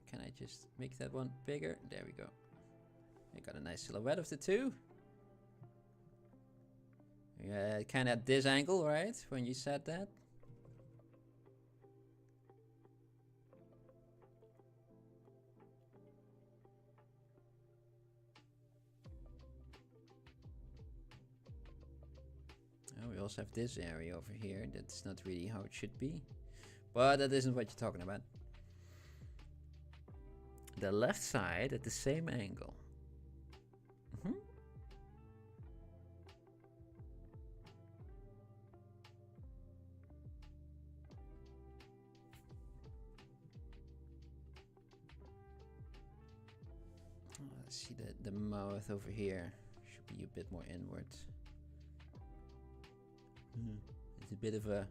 Can I just make that one bigger? There we go. I got a nice silhouette of the two. Yeah, kind of at this angle, right? When you said that. Oh, we also have this area over here. That's not really how it should be. But that isn't what you're talking about. The left side at the same angle. Let's see the mouth over here. Should be a bit more inwards. It's a bit of a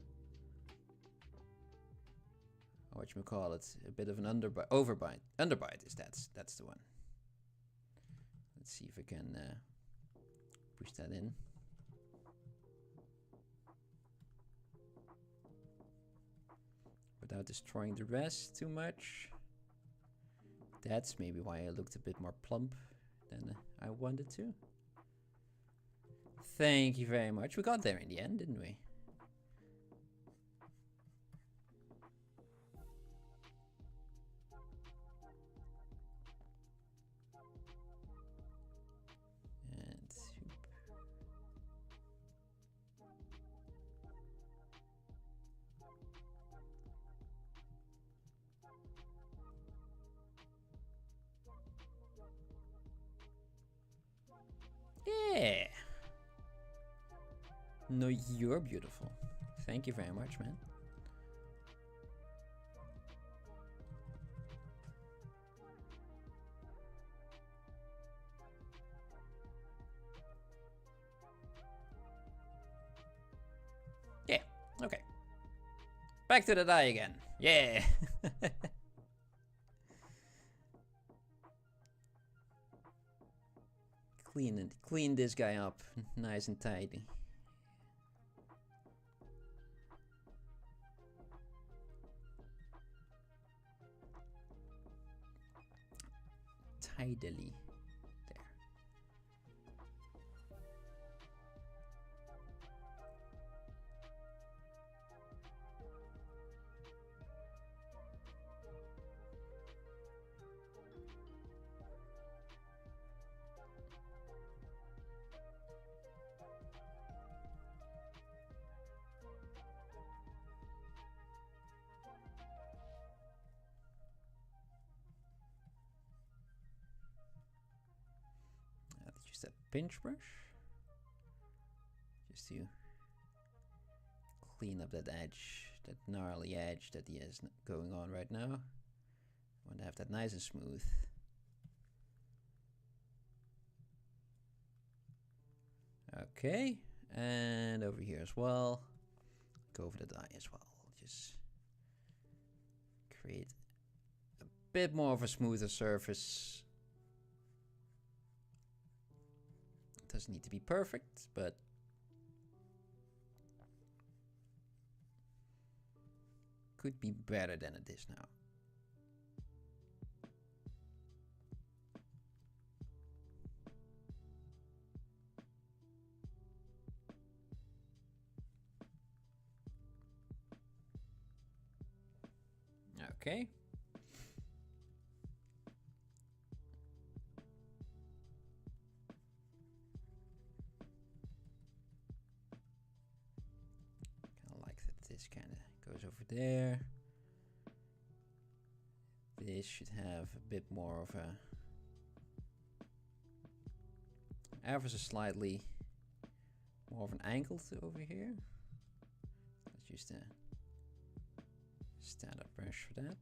whatchamacallit, a bit of an overbite. Underbite is that's the one. Let's see if I can push that in. Without destroying the rest too much. That's maybe why I looked a bit more plump than I wanted to. Thank you very much. We got there in the end, didn't we? And soup. Yeah. No, you're beautiful. Thank you very much, man. Yeah, okay. Back to the die again. Yeah. Clean this guy up nice and tidy. Tidily. There. Just a pinch brush, just to clean up that edge, that gnarly edge that he has going on right now. I want to have that nice and smooth. Okay, and over here as well. Go over the die as well. Just create a bit more of a smoother surface. Doesn't need to be perfect, but could be better than it is now. Okay. This kind of goes over there. This should have a bit more of a ever so slightly more of an angle to over here. Let's use the stand-up brush for that.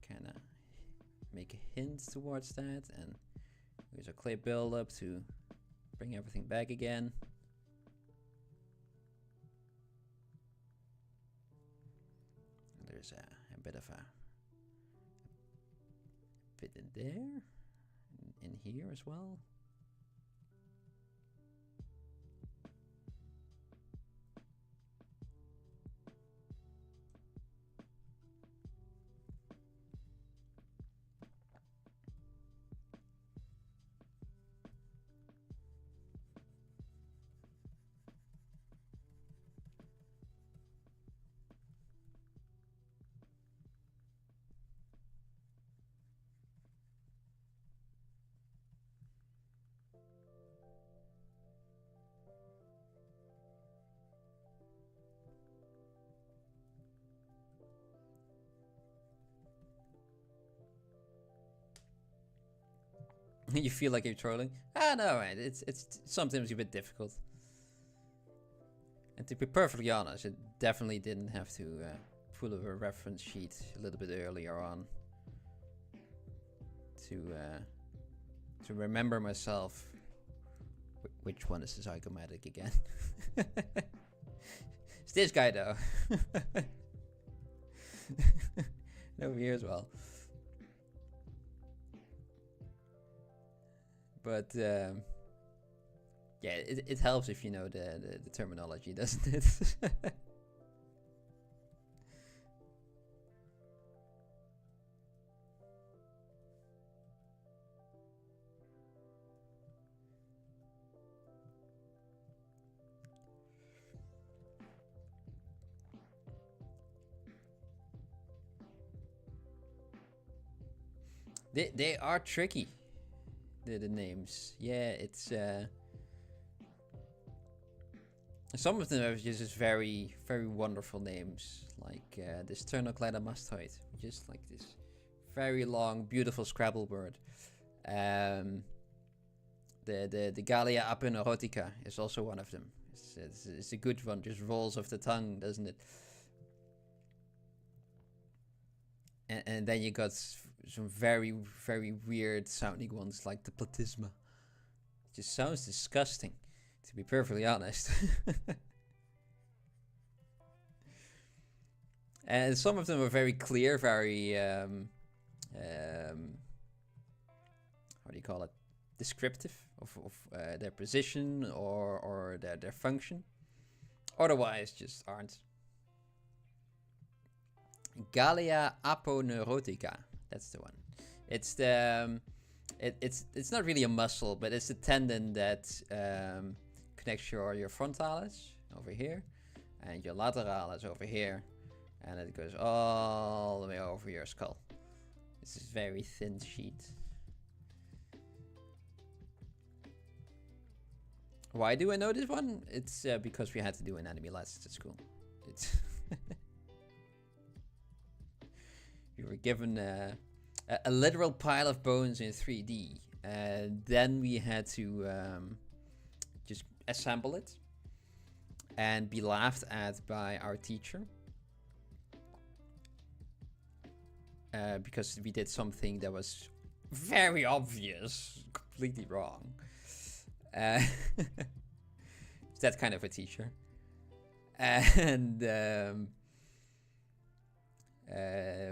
Kind of make a hint towards that, and use a clay build-up to bring everything back again. There's a bit of a bit in there, in here as well. You feel like you're trolling? Ah, no, right. It's sometimes a bit difficult. And to be perfectly honest, it definitely didn't have to pull up a reference sheet a little bit earlier on. to remember myself. Which one is the zygomatic again? It's this guy though. Over here as well. But yeah, it helps if you know the terminology, doesn't it? They are tricky. The names, yeah, it's some of them are just very wonderful names, like this Turnocleidomastoid, just like this very long, beautiful Scrabble word. The Gallia aponeurotica is also one of them. It's a good one, just rolls off the tongue, doesn't it? And then you got some very weird sounding ones like the platysma. It just sounds disgusting, to be perfectly honest. And some of them are very clear, very how do you call it? Descriptive of their position or their function. Otherwise, just aren't. Gallia aponeurotica. That's the one. It's the it's not really a muscle, but it's the tendon that connects your frontalis over here and your lateralis over here, and it goes all the way over your skull. This is very thin sheet. Why do I know this one? It's because we had to do anatomy lessons at school. It's we were given a literal pile of bones in 3D, and then we had to just assemble it and be laughed at by our teacher because we did something that was very obvious, completely wrong. It's that kind of a teacher. And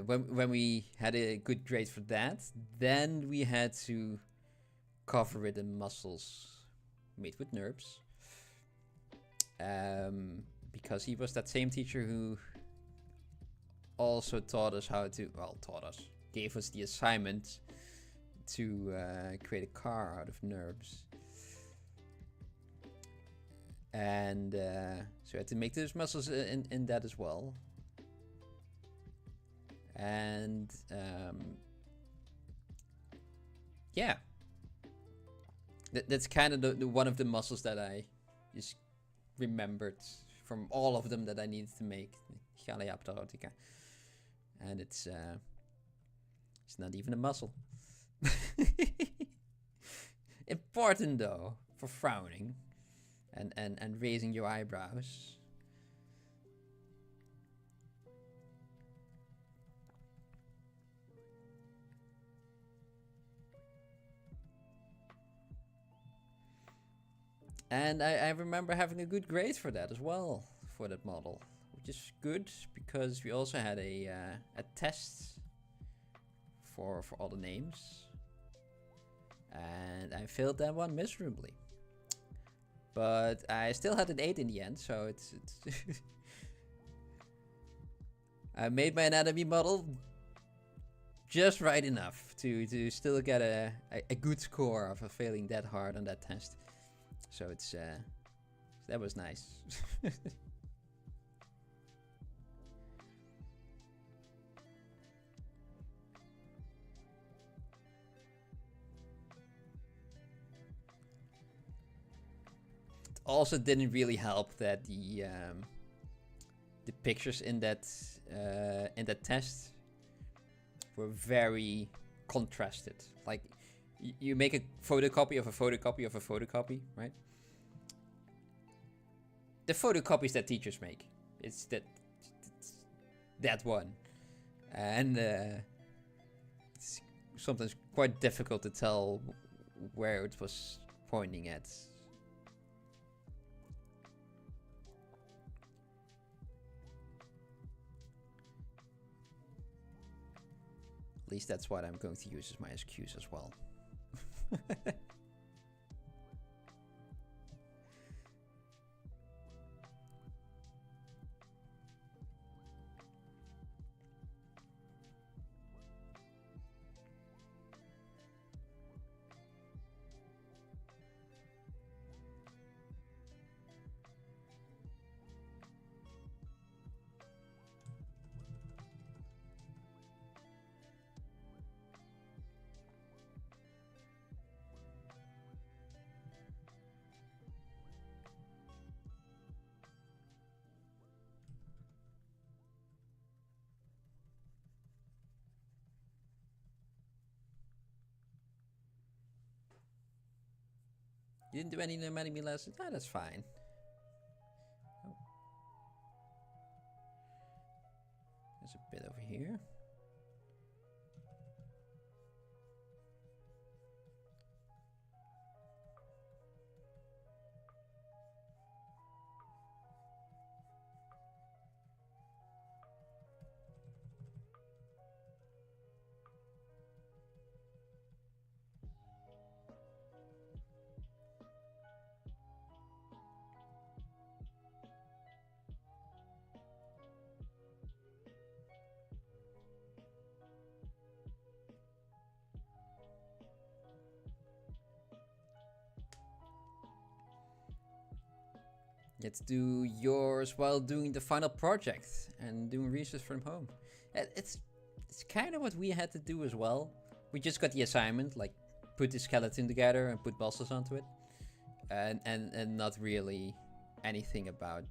when we had a good grade for that, then we had to cover it in muscles made with nerves. Because he was that same teacher who also taught us gave us the assignment to create a car out of nerves. And so I had to make those muscles in that as well. And yeah, that's kind of the one of the muscles that I just remembered from all of them that I needed to make, Gallia aponeurotica. And it's not even a muscle. Important though for frowning and raising your eyebrows. And I remember having a good grade for that as well, for that model, which is good because we also had a test for all the names, and I failed that one miserably. But I still had an 8 in the end, so it's I made my anatomy model just right enough to still get a good score of failing that hard on that test. So it's that was nice. It also didn't really help that the pictures in that test were very contrasted. Like you make a photocopy of a photocopy of a photocopy, right? The photocopies that teachers make, it's that one, and sometimes quite difficult to tell where it was pointing at. At least that's what I'm going to use as my excuse as well. You didn't do any anatomy lessons? Ah, that's fine. Oh. There's a bit over here. Let's do yours while doing the final project and doing research from home. It's kind of what we had to do as well. We just got the assignment, like put the skeleton together and put muscles onto it, and not really anything about,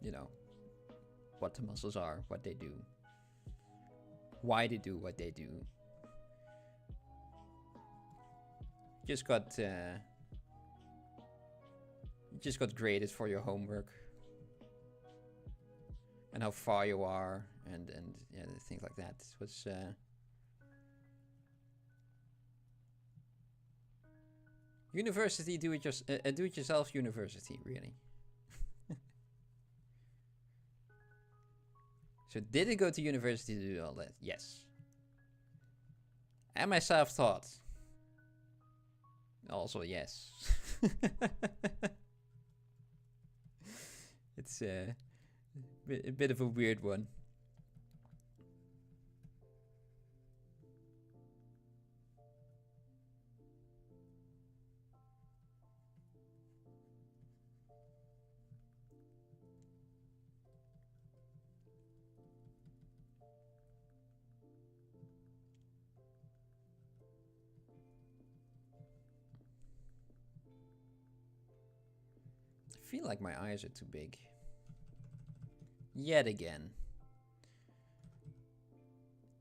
you know, what the muscles are, what they do, why they do what they do. Just got graded for your homework and how far you are, and yeah, things like that. It was university, do it yourself university, really. So did it go to university to do all that? Yes. Am I self-taught? Also yes. It's a bit of a weird one. I feel like my eyes are too big. Yet again.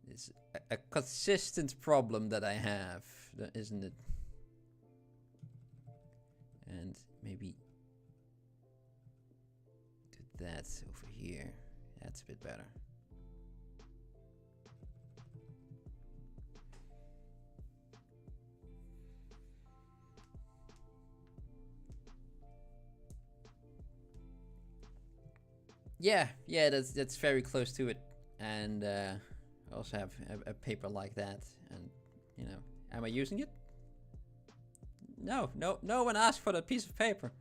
It's a consistent problem that I have, isn't it? And maybe do that over here. That's a bit better. Yeah, that's very close to it, and I also have a paper like that, and you know, am I using it? No one asked for that piece of paper.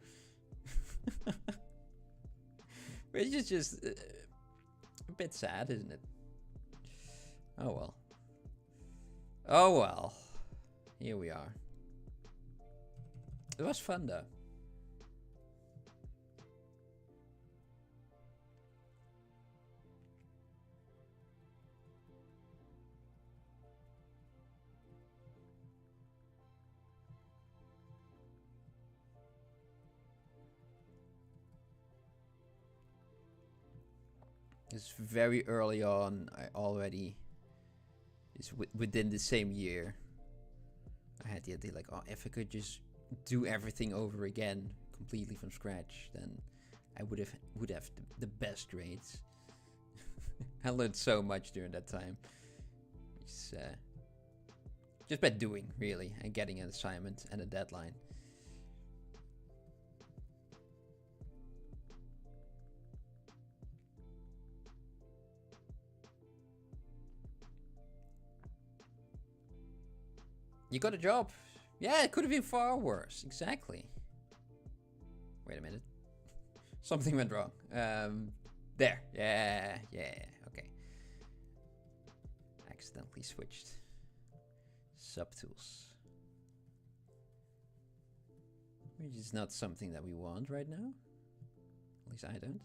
Which is just a bit sad, isn't it? Oh well. Oh well. Here we are. It was fun though. It's very early on. I already, it's within the same year, I had the idea like, oh, if I could just do everything over again completely from scratch, then I would have the best grades. I learned so much during that time. It's Just by doing, really, and getting an assignment and a deadline. You got a job. Yeah, it could have been far worse. Exactly. Wait a minute. Something went wrong. There. Yeah. Okay. Accidentally switched. Subtools. Which is not something that we want right now. At least I don't.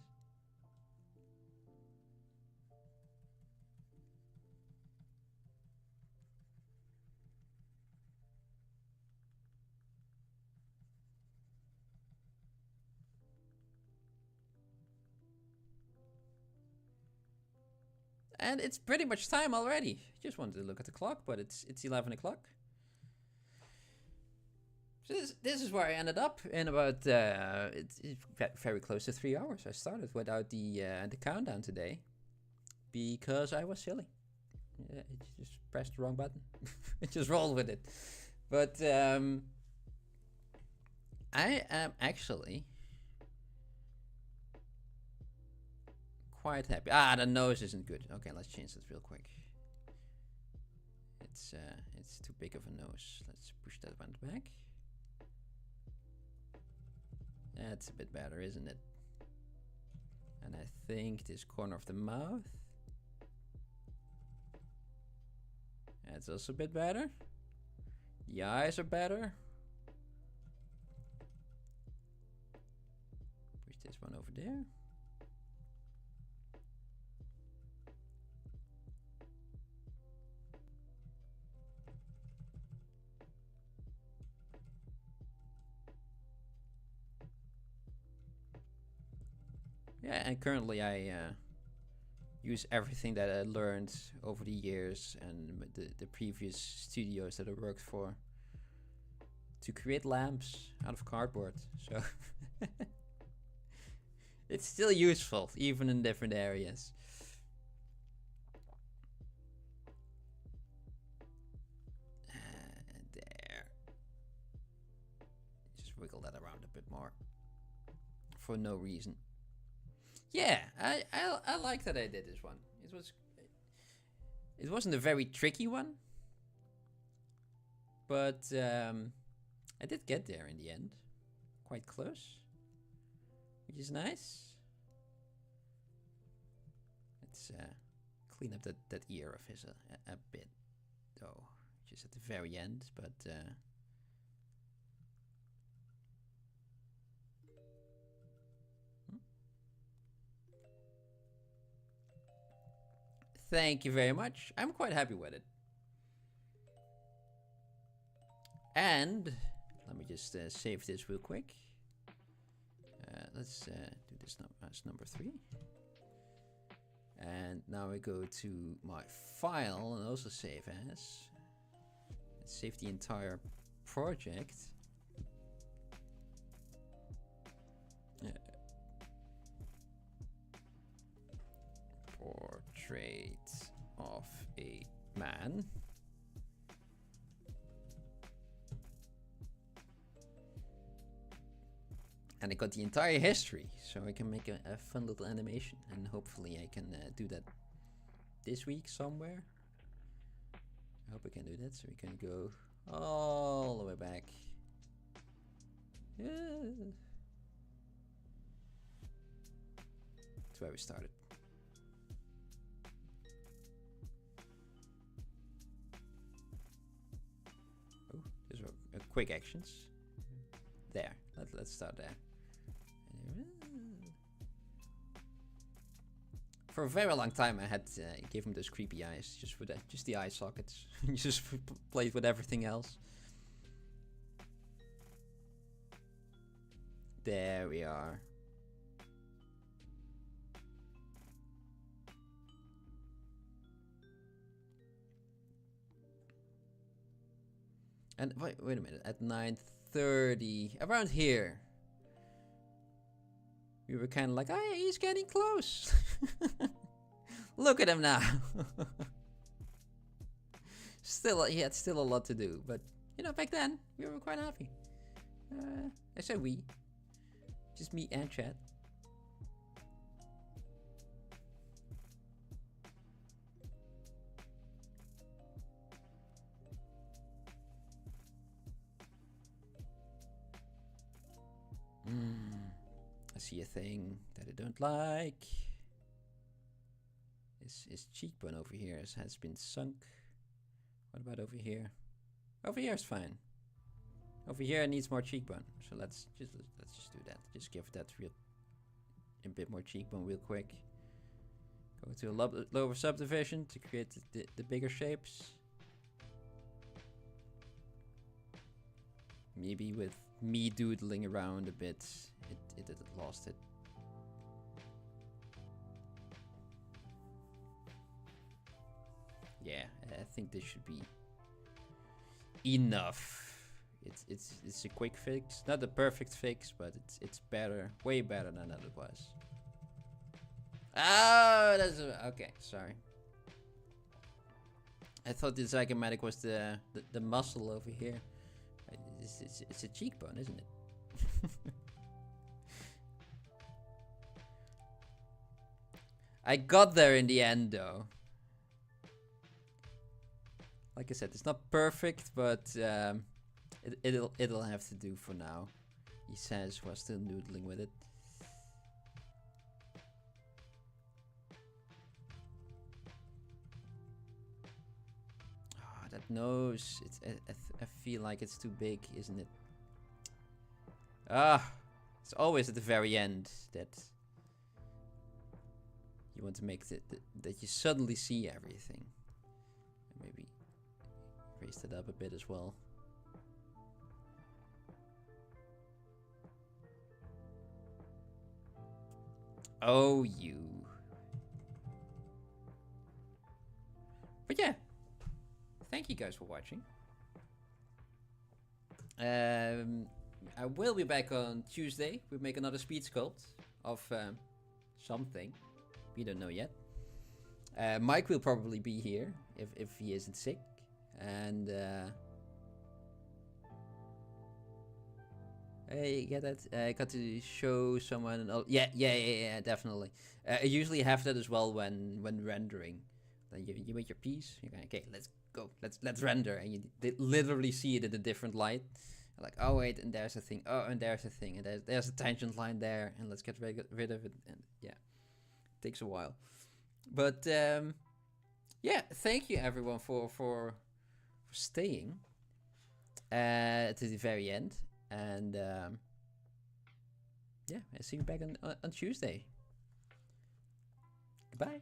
And it's pretty much time already. Just wanted to look at the clock, but it's 11 o'clock. So this is where I ended up in about it's very close to 3 hours. I started without the countdown today because I was silly. It just pressed the wrong button. It just rolled with it. But I am actually quite happy. The nose isn't good. Okay, let's change this real quick. It's too big of a nose. Let's push that one back. That's a bit better, isn't it? And I think this corner of the mouth. That's also a bit better. The eyes are better. Push this one over there. Yeah, and currently I use everything that I learned over the years and the previous studios that I worked for to create lamps out of cardboard. So it's still useful, even in different areas. There. Just wiggle that around a bit more for no reason. Yeah, I like that I did this one. It wasn't a very tricky one, but I did get there in the end, quite close, which is nice. Let's clean up that ear of his a bit, though, just at the very end, but. Thank you very much. I'm quite happy with it. And let me just save this real quick. Let's do this as number 3. And now we go to my file and also save as. Let's save the entire project. Portrait of a man. And I got the entire history, so I can make a fun little animation, and hopefully I can do that this week somewhere. I hope I can do that, so we can go all the way back. Yeah. That's where we started. Oh, these are quick actions. There, let's start there. For a very long time, I had give him those creepy eyes, just the eye sockets. You just played with everything else. There we are. And wait a minute. At 9:30, around here, we were kind of like, "Oh, he's getting close." Look at him now. still, he had still a lot to do, but you know, back then we were quite happy. I say we, just me and chat. I see a thing that I don't like. His cheekbone over here has been sunk. What about over here? Over here is fine. Over here it needs more cheekbone. So let's just do that. Just give that a bit more cheekbone real quick. Go to a lower subdivision to create the bigger shapes. Maybe with me doodling around a bit, it lost it. Yeah, I think this should be enough. It's a quick fix, not the perfect fix, but it's better, way better than it was. Oh, that's okay. Sorry. I thought the zygomatic was the muscle over here. It's a cheekbone, isn't it? I got there in the end, though. Like I said, it's not perfect, but it'll have to do for now. He says while still noodling with it. Oh, that nose! I feel like it's too big, isn't it? Ah, it's always at the very end that you want to make that you suddenly see everything. Maybe raise that up a bit as well. Oh, you. But yeah, thank you guys for watching. I will be back on Tuesday. We'll make another Speedsculpt of something. We don't know yet. Mike will probably be here if he isn't sick. And hey, get that? I got to show someone. Oh, yeah, definitely. I usually have that as well when rendering. Then you make your piece. You're okay, let's go. Let's render, and you literally see it in a different light. Like, oh wait, and there's a thing. Oh, and there's a thing, and there's a tangent line there, and let's get rid of it. And yeah, it takes a while. But yeah, thank you everyone for staying to the very end. And yeah, I'll see you back on Tuesday. Goodbye.